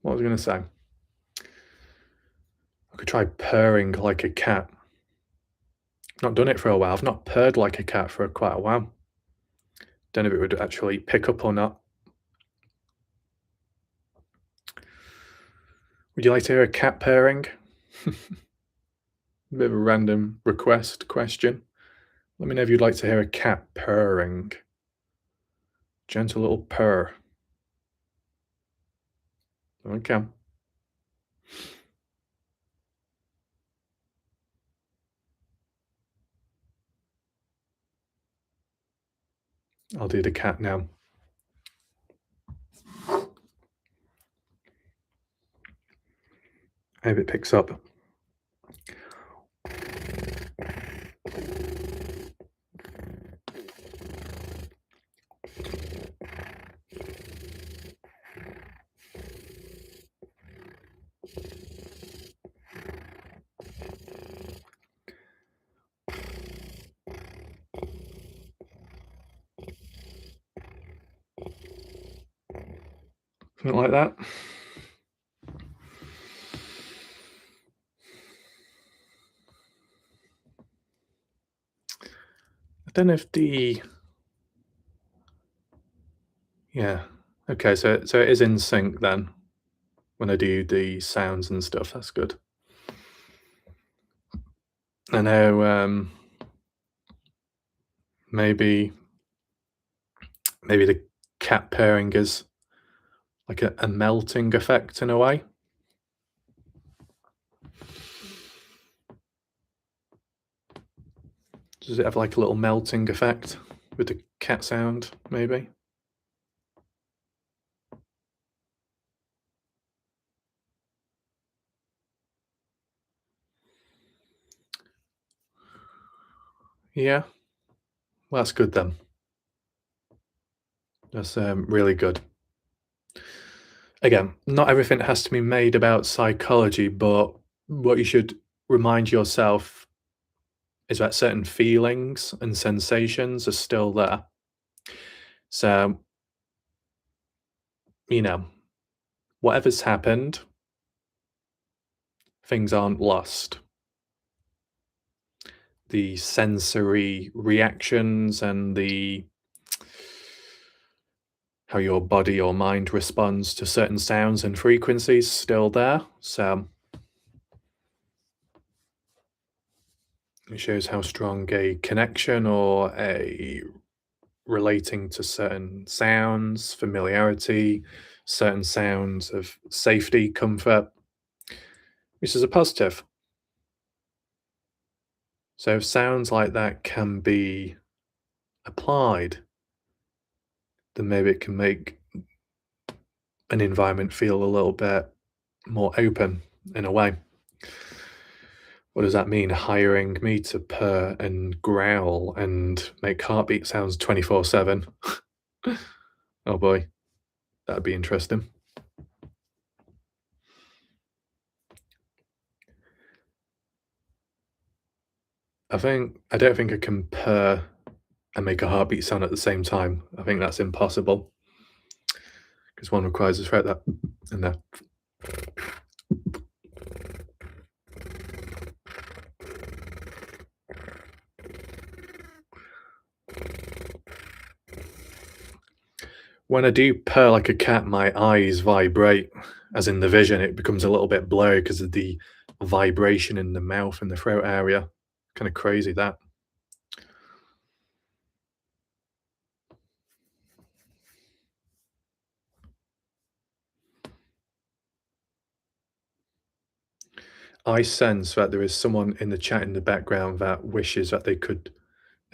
What was I going to say? I could try purring like a cat. Not done it for a while. I've not purred like a cat for quite a while. Don't know if it would actually pick up or not. Would you like to hear a cat purring? Bit of a random request question. Let me know if you'd like to hear a cat purring. Gentle little purr. Okay. I'll do the cat now. I hope it picks up. Something like that. I don't know if the yeah. Okay, so it is in sync then when I do the sounds and stuff. That's good. I know maybe the cat purring is like a melting effect in a way. Does it have like a little melting effect with the cat sound, maybe? Yeah, well, that's good then. That's really good. Again, not everything has to be made about psychology, but what you should remind yourself is that certain feelings and sensations are still there. So, you know, whatever's happened, things aren't lost. The sensory reactions and the how your body or mind responds to certain sounds and frequencies still there. So it shows how strong a connection or a relating to certain sounds, familiarity, certain sounds of safety, comfort, which is a positive. So if sounds like that can be applied, then maybe it can make an environment feel a little bit more open in a way. What does that mean? Hiring me to purr and growl and make heartbeat sounds 24/7? Oh boy, that'd be interesting. I don't think I can purr and make a heartbeat sound at the same time. I think that's impossible because one requires a throat that and that. When I do purr like a cat, my eyes vibrate, as in the vision, it becomes a little bit blurry because of the vibration in the mouth and the throat area. Kind of crazy that. I sense that there is someone in the chat in the background that wishes that they could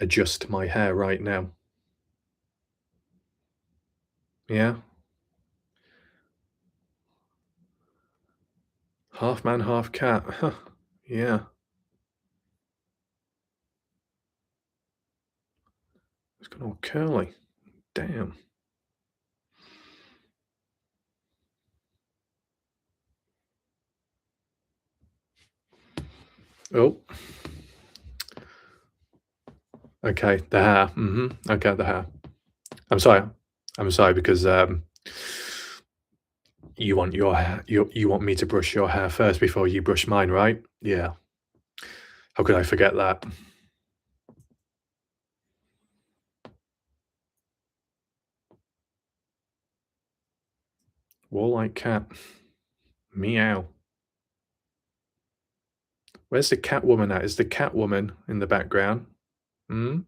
adjust my hair right now. Yeah? Half man, half cat. Huh. Yeah. It's gone all curly. Damn. Oh, okay. The hair. Okay, the hair. I'm sorry. I'm sorry because you want your hair. You want me to brush your hair first before you brush mine, right? Yeah. How could I forget that? Wall-like cat. Meow. Where's the cat woman at? Is the cat woman in the background? Hmm.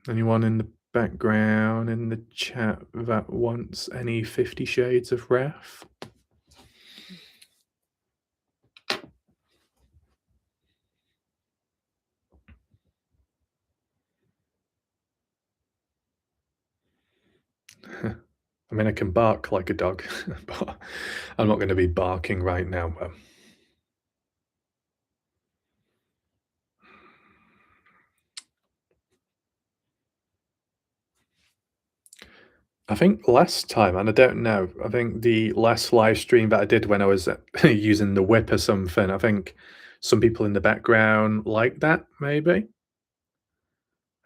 Anyone in the background in the chat that wants any 50 Shades of Wrath? I mean, I can bark like a dog, but I'm not going to be barking right now. But I think last time, and I don't know, I think the last live stream that I did when I was using the whip or something, I think some people in the background like that, maybe.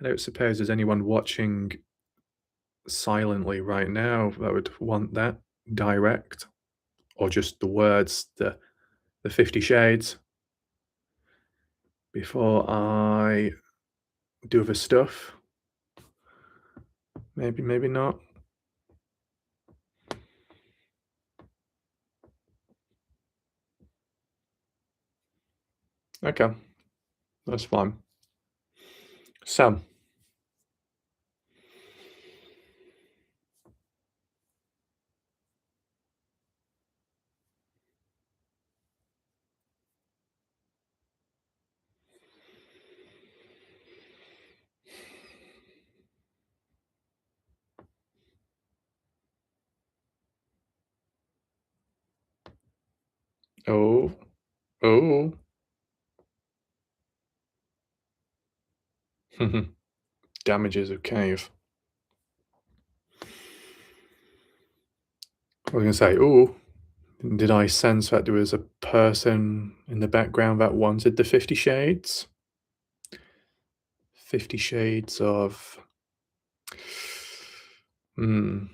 I don't suppose there's anyone watching silently right now that would want that direct or just the words, the 50 Shades before I do other stuff. Maybe, maybe not. Okay, that's fine. So, oh, oh, damages of cave. I was gonna say, oh, did I sense that there was a person in the background that wanted the 50 Shades? 50 Shades of. Hmm.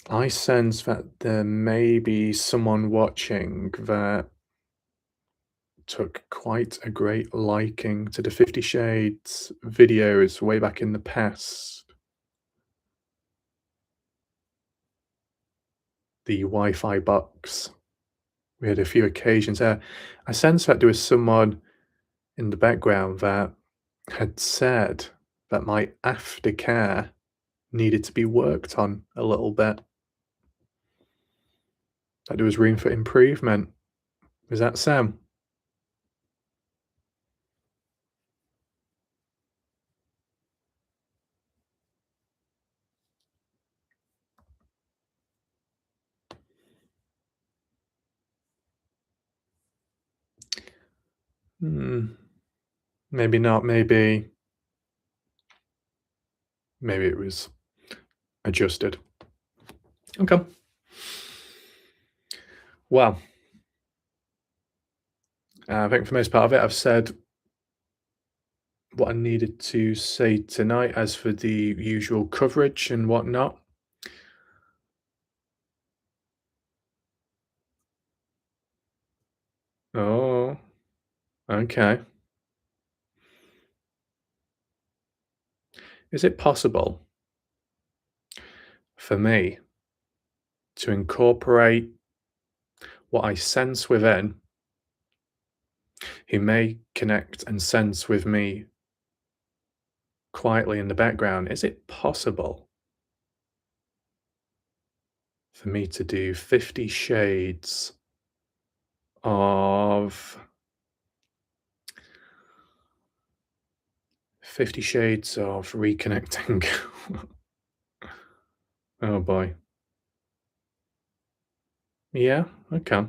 I sense that there may be someone watching that took quite a great liking to the 50 Shades videos way back in the past. The Wi-Fi box. We had a few occasions there. I sense that there was someone in the background that had said that my aftercare needed to be worked on a little bit, that there was room for improvement. Is that Sam? Hmm, maybe not. Maybe it was adjusted. Okay. Well, I think for the most part of it, I've said what I needed to say tonight. As for the usual coverage and whatnot, oh, okay. Is it possible for me to incorporate what I sense within, who may connect and sense with me quietly in the background? Is it possible for me to do 50 shades of 50 shades of reconnecting? Oh boy. Yeah, okay.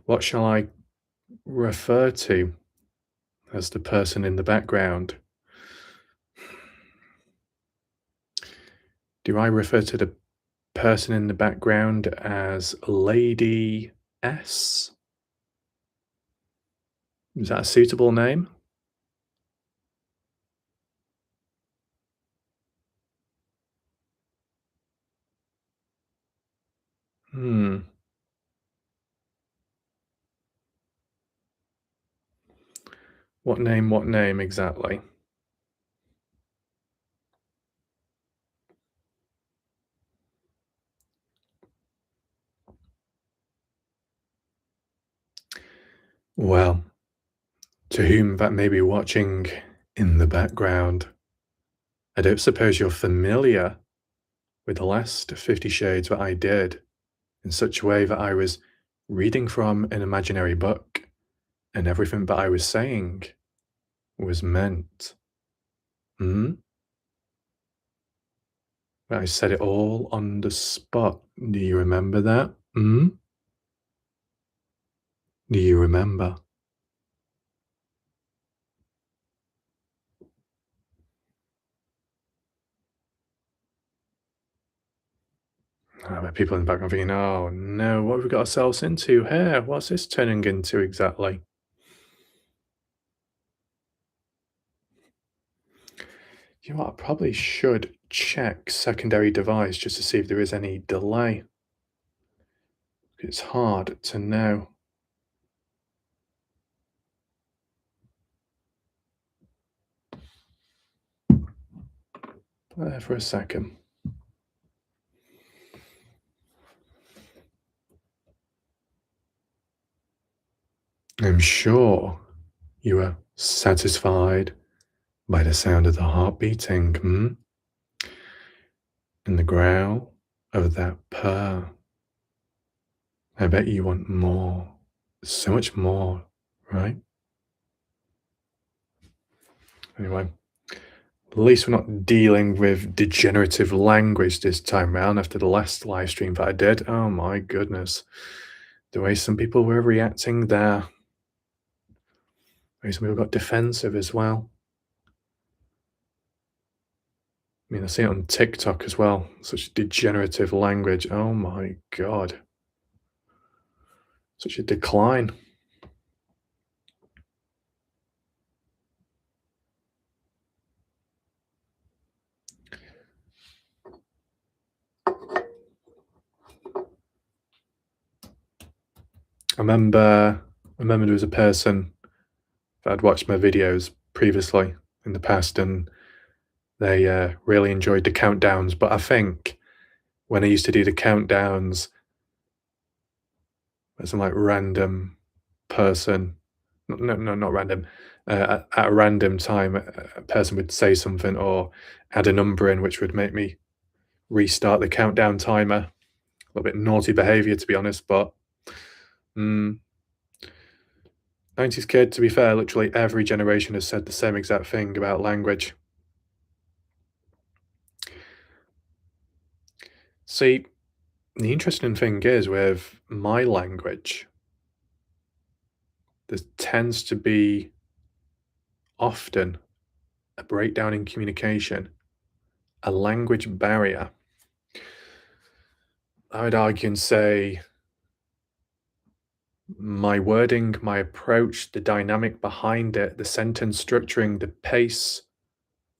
What shall I refer to as the person in the background? Do I refer to the person in the background as Lady S? Is that a suitable name? Hmm. What name? What name exactly? Well, to whom that may be watching in the background, I don't suppose you're familiar with the last 50 Shades that I did in such a way that I was reading from an imaginary book and everything that I was saying was meant. Hmm? I said it all on the spot. Do you remember that? Hmm? Do you remember? I bet people in the background thinking, oh no, what have we got ourselves into here? What's this turning into exactly? You know what? I probably should check secondary device just to see if there is any delay. It's hard to know. There for a second. I'm sure you are satisfied by the sound of the heart beating, hmm? And the growl of that purr. I bet you want more. So much more, right? Anyway, at least we're not dealing with degenerative language this time round after the last live stream that I did. Oh my goodness. The way some people were reacting there. The way some people got defensive as well. I mean, I see it on TikTok as well. Such degenerative language. Oh my god. Such a decline. I remember there was a person that had watched my videos previously in the past, and they really enjoyed the countdowns. But I think when I used to do the countdowns, there's some like random person, no, no, not random, at a random time, a person would say something or add a number in, which would make me restart the countdown timer. A little bit naughty behavior, to be honest, but mm, 90s kid, to be fair, literally every generation has said the same exact thing about language. See, the interesting thing is with my language, there tends to be often a breakdown in communication, a language barrier. I would argue and say my wording, my approach, the dynamic behind it, the sentence structuring, the pace,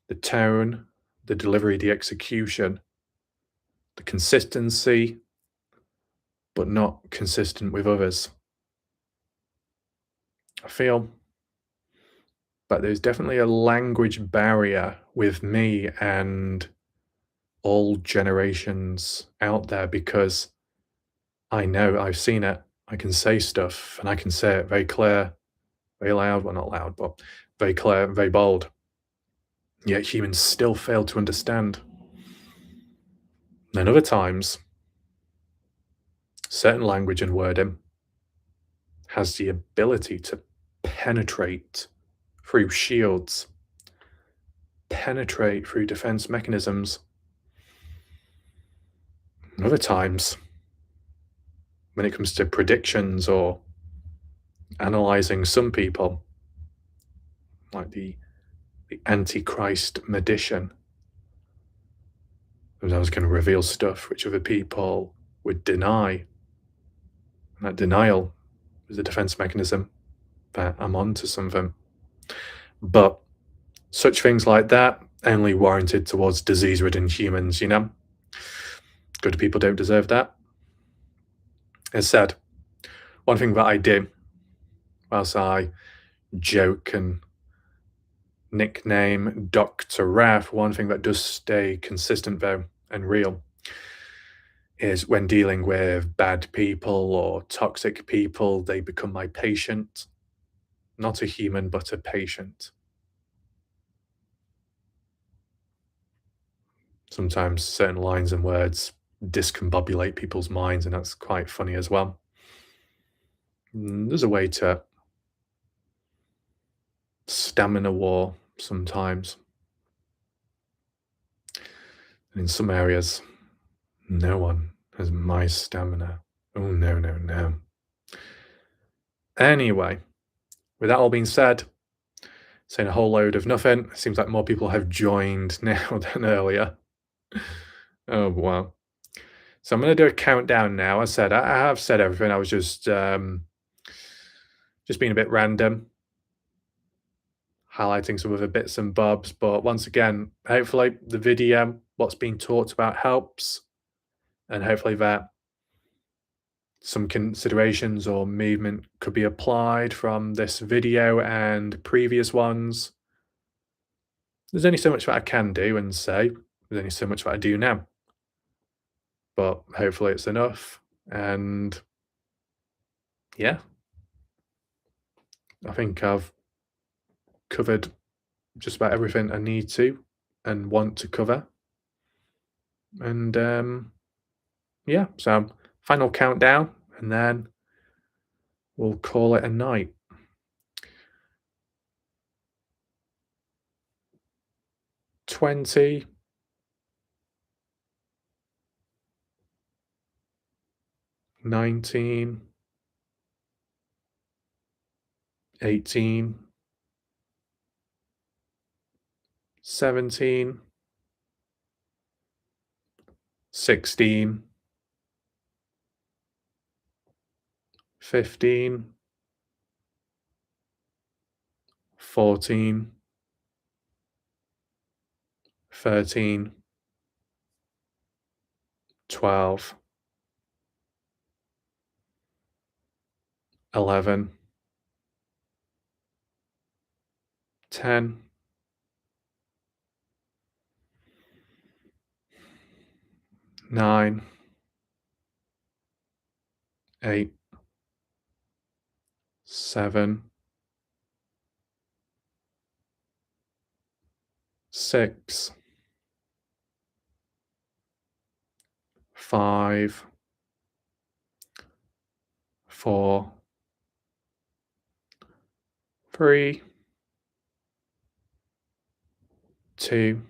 the tone, the delivery, the execution, the consistency, but not consistent with others. I feel but there's definitely a language barrier with me and all generations out there because I know I've seen it. I can say stuff and I can say it very clear, very loud. Well, not loud, but very clear, very bold. Yet humans still fail to understand. And other times, certain language and wording has the ability to penetrate through shields, penetrate through defense mechanisms. And other times, when it comes to predictions or analyzing some people, like the Antichrist magician, who's always going to reveal stuff which other people would deny. And that denial is a defense mechanism that I'm onto something. But such things like that only warranted towards disease-ridden humans, you know? Good people don't deserve that. As said, one thing that I do, whilst I joke and nickname Dr. Raph, one thing that does stay consistent though and real is when dealing with bad people or toxic people, they become my patient. Not a human, but a patient. Sometimes certain lines and words discombobulate people's minds, and that's quite funny as well. There's a way to stamina war sometimes. And in some areas, no one has my stamina. Oh, no, no, no. Anyway, with that all being said, saying a whole load of nothing, it seems like more people have joined now than earlier. Oh, wow. So I'm going to do a countdown now. I said I have said everything. I was just being a bit random, highlighting some of the bits and bobs. But once again, hopefully the video, what's being talked about helps, and hopefully that some considerations or movement could be applied from this video and previous ones. There's only so much that I can do and say. There's only so much that I do now. But hopefully it's enough. And yeah, I think I've covered just about everything I need to and want to cover. And yeah, so final countdown, and then we'll call it a night. 20, 19, 18, 17, 16, 15, 14, 13, 12, 11, 10, 9, 8, 7, 6, 5, 4, 3, 2,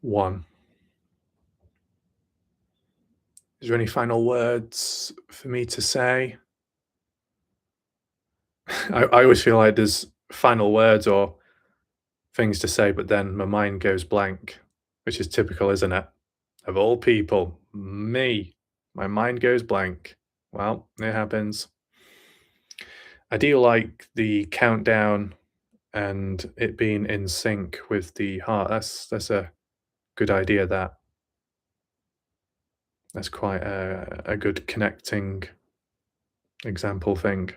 1. Is there any final words for me to say? I always feel like there's final words or things to say, but then my mind goes blank, which is typical, isn't it? Of all people, me, my mind goes blank. Well, it happens. I do like the countdown and it being in sync with the heart. That's a good idea. That's quite a good connecting example thing.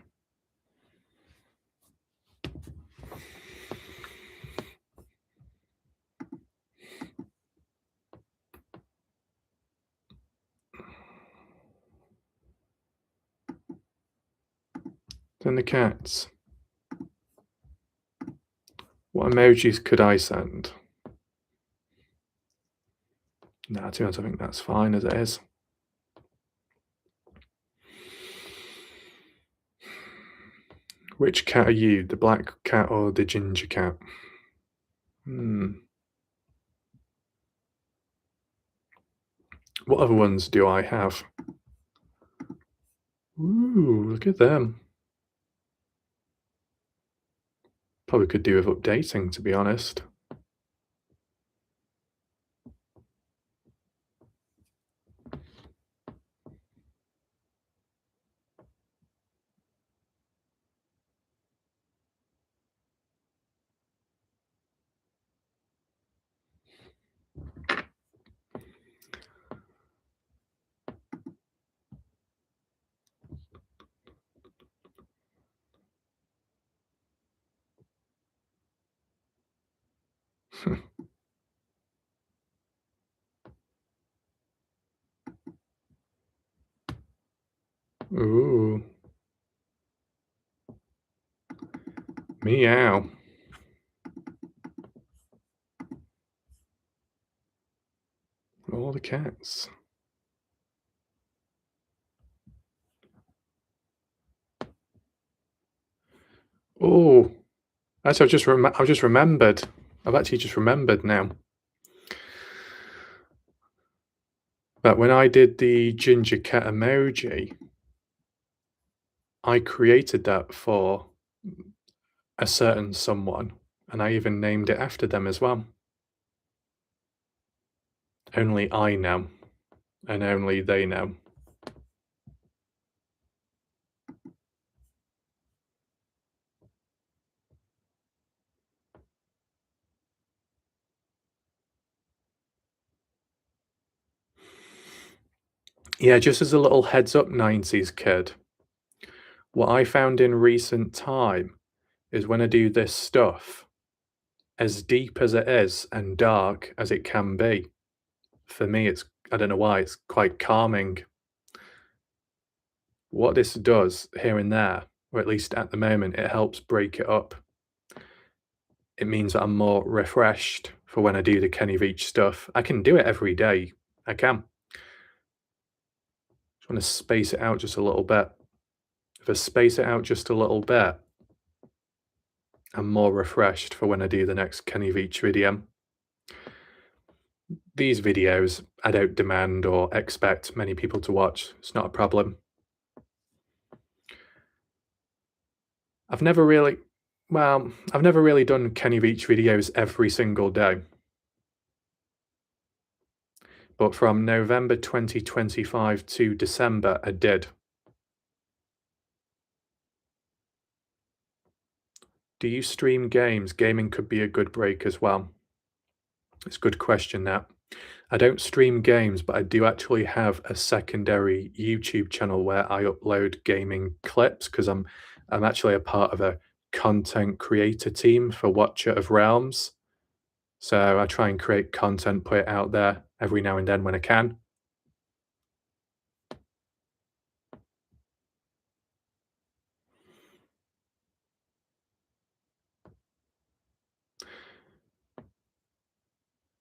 Then the cats. What emojis could I send? Nah, to be honest, I think that's fine as it is. Which cat are you? The black cat or the ginger cat? What other ones do I have? Ooh, look at them. Probably could do with updating, to be honest. Ooh. Meow. All the cats. Oh, actually, I've just remembered. I've actually just remembered now that when I did the ginger cat emoji, I created that for a certain someone, and I even named it after them as well. Only I know, and only they know. Yeah, just as a little heads up, 90s kid, what I found in recent time is when I do this stuff, as deep as it is and dark as it can be, for me, I don't know why, it's quite calming. What this does here and there, or at least at the moment, it helps break it up. It means that I'm more refreshed for when I do the Kenny Veach stuff. I can do it every day. I can. Just want to space it out just a little bit. If I space it out just a little bit, I'm more refreshed for when I do the next Kenny Veach video. These videos, I don't demand or expect many people to watch. It's not a problem. I've never really done Kenny Veach videos every single day. but from November 2025 to December, I did. Do you stream games? Gaming could be a good break as well. It's a good question, that. I don't stream games, but I do actually have a secondary YouTube channel where I upload gaming clips because I'm actually a part of a content creator team for Watcher of Realms. So I try and create content, put it out there every now and then when I can.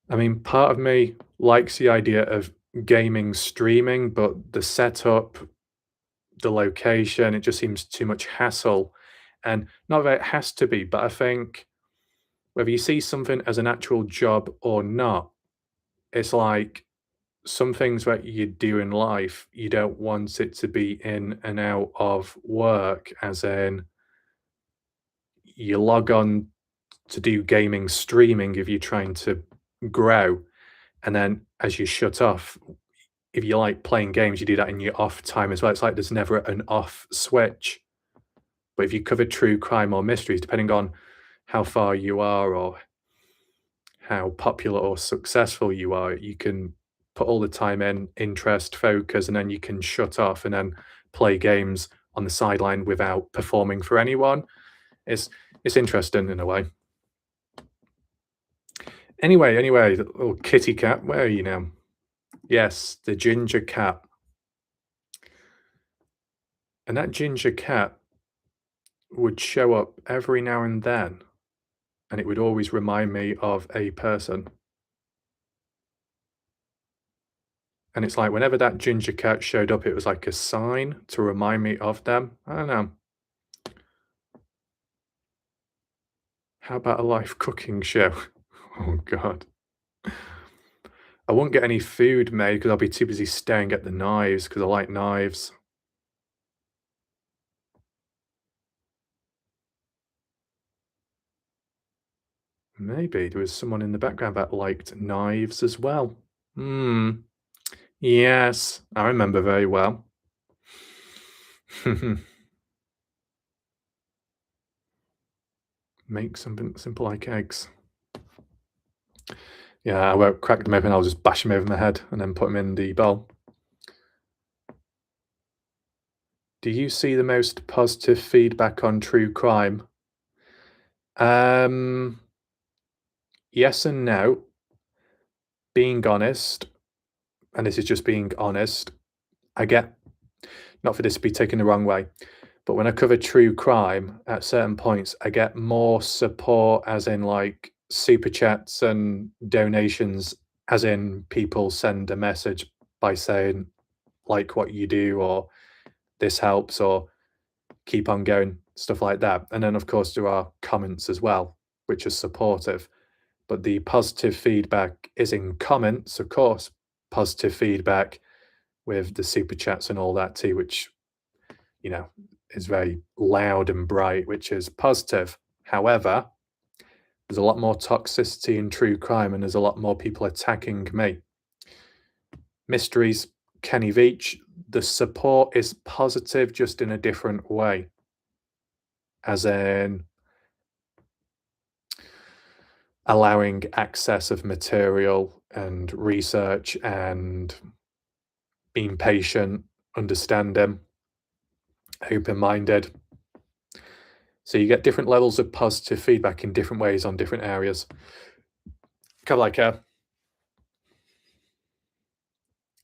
I mean, part of me likes the idea of gaming streaming, but the setup, the location, it just seems too much hassle. And not that it has to be, but I think whether you see something as an actual job or not, it's like some things that you do in life, you don't want it to be in and out of work, as in you log on to do gaming streaming if you're trying to grow. And then as you shut off, if you like playing games, you do that in your off time as well. It's like there's never an off switch. But if you cover true crime or mysteries, depending on how far you are or how popular or successful you are, you can put all the time in, interest, focus, and then you can shut off and then play games on the sideline without performing for anyone. It's it's interesting in a way. Anyway, the little kitty cat, where are you now? Yes, the ginger cat. And that ginger cat would show up every now and then, and it would always remind me of a person. And it's like whenever that ginger cat showed up, it was like a sign to remind me of them. I don't know. How about a live cooking show? Oh god. I won't get any food made because I'll be too busy staring at the knives because I like knives. Maybe there was someone in the background that liked knives as well. Hmm. Yes, I remember very well. Make something simple like eggs. Yeah, I won't crack them open, I'll just bash them over my head and then put them in the bowl. Do you see the most positive feedback on true crime? Um, yes and no. Being honest, and this is just being honest, I get, not for this to be taken the wrong way, but when I cover true crime, at certain points, I get more support, as in like super chats and donations, as in people send a message by saying, like what you do, or this helps, or keep on going, stuff like that. And then, of course, there are comments as well, which are supportive. But the positive feedback is in comments, of course, positive feedback with the super chats and all that too, which, you know, is very loud and bright, which is positive. However, there's a lot more toxicity in true crime and there's a lot more people attacking me. Mysteries, Kenny Veach, the support is positive, just in a different way. As in allowing access of material and research and being patient, understanding, open-minded. So you get different levels of positive feedback in different ways on different areas. Kind of like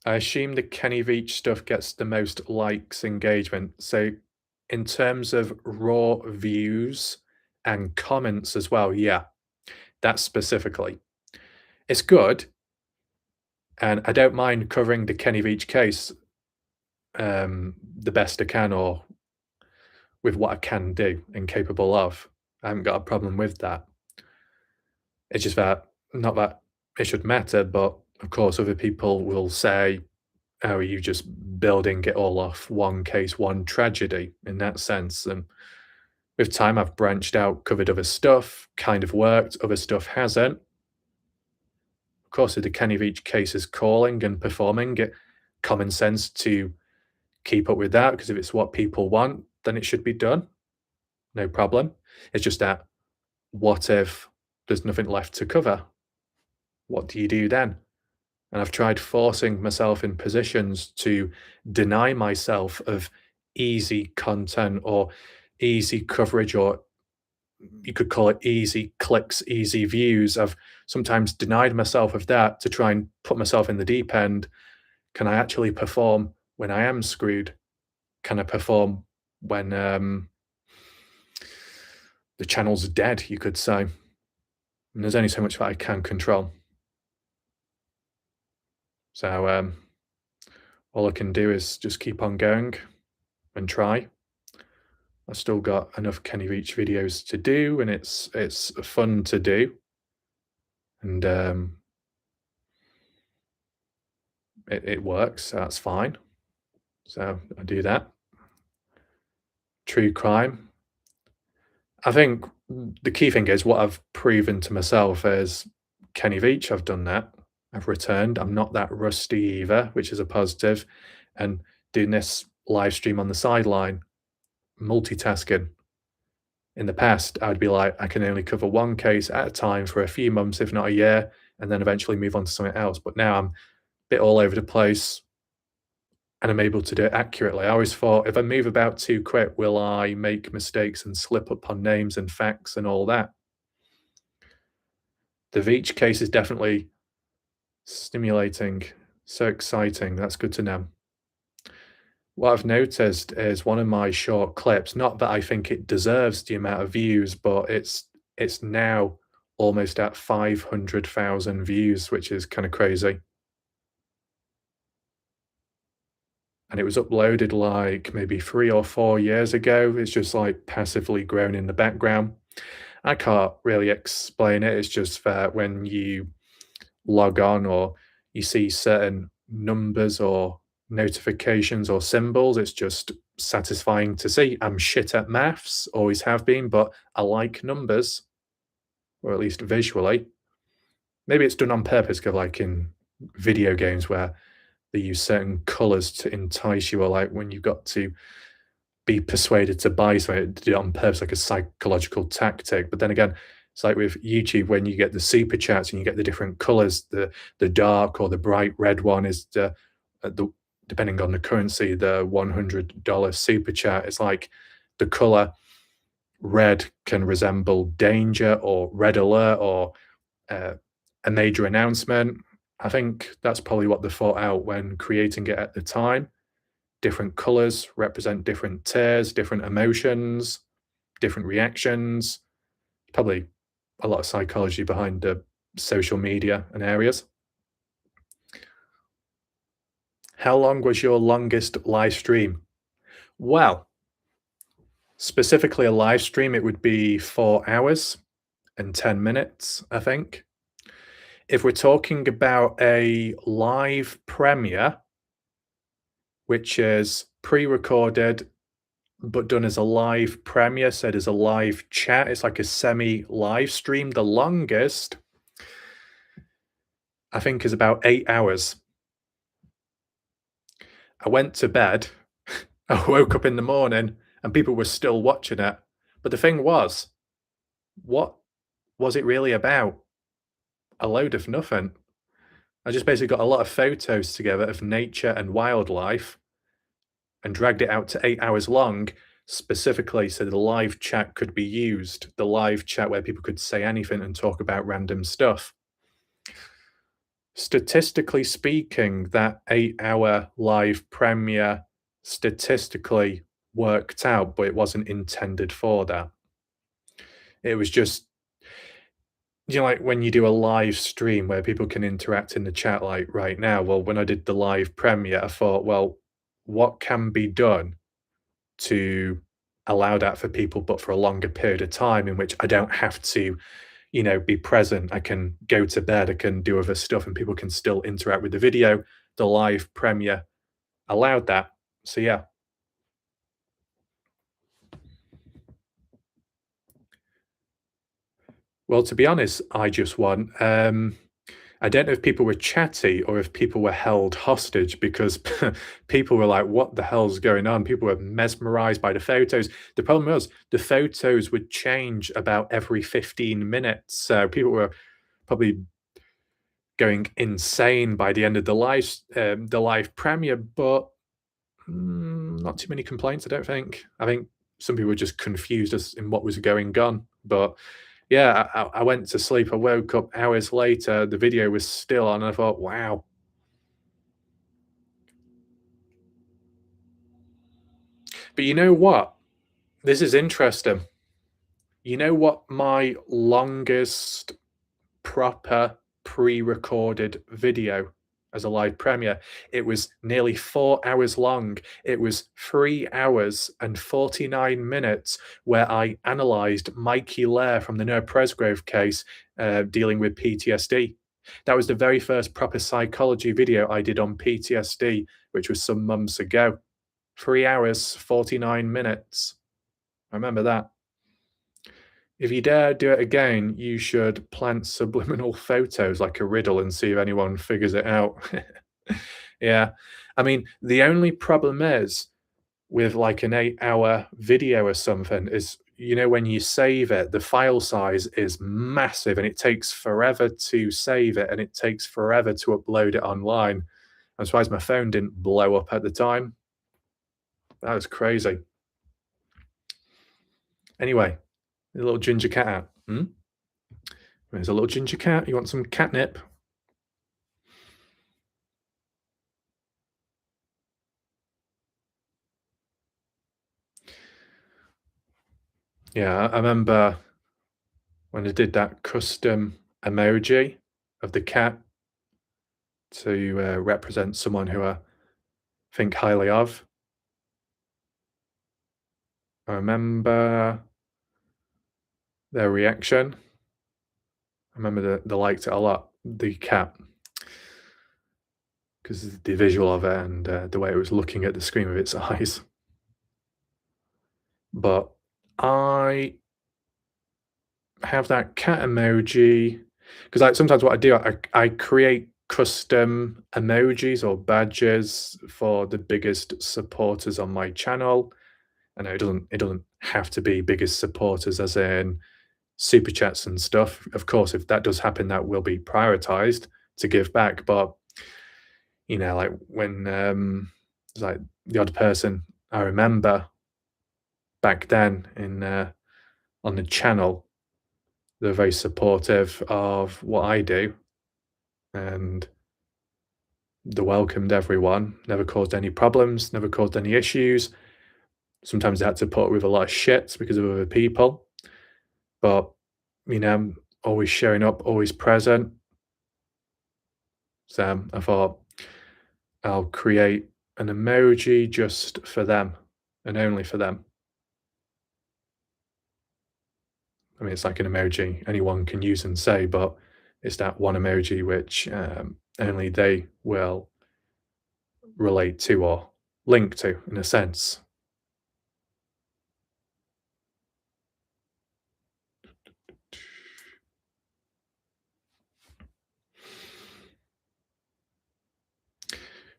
I assume the Kenny Veach stuff gets the most likes, engagement. So in terms of raw views and comments as well, yeah, that specifically. It's good, and I don't mind covering the Kenny Veach case the best I can, or with what I can do and capable of. I haven't got a problem with that. It's just that, not that it should matter, but of course, other people will say, "Oh, are you just building it all off one case, one tragedy," in that sense. And with time, I've branched out, covered other stuff, kind of worked, other stuff hasn't. Of course, if the Kenny Veach case is calling and performing, it common sense to keep up with that, because if it's what people want, then it should be done, no problem. It's just that, what if there's nothing left to cover? What do you do then? And I've tried forcing myself in positions to deny myself of easy content or easy coverage, or you could call it easy clicks, easy views. I've sometimes denied myself of that to try and put myself in the deep end. Can I actually perform when I am screwed? Can I perform when the channel's dead, you could say? And there's only so much that I can control. So all I can do is just keep on going and try. I've still got enough Kenny Veach videos to do, and it's fun to do. And it works, so that's fine. So I do that. True crime. I think the key thing is what I've proven to myself is Kenny Veach, I've done that. I've returned. I'm not that rusty either, which is a positive. And doing this live stream on the sideline, multitasking. In the past, I'd be like, I can only cover one case at a time for a few months, if not a year, and then eventually move on to something else. But now I'm a bit all over the place, and I'm able to do it accurately. I always thought, if I move about too quick, will I make mistakes and slip up on names and facts and all that? The Veach case is definitely stimulating, so exciting. That's good to know. What I've noticed is one of my short clips, not that I think it deserves the amount of views, but it's now almost at 500,000 views, which is kind of crazy. And it was uploaded like maybe 3 or 4 years ago. It's just like passively grown in the background. I can't really explain it. It's just that when you log on or you see certain numbers or notifications or symbols, it's just satisfying to see. I'm shit at maths, always have been, but I like numbers, or at least visually. Maybe it's done on purpose, because like in video games where they use certain colors to entice you, or like when you've got to be persuaded to buy something, to do it on purpose, like a psychological tactic. But then again, it's like with YouTube, when you get the super chats and you get the different colors, the dark or the bright red one is the depending on the currency, the $100 super chat. It's like the color red can resemble danger or red alert or a major announcement. I think that's probably what they thought out when creating it at the time. Different colors represent different tiers, different emotions, different reactions. Probably a lot of psychology behind the social media and areas. How long was your longest live stream? Well, specifically a live stream, it would be 4 hours and 10 minutes, I think. If we're talking about a live premiere, which is pre-recorded but done as a live premiere, said as a live chat, it's like a semi-live stream. The longest, I think, is about 8 hours. I went to bed, I woke up in the morning, and people were still watching it. But the thing was, what was it really about? A load of nothing. I just basically got a lot of photos together of nature and wildlife and dragged it out to 8 hours long, specifically so the live chat could be used. The live chat where people could say anything and talk about random stuff. Statistically speaking, that 8-hour live premiere statistically worked out, but it wasn't intended for that. It was just, like when you do a live stream where people can interact in the chat like right now. Well, when I did the live premiere, I thought, well, what can be done to allow that for people, but for a longer period of time in which I don't have to, be present. I can go to bed, I can do other stuff, and people can still interact with the video. The live premiere allowed that. So yeah. Well, to be honest, I just want I don't know if people were chatty or if people were held hostage because people were like, "What the hell's going on?" People were mesmerized by the photos. The problem was the photos would change about every 15 minutes, so people were probably going insane by the end of the live premiere, but not too many complaints, I don't think. I think some people were just confused as in what was going on, but yeah, I went to sleep, I woke up hours later, the video was still on, and I thought, "Wow." But you know what? This is interesting. You know what my longest proper pre-recorded video as a live premiere? It was nearly 4 hours long. It was 3 hours and 49 minutes where I analysed Mikey Lair from the Noah Presgrove case, dealing with PTSD. That was the very first proper psychology video I did on PTSD, which was some months ago. 3 hours, 49 minutes. I remember that. If you dare do it again, you should plant subliminal photos like a riddle and see if anyone figures it out. Yeah. I mean, the only problem is with like an 8-hour video or something is, when you save it, the file size is massive and it takes forever to save it and it takes forever to upload it online. I'm surprised my phone didn't blow up at the time. That was crazy. Anyway, a little ginger cat out. There's a little ginger cat. You want some catnip? Yeah, I remember when I did that custom emoji of the cat to represent someone who I think highly of. I remember their reaction. I remember they liked it a lot, the cat, because the visual of it and the way it was looking at the screen with its eyes. But I have that cat emoji because like sometimes what I do, I create custom emojis or badges for the biggest supporters on my channel. I know it doesn't have to be biggest supporters as in super chats and stuff. Of course, if that does happen, that will be prioritized to give back. But like when it's like the odd person I remember back then in on the channel, they're very supportive of what I do, and they welcomed everyone, never caused any problems, never caused any issues. Sometimes they had to put up with a lot of shit because of other people, but always showing up, always present. So I thought I'll create an emoji just for them and only for them. I mean, it's like an emoji anyone can use and say, but it's that one emoji which only they will relate to or link to in a sense.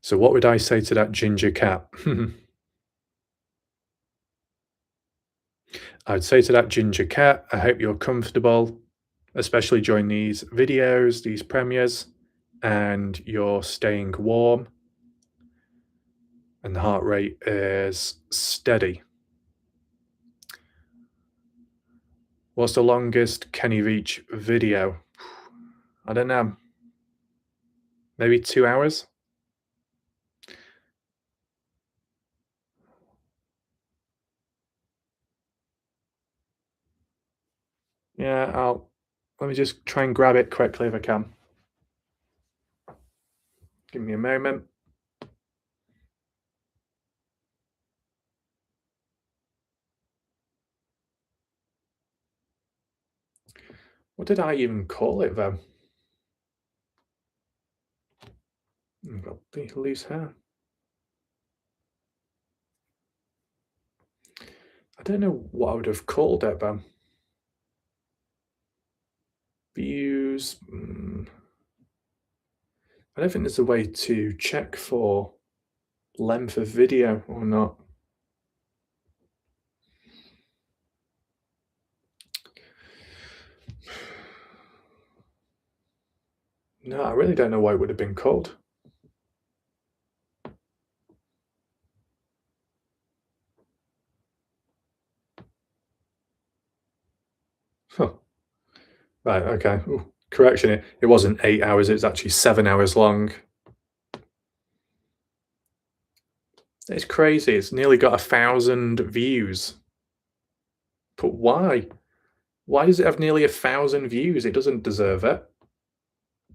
So, what would I say to that ginger cat? I'd say to that ginger cat, I hope you're comfortable, especially during these videos, these premieres, and you're staying warm and the heart rate is steady. What's the longest Kenny Reach video? I don't know. Maybe 2 hours? Yeah, let me just try and grab it quickly if I can. Give me a moment. What did I even call it though? I've got the loose hair. I don't know what I would have called it though. Views. I don't think there's a way to check for length of video or not. No, I really don't know why it would have been called. Huh. Right, okay. Ooh, correction, it wasn't 8 hours, it was actually 7 hours long. It's crazy, it's nearly got 1,000 views. But why? Why does it have nearly 1,000 views? It doesn't deserve it.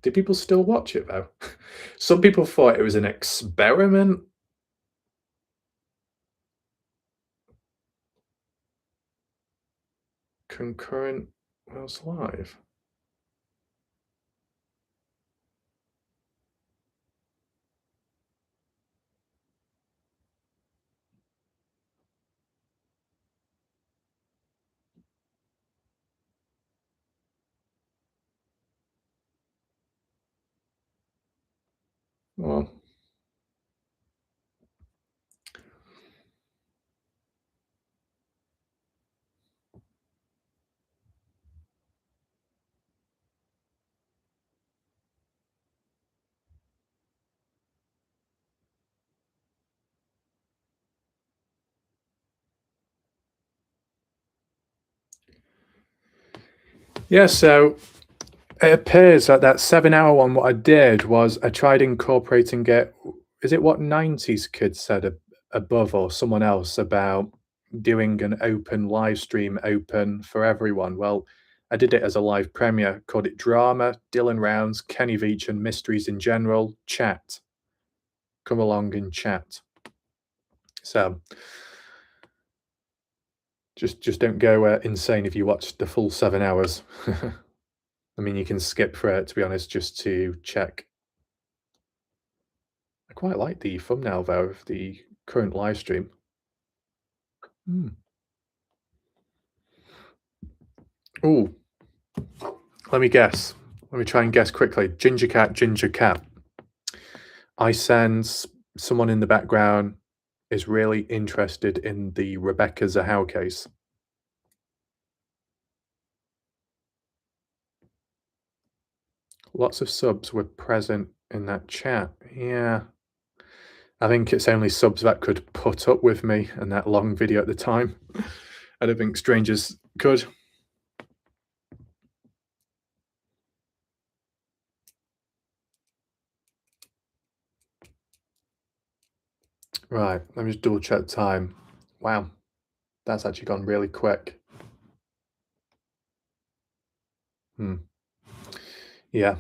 Do people still watch it, though? Some people thought it was an experiment. Concurrent whilst live. Well, yeah, so it appears that that 7-hour one, what I did was I tried incorporating it. Is it what 90s kids said above or someone else about doing an open live stream open for everyone? Well, I did it as a live premiere, called it Drama, Dylan Rounds, Kenny Veach, and Mysteries in General. Chat. Come along and chat. So just don't go insane if you watch the full 7 hours. I mean, you can skip through it, to be honest, just to check. I quite like the thumbnail, though, of the current live stream. Hmm. Ooh, let me guess. Let me try and guess quickly. Ginger cat, ginger cat. I sense someone in the background is really interested in the Rebecca Zahau case. Lots of subs were present in that chat. Yeah. I think it's only subs that could put up with me and that long video at the time. I don't think strangers could. Right, let me just double check time. Wow, that's actually gone really quick. Hmm. Yeah.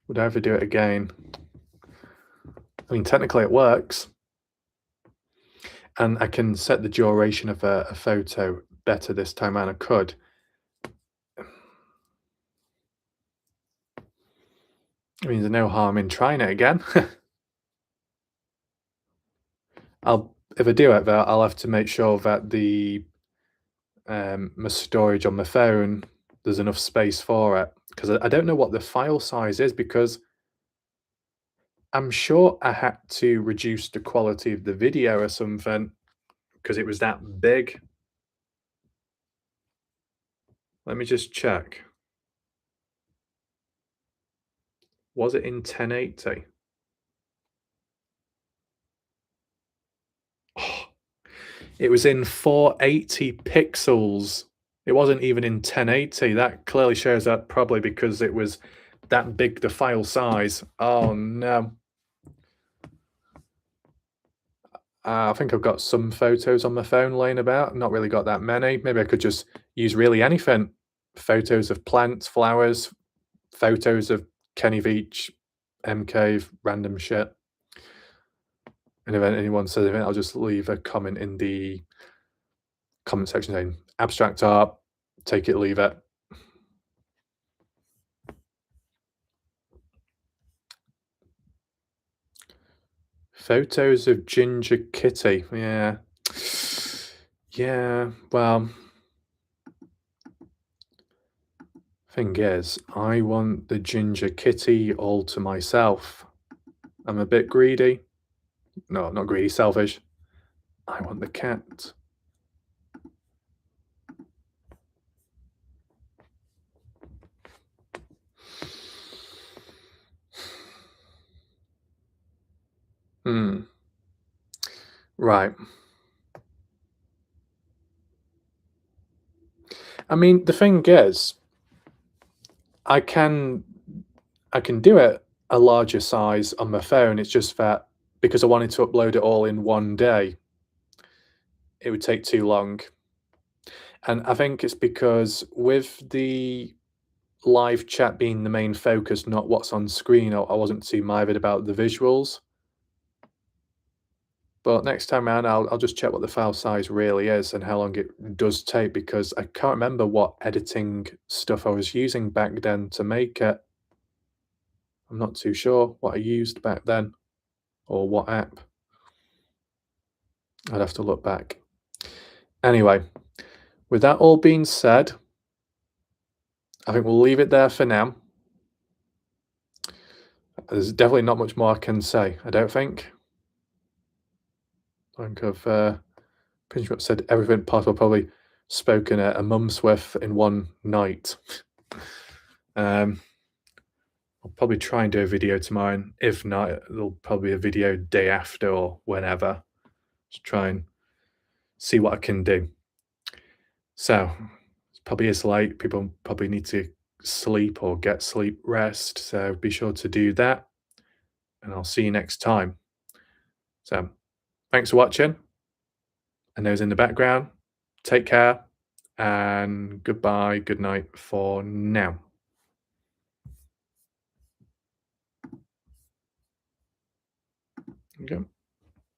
Would I ever do it again? I mean, technically it works. And I can set the duration of a photo better this time than I could. I mean, there's no harm in trying it again. If I do it, though, I'll have to make sure that my storage on my phone, there's enough space for it. Because I don't know what the file size is, because I'm sure I had to reduce the quality of the video or something because it was that big. Let me just check. Was it in 1080? Oh, it was in 480 pixels. It wasn't even in 1080. That clearly shows that probably because it was that big, the file size. Oh no. I think I've got some photos on my phone laying about. Not really got that many. Maybe I could just use really anything. Photos of plants, flowers, photos of Kenny Veach, M Cave, random shit. And if anyone says anything, I'll just leave a comment in the comment section saying abstract art, take it, leave it. Photos of Ginger Kitty. Yeah. Yeah, well, thing is, I want the ginger kitty all to myself. I'm a bit greedy. No, not greedy, selfish. I want the cat. Hmm. Right. I mean, the thing is, I can I can do it a larger size on my phone. It's just that because I wanted to upload it all in one day, it would take too long. And I think it's because with the live chat being the main focus, not what's on screen, I wasn't too mithered about the visuals. But next time around, I'll just check what the file size really is and how long it does take because I can't remember what editing stuff I was using back then to make it. I'm not too sure what I used back then or what app. I'd have to look back. Anyway, with that all being said, I think we'll leave it there for now. There's definitely not much more I can say, I don't think. I think I've pretty much said everything possible, probably spoken a mum's worth in one night. Um, I'll probably try and do a video tomorrow, and if not, there'll probably be a video day after or whenever. Just try and see what I can do. So, it probably is late. People probably need to sleep or get sleep rest. So be sure to do that. And I'll see you next time. So thanks for watching. And those in the background, take care and goodbye, good night for now. Okay.